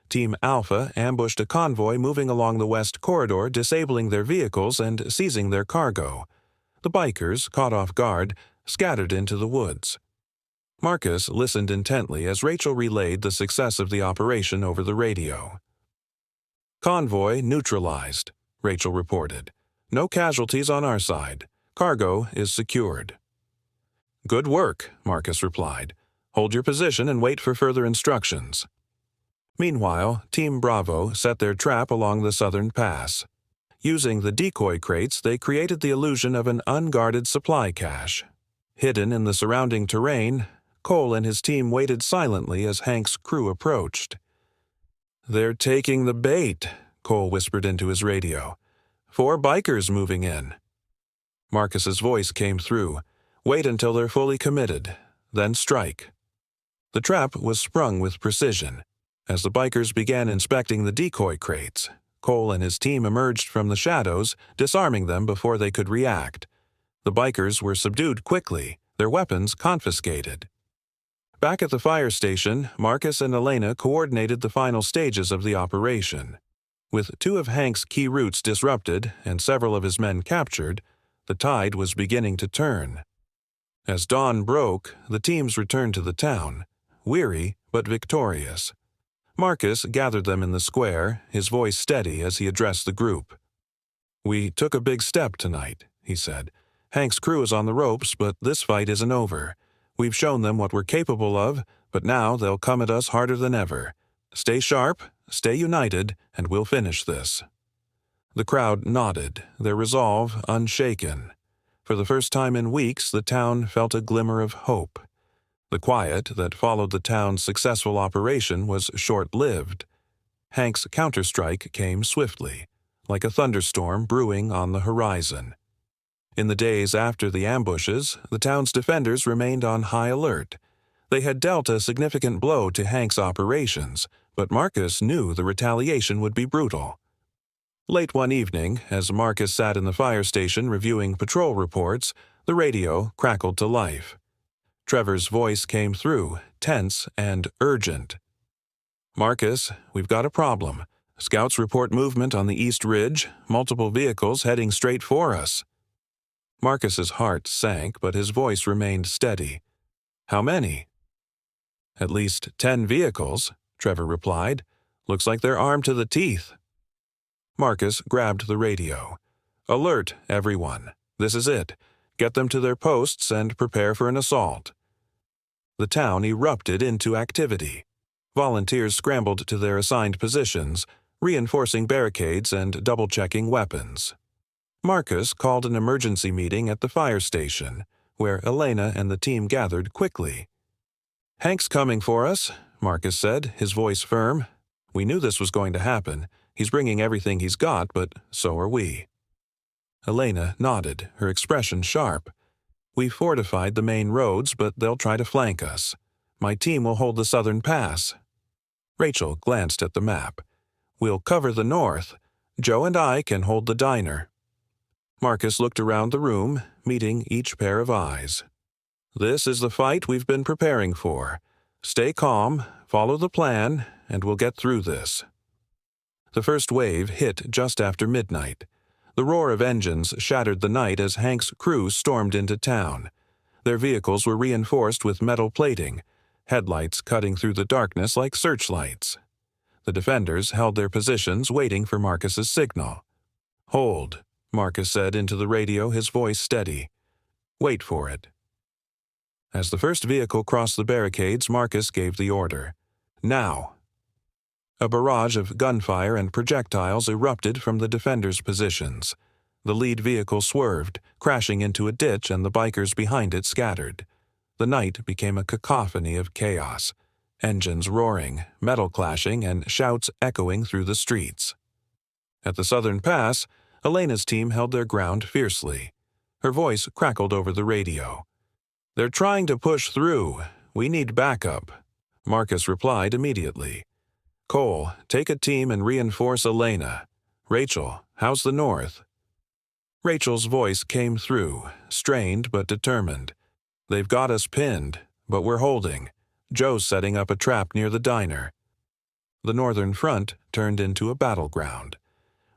Team Alpha ambushed a convoy moving along the west corridor, disabling their vehicles and seizing their cargo. The bikers, caught off guard, scattered into the woods. Marcus listened intently as Rachel relayed the success of the operation over the radio. Convoy neutralized, Rachel reported. No casualties on our side. Cargo is secured. Good work, Marcus replied. Hold your position and wait for further instructions. Meanwhile, Team Bravo set their trap along the southern pass. Using the decoy crates, they created the illusion of an unguarded supply cache. Hidden in the surrounding terrain, Cole and his team waited silently as Hank's crew approached. They're taking the bait, Cole whispered into his radio. 4 bikers moving in. Marcus's voice came through. Wait until they're fully committed, then strike. The trap was sprung with precision. As the bikers began inspecting the decoy crates, Cole and his team emerged from the shadows, disarming them before they could react. The bikers were subdued quickly, their weapons confiscated. Back at the fire station, Marcus and Elena coordinated the final stages of the operation. With 2 of Hank's key routes disrupted and several of his men captured, the tide was beginning to turn. As dawn broke, the teams returned to the town, weary but victorious. Marcus gathered them in the square, his voice steady as he addressed the group. We took a big step tonight, he said. Hank's crew is on the ropes, but this fight isn't over. We've shown them what we're capable of, but now they'll come at us harder than ever. Stay sharp, stay united, and we'll finish this. The crowd nodded, their resolve unshaken. For the first time in weeks, the town felt a glimmer of hope. The quiet that followed the town's successful operation was short-lived. Hank's counterstrike came swiftly, like a thunderstorm brewing on the horizon. In the days after the ambushes, the town's defenders remained on high alert. They had dealt a significant blow to Hank's operations, but Marcus knew the retaliation would be brutal. Late one evening, as Marcus sat in the fire station reviewing patrol reports, the radio crackled to life. Trevor's voice came through, tense and urgent. Marcus, we've got a problem. Scouts report movement on the East Ridge, multiple vehicles heading straight for us. Marcus's heart sank, but his voice remained steady. How many? At least 10 vehicles, Trevor replied. Looks like they're armed to the teeth. Marcus grabbed the radio. Alert, everyone. This is it. Get them to their posts and prepare for an assault. The town erupted into activity. Volunteers scrambled to their assigned positions, reinforcing barricades and double-checking weapons. Marcus called an emergency meeting at the fire station, where Elena and the team gathered quickly. Hank's coming for us, Marcus said, his voice firm. We knew this was going to happen. He's bringing everything he's got, but so are we. Elena nodded, her expression sharp. We fortified the main roads, but they'll try to flank us. My team will hold the southern pass. Rachel glanced at the map. We'll cover the north. Joe and I can hold the diner. Marcus looked around the room, meeting each pair of eyes. This is the fight we've been preparing for. Stay calm, follow the plan, and we'll get through this. The first wave hit just after midnight. The roar of engines shattered the night as Hank's crew stormed into town. Their vehicles were reinforced with metal plating, headlights cutting through the darkness like searchlights. The defenders held their positions waiting for Marcus's signal. "Hold," Marcus said into the radio, his voice steady. "Wait for it." As the first vehicle crossed the barricades, Marcus gave the order. "Now!" A barrage of gunfire and projectiles erupted from the defenders' positions. The lead vehicle swerved, crashing into a ditch, and the bikers behind it scattered. The night became a cacophony of chaos. Engines roaring, metal clashing, and shouts echoing through the streets. At the southern pass, Elena's team held their ground fiercely. Her voice crackled over the radio. "They're trying to push through. We need backup." Marcus replied immediately. "Cole, take a team and reinforce Elena. Rachel, how's the north?" Rachel's voice came through, strained but determined. "They've got us pinned, but we're holding. Joe's setting up a trap near the diner." The northern front turned into a battleground.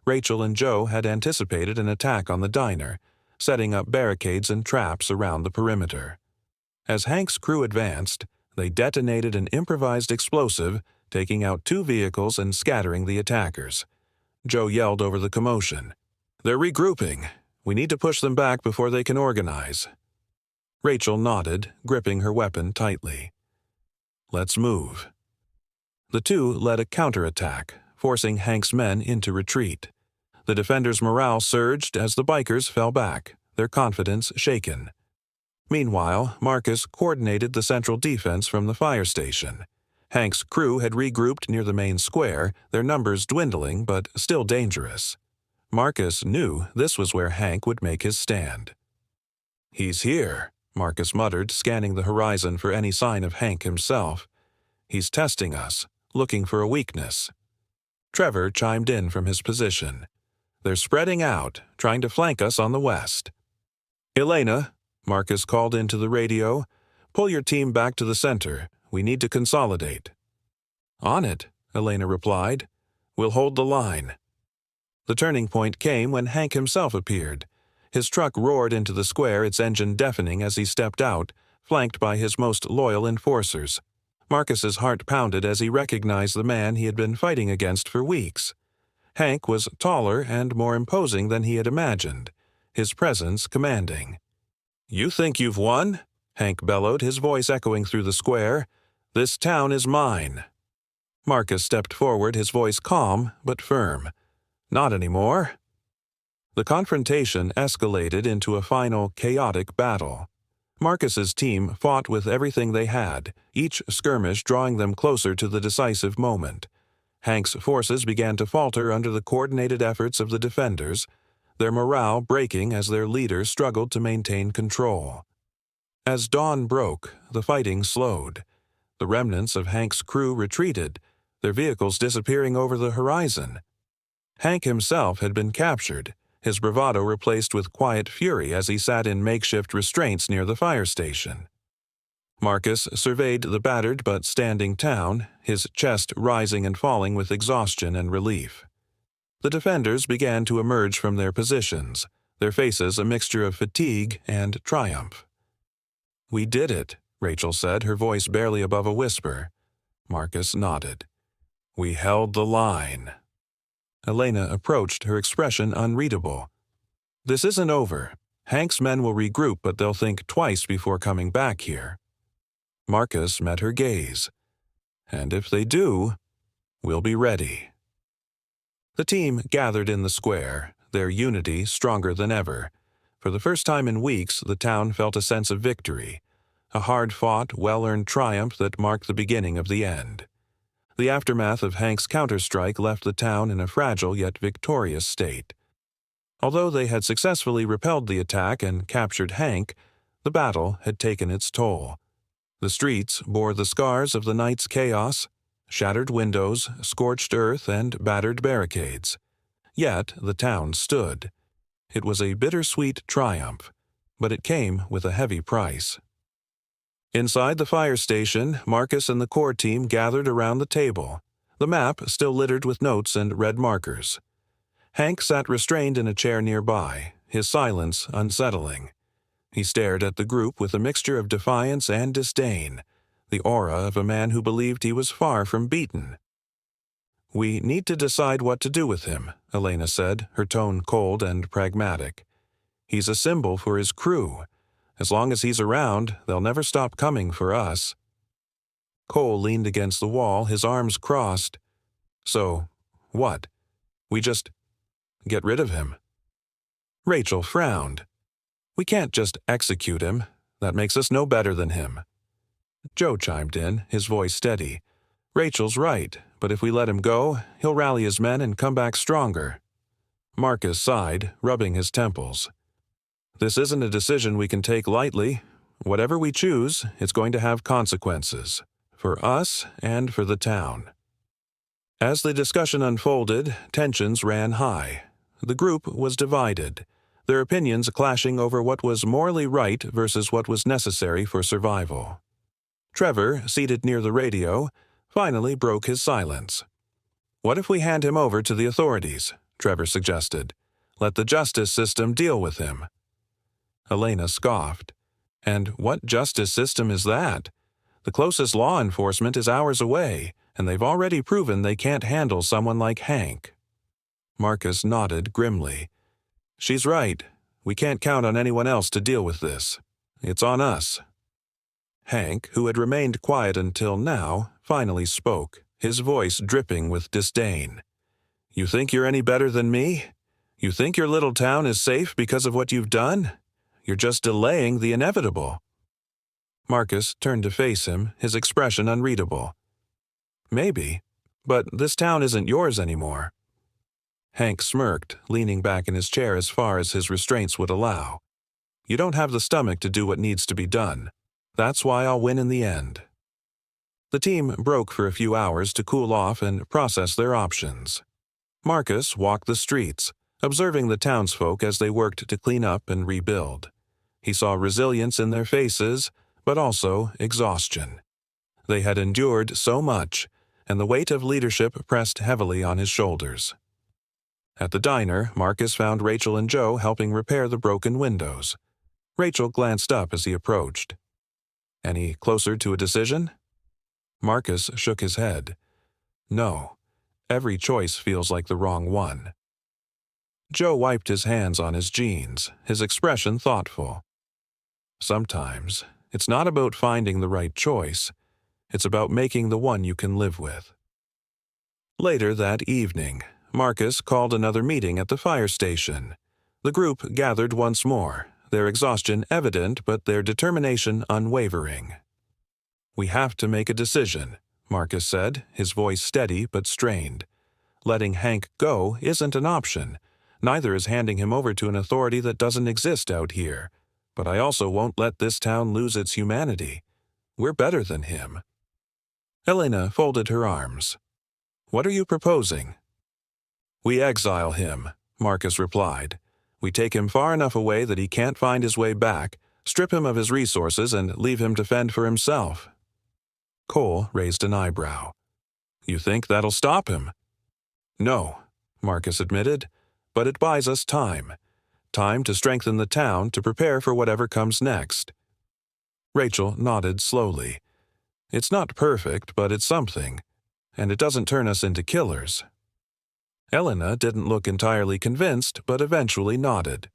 Rachel and Joe had anticipated an attack on the diner, setting up barricades and traps around the perimeter. As Hank's crew advanced, they detonated an improvised explosive, taking out 2 vehicles and scattering the attackers. Joe yelled over the commotion. "They're regrouping. We need to push them back before they can organize." Rachel nodded, gripping her weapon tightly. "Let's move." The two led a counterattack, forcing Hank's men into retreat. The defenders' morale surged as the bikers fell back, their confidence shaken. Meanwhile, Marcus coordinated the central defense from the fire station. Hank's crew had regrouped near the main square, their numbers dwindling but still dangerous. Marcus knew this was where Hank would make his stand. "He's here," Marcus muttered, scanning the horizon for any sign of Hank himself. "He's testing us, looking for a weakness." Trevor chimed in from his position. "They're spreading out, trying to flank us on the west." "Elena," Marcus called into the radio, "pull your team back to the center. We need to consolidate." "On it," Elena replied. "We'll hold the line." The turning point came when Hank himself appeared. His truck roared into the square, its engine deafening as he stepped out, flanked by his most loyal enforcers. Marcus's heart pounded as he recognized the man he had been fighting against for weeks. Hank was taller and more imposing than he had imagined, his presence commanding. "You think you've won?" Hank bellowed, his voice echoing through the square. "This town is mine." Marcus stepped forward, his voice calm but firm. "Not anymore." The confrontation escalated into a final chaotic battle. Marcus's team fought with everything they had, each skirmish drawing them closer to the decisive moment. Hank's forces began to falter under the coordinated efforts of the defenders, their morale breaking as their leader struggled to maintain control. As dawn broke, the fighting slowed. The remnants of Hank's crew retreated, their vehicles disappearing over the horizon. Hank himself had been captured, his bravado replaced with quiet fury as he sat in makeshift restraints near the fire station. Marcus surveyed the battered but standing town, his chest rising and falling with exhaustion and relief. The defenders began to emerge from their positions, their faces a mixture of fatigue and triumph. "We did it," Rachel said, her voice barely above a whisper. Marcus nodded. "We held the line." Elena approached, her expression unreadable. "This isn't over. Hank's men will regroup, but they'll think twice before coming back here." Marcus met her gaze. "And if they do, we'll be ready." The team gathered in the square, their unity stronger than ever. For the first time in weeks, the town felt a sense of victory, a hard-fought, well-earned triumph that marked the beginning of the end. The aftermath of Hank's counterstrike left the town in a fragile yet victorious state. Although they had successfully repelled the attack and captured Hank, the battle had taken its toll. The streets bore the scars of the night's chaos, shattered windows, scorched earth, and battered barricades. Yet the town stood. It was a bittersweet triumph, but it came with a heavy price. Inside the fire station, Marcus and the core team gathered around the table, the map still littered with notes and red markers. Hank sat restrained in a chair nearby, his silence unsettling. He stared at the group with a mixture of defiance and disdain, the aura of a man who believed he was far from beaten. "We need to decide what to do with him," Elena said, her tone cold and pragmatic. "He's a symbol for his crew. As long as he's around, they'll never stop coming for us." Cole leaned against the wall, his arms crossed. "So, what? We just get rid of him?" Rachel frowned. "We can't just execute him. That makes us no better than him." Joe chimed in, his voice steady. "Rachel's right, but if we let him go, he'll rally his men and come back stronger." Marcus sighed, rubbing his temples. "This isn't a decision we can take lightly. Whatever we choose, it's going to have consequences, for us and for the town." As the discussion unfolded, tensions ran high. The group was divided, their opinions clashing over what was morally right versus what was necessary for survival. Trevor, seated near the radio, finally broke his silence. "What if we hand him over to the authorities?" Trevor suggested. "Let the justice system deal with him." Elena scoffed. "And what justice system is that? The closest law enforcement is hours away, and they've already proven they can't handle someone like Hank." Marcus nodded grimly. "She's right. We can't count on anyone else to deal with this. It's on us." Hank, who had remained quiet until now, finally spoke, his voice dripping with disdain. "You think you're any better than me? You think your little town is safe because of what you've done? You're just delaying the inevitable." Marcus turned to face him, his expression unreadable. "Maybe, but this town isn't yours anymore." Hank smirked, leaning back in his chair as far as his restraints would allow. "You don't have the stomach to do what needs to be done. That's why I'll win in the end." The team broke for a few hours to cool off and process their options. Marcus walked the streets, observing the townsfolk as they worked to clean up and rebuild. He saw resilience in their faces, but also exhaustion. They had endured so much, and the weight of leadership pressed heavily on his shoulders. At the diner, Marcus found Rachel and Joe helping repair the broken windows. Rachel glanced up as he approached. "Any closer to a decision?" Marcus shook his head. "No. Every choice feels like the wrong one." Joe wiped his hands on his jeans, his expression thoughtful. "Sometimes, it's not about finding the right choice. It's about making the one you can live with." Later that evening, Marcus called another meeting at the fire station. The group gathered once more, their exhaustion evident but their determination unwavering. "We have to make a decision," Marcus said, his voice steady but strained. "Letting Hank go isn't an option. Neither is handing him over to an authority that doesn't exist out here. But I also won't let this town lose its humanity. We're better than him." Elena folded her arms. "What are you proposing?" "We exile him," Marcus replied. "We take him far enough away that he can't find his way back, strip him of his resources, and leave him to fend for himself." Cole raised an eyebrow. "You think that'll stop him?" "No," Marcus admitted, "but it buys us time. Time to strengthen the town, to prepare for whatever comes next." Rachel nodded slowly. "It's not perfect, but it's something. And it doesn't turn us into killers." Elena didn't look entirely convinced, but eventually nodded.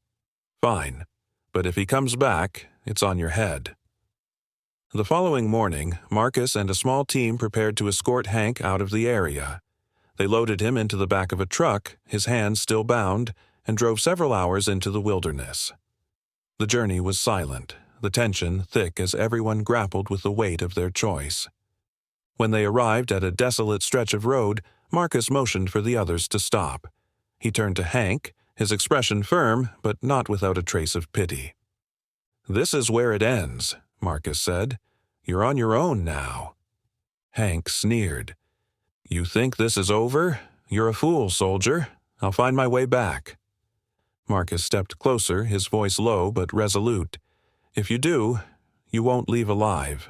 "Fine. But if he comes back, it's on your head." The following morning, Marcus and a small team prepared to escort Hank out of the area. They loaded him into the back of a truck, his hands still bound, and drove several hours into the wilderness. The journey was silent, the tension thick as everyone grappled with the weight of their choice. When they arrived at a desolate stretch of road, Marcus motioned for the others to stop. He turned to Hank, his expression firm, but not without a trace of pity. "This is where it ends," Marcus said. "You're on your own now." Hank sneered. "You think this is over? You're a fool, soldier. I'll find my way back." Marcus stepped closer, his voice low but resolute. "If you do, You won't leave alive."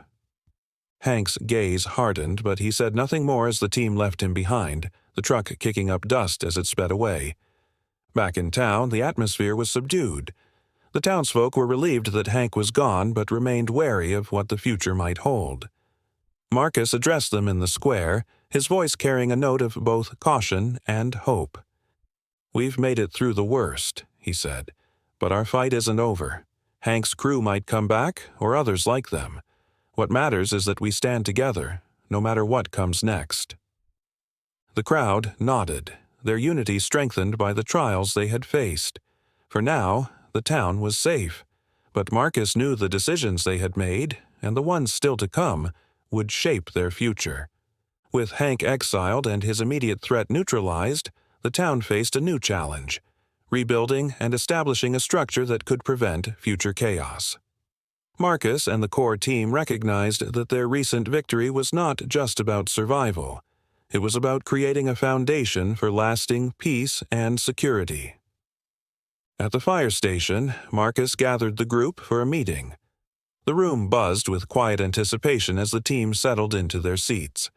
Hank's gaze hardened, but he said nothing more as the team left him behind, the truck kicking up dust as it sped away. Back in town, the atmosphere was subdued. The townsfolk were relieved that Hank was gone, but remained wary of what the future might hold. Marcus addressed them in the square, his voice carrying a note of both caution and hope. "We've made it through the worst," he said, "but our fight isn't over. Hank's crew might come back, or others like them. What matters is that we stand together, no matter what comes next." The crowd nodded, their unity strengthened by the trials they had faced. For now, the town was safe, but Marcus knew the decisions they had made, and the ones still to come, would shape their future. With Hank exiled and his immediate threat neutralized, the town faced a new challenge: rebuilding and establishing a structure that could prevent future chaos. Marcus and the core team recognized that their recent victory was not just about survival. It was about creating a foundation for lasting peace and security. At the fire station, Marcus gathered the group for a meeting. The room buzzed with quiet anticipation as the team settled into their seats.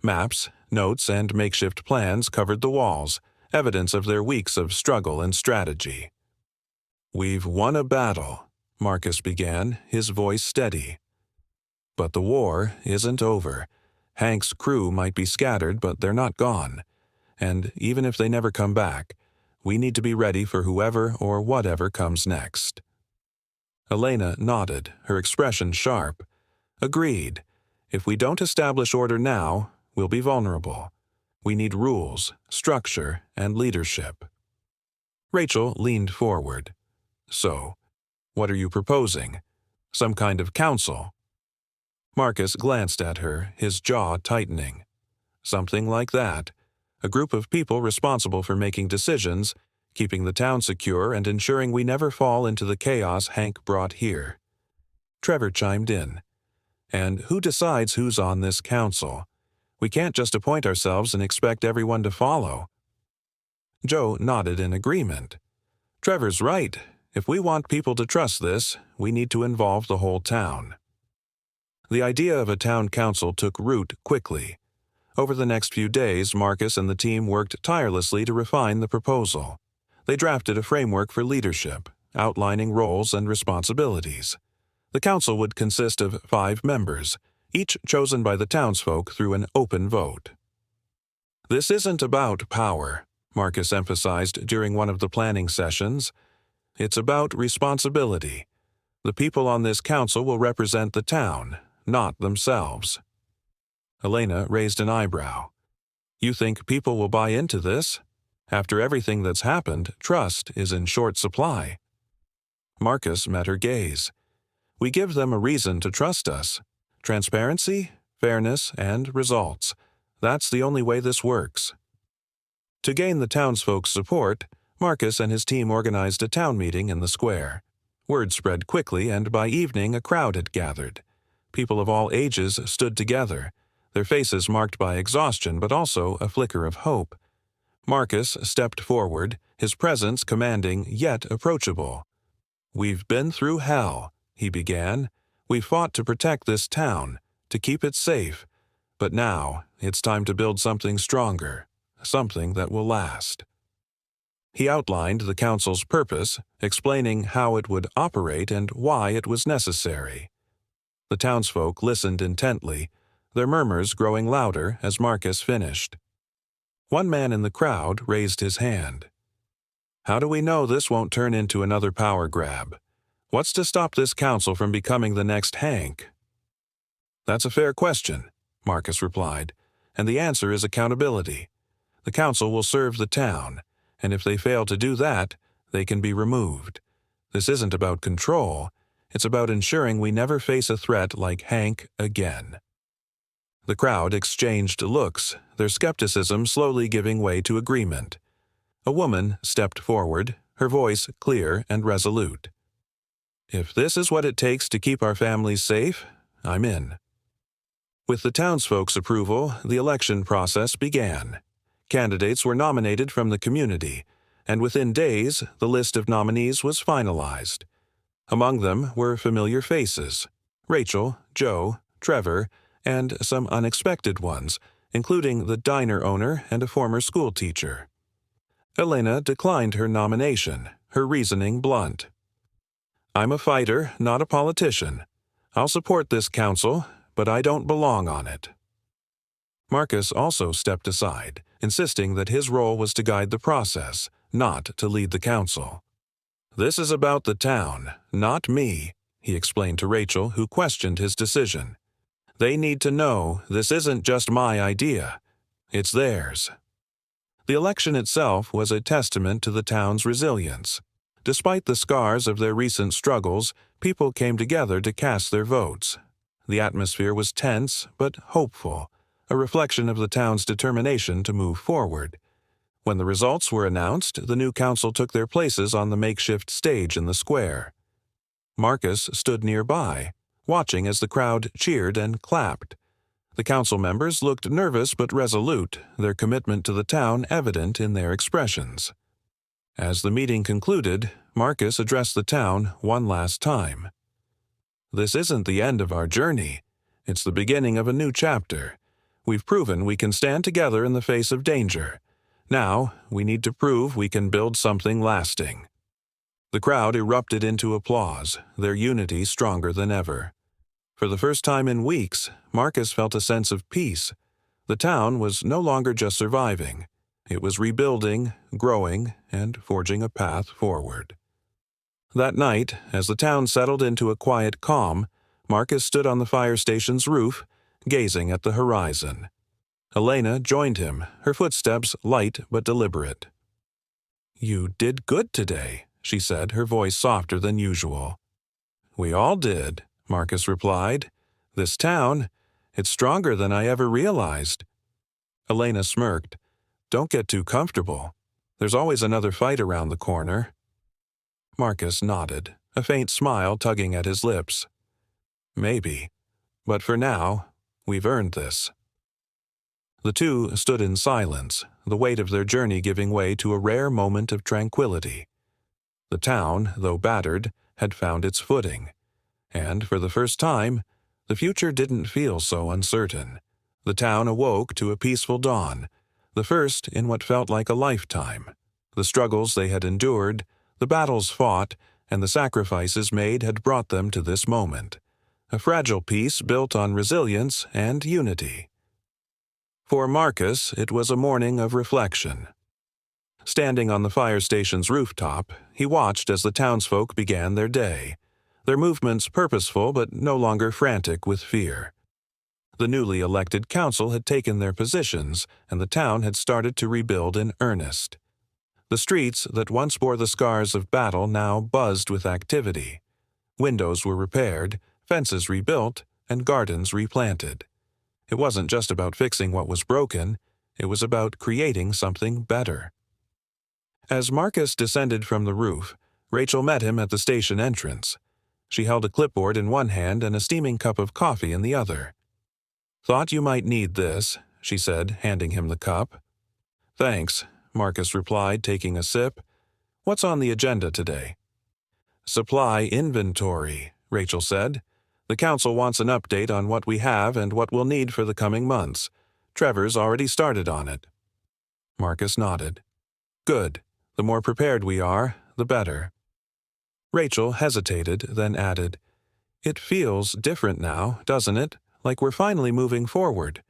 Maps, notes, and makeshift plans covered the walls, evidence of their weeks of struggle and strategy. "We've won a battle," Marcus began, his voice steady. "But the war isn't over. Hank's crew might be scattered, but they're not gone. And even if they never come back, we need to be ready for whoever or whatever comes next." Elena nodded, her expression sharp. "Agreed. If we don't establish order now, we'll be vulnerable. We need rules, structure, and leadership." Rachel leaned forward. "So, what are you proposing? Some kind of council?" Marcus glanced at her, his jaw tightening. "Something like that. A group of people responsible for making decisions, keeping the town secure, and ensuring we never fall into the chaos Hank brought here." Trevor chimed in. "And who decides who's on this council? We can't just appoint ourselves and expect everyone to follow." Joe nodded in agreement. "Trevor's right. If we want people to trust this, we need to involve the whole town." The idea of a town council took root quickly. Over the next few days, Marcus and the team worked tirelessly to refine the proposal. They drafted a framework for leadership, outlining roles and responsibilities. The council would consist of 5 members, each chosen by the townsfolk through an open vote. "This isn't about power," Marcus emphasized during one of the planning sessions. "It's about responsibility. The people on this council will represent the town, not themselves." Elena raised an eyebrow. "You think people will buy into this? After everything that's happened, trust is in short supply." Marcus met her gaze. "We give them a reason to trust us. Transparency, fairness, and results. That's the only way this works." To gain the townsfolk's support, Marcus and his team organized a town meeting in the square. Word spread quickly, and by evening a crowd had gathered. People of all ages stood together, their faces marked by exhaustion but also a flicker of hope. Marcus stepped forward, his presence commanding yet approachable. "We've been through hell," he began. "We fought to protect this town, to keep it safe. But now, it's time to build something stronger, something that will last." He outlined the council's purpose, explaining how it would operate and why it was necessary. The townsfolk listened intently, their murmurs growing louder as Marcus finished. One man in the crowd raised his hand. "How do we know this won't turn into another power grab? What's to stop this council from becoming the next Hank?" "That's a fair question," Marcus replied, "and the answer is accountability. The council will serve the town, and if they fail to do that, they can be removed. This isn't about control, it's about ensuring we never face a threat like Hank again." The crowd exchanged looks, their skepticism slowly giving way to agreement. A woman stepped forward, her voice clear and resolute. "If this is what it takes to keep our families safe, I'm in." With the townsfolk's approval, the election process began. Candidates were nominated from the community, and within days, the list of nominees was finalized. Among them were familiar faces: Rachel, Joe, Trevor, and some unexpected ones, including the diner owner and a former schoolteacher. Elena declined her nomination, her reasoning blunt. "I'm a fighter, not a politician. I'll support this council, but I don't belong on it." Marcus also stepped aside, insisting that his role was to guide the process, not to lead the council. "This is about the town, not me," he explained to Rachel, who questioned his decision. "They need to know this isn't just my idea. It's theirs." The election itself was a testament to the town's resilience. Despite the scars of their recent struggles, people came together to cast their votes. The atmosphere was tense but hopeful, a reflection of the town's determination to move forward. When the results were announced, the new council took their places on the makeshift stage in the square. Marcus stood nearby, watching as the crowd cheered and clapped. The council members looked nervous but resolute, their commitment to the town evident in their expressions. As the meeting concluded, Marcus addressed the town one last time. "This isn't the end of our journey. It's the beginning of a new chapter. We've proven we can stand together in the face of danger. Now, we need to prove we can build something lasting." The crowd erupted into applause, their unity stronger than ever. For the first time in weeks, Marcus felt a sense of peace. The town was no longer just surviving. It was rebuilding, growing, and forging a path forward. That night, as the town settled into a quiet calm, Marcus stood on the fire station's roof, gazing at the horizon. Elena joined him, her footsteps light but deliberate. "You did good today," she said, her voice softer than usual. "We all did," Marcus replied. "This town, it's stronger than I ever realized." Elena smirked. "Don't get too comfortable. There's always another fight around the corner." Marcus nodded, a faint smile tugging at his lips. "Maybe. But for now, we've earned this." The two stood in silence, the weight of their journey giving way to a rare moment of tranquility. The town, though battered, had found its footing. And for the first time, the future didn't feel so uncertain. The town awoke to a peaceful dawn, the first in what felt like a lifetime. The struggles they had endured, the battles fought, and the sacrifices made had brought them to this moment. A fragile peace built on resilience and unity. For Marcus, it was a morning of reflection. Standing on the fire station's rooftop, he watched as the townsfolk began their day, their movements purposeful but no longer frantic with fear. The newly elected council had taken their positions, and the town had started to rebuild in earnest. The streets that once bore the scars of battle now buzzed with activity. Windows were repaired, fences rebuilt, and gardens replanted. It wasn't just about fixing what was broken, it was about creating something better. As Marcus descended from the roof, Rachel met him at the station entrance. She held a clipboard in one hand and a steaming cup of coffee in the other. "Thought you might need this," she said, handing him the cup. "Thanks," Marcus replied, taking a sip. "What's on the agenda today?" "Supply inventory," Rachel said. "The council wants an update on what we have and what we'll need for the coming months. Trevor's already started on it." Marcus nodded. "Good. The more prepared we are, the better." Rachel hesitated, then added, "It feels different now, doesn't it? Like we're finally moving forward."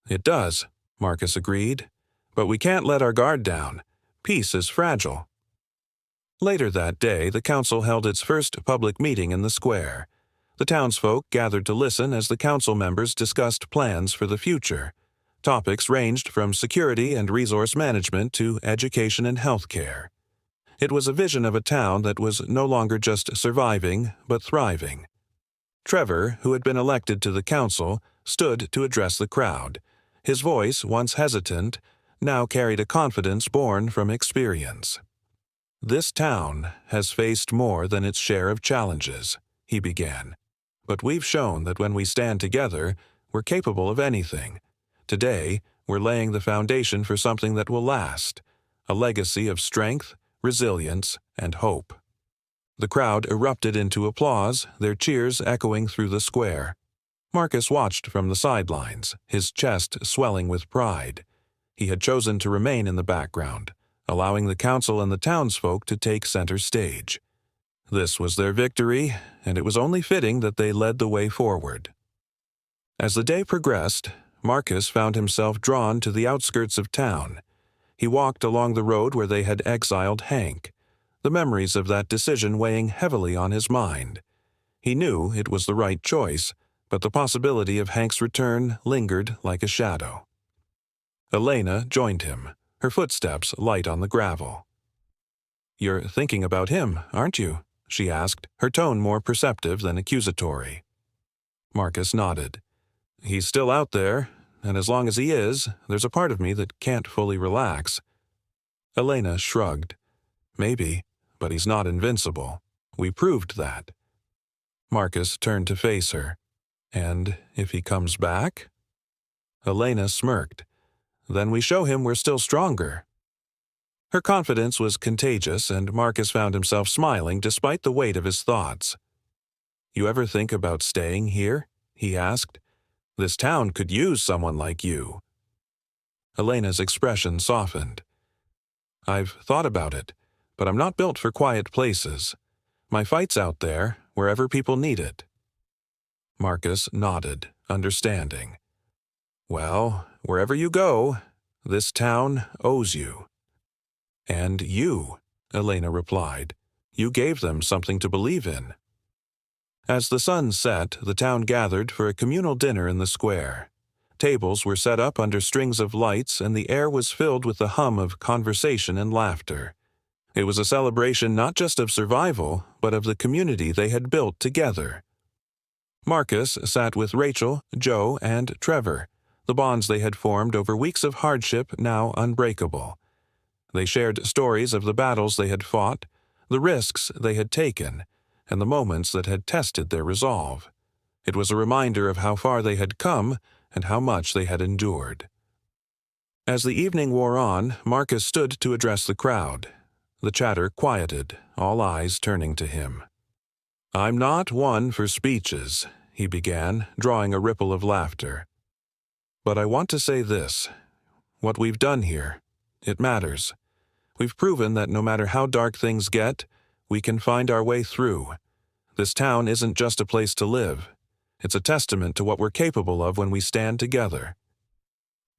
"It does," Marcus agreed. "But we can't let our guard down. Peace is fragile." Later that day, the council held its first public meeting in the square. The townsfolk gathered to listen as the council members discussed plans for the future. Topics ranged from security and resource management to education and healthcare. It was a vision of a town that was no longer just surviving, but thriving. Trevor, who had been elected to the council, stood to address the crowd. His voice, once hesitant, now carried a confidence born from experience. "This town has faced more than its share of challenges," he began. "But we've shown that when we stand together, we're capable of anything. Today, we're laying the foundation for something that will last, a legacy of strength, resilience, and hope." The crowd erupted into applause, their cheers echoing through the square. Marcus watched from the sidelines, his chest swelling with pride. He had chosen to remain in the background, allowing the council and the townsfolk to take center stage. This was their victory, and it was only fitting that they led the way forward. As the day progressed, Marcus found himself drawn to the outskirts of town. He walked along the road where they had exiled Hank, the memories of that decision weighing heavily on his mind. He knew it was the right choice, but the possibility of Hank's return lingered like a shadow. Elena joined him, her footsteps light on the gravel. "You're thinking about him, aren't you?" she asked, her tone more perceptive than accusatory. Marcus nodded. "He's still out there, and as long as he is, there's a part of me that can't fully relax." Elena shrugged. "Maybe, but he's not invincible. We proved that." Marcus turned to face her. "And if he comes back?" Elena smirked. "Then we show him we're still stronger." Her confidence was contagious, and Marcus found himself smiling despite the weight of his thoughts. "You ever think about staying here?" he asked. "This town could use someone like you." Elena's expression softened. "I've thought about it, but I'm not built for quiet places. My fight's out there, wherever people need it." Marcus nodded, understanding. "Well, wherever you go, this town owes you." "And you," Elena replied. "You gave them something to believe in." As the sun set, the town gathered for a communal dinner in the square. Tables were set up under strings of lights, and the air was filled with the hum of conversation and laughter. It was a celebration not just of survival, but of the community they had built together. Marcus sat with Rachel, Joe, and Trevor, the bonds they had formed over weeks of hardship now unbreakable. They shared stories of the battles they had fought, the risks they had taken, and the moments that had tested their resolve. It was a reminder of how far they had come and how much they had endured. As the evening wore on, Marcus stood to address the crowd. The chatter quieted, all eyes turning to him. "I'm not one for speeches," he began, drawing a ripple of laughter. "But I want to say this. What we've done here, it matters. We've proven that no matter how dark things get, we can find our way through. This town isn't just a place to live. It's a testament to what we're capable of when we stand together."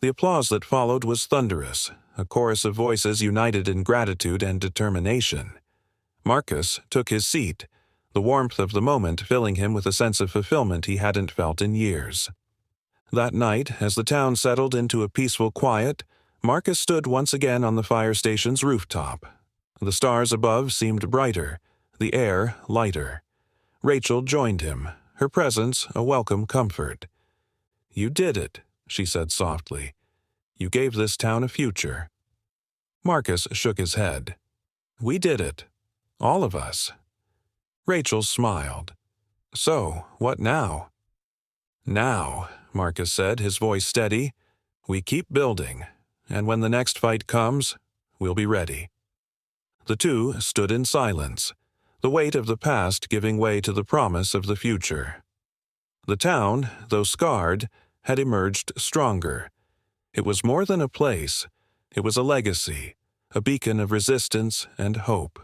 The applause that followed was thunderous, a chorus of voices united in gratitude and determination. Marcus took his seat, the warmth of the moment filling him with a sense of fulfillment he hadn't felt in years. That night, as the town settled into a peaceful quiet, Marcus stood once again on the fire station's rooftop. The stars above seemed brighter, the air lighter. Rachel joined him, her presence a welcome comfort. "You did it," she said softly. "You gave this town a future." Marcus shook his head. "We did it. All of us." Rachel smiled. "So, what now?" "Now," Marcus said, his voice steady, "we keep building, and when the next fight comes, we'll be ready." The two stood in silence, the weight of the past giving way to the promise of the future. The town, though scarred, had emerged stronger. It was more than a place. It was a legacy, a beacon of resistance and hope.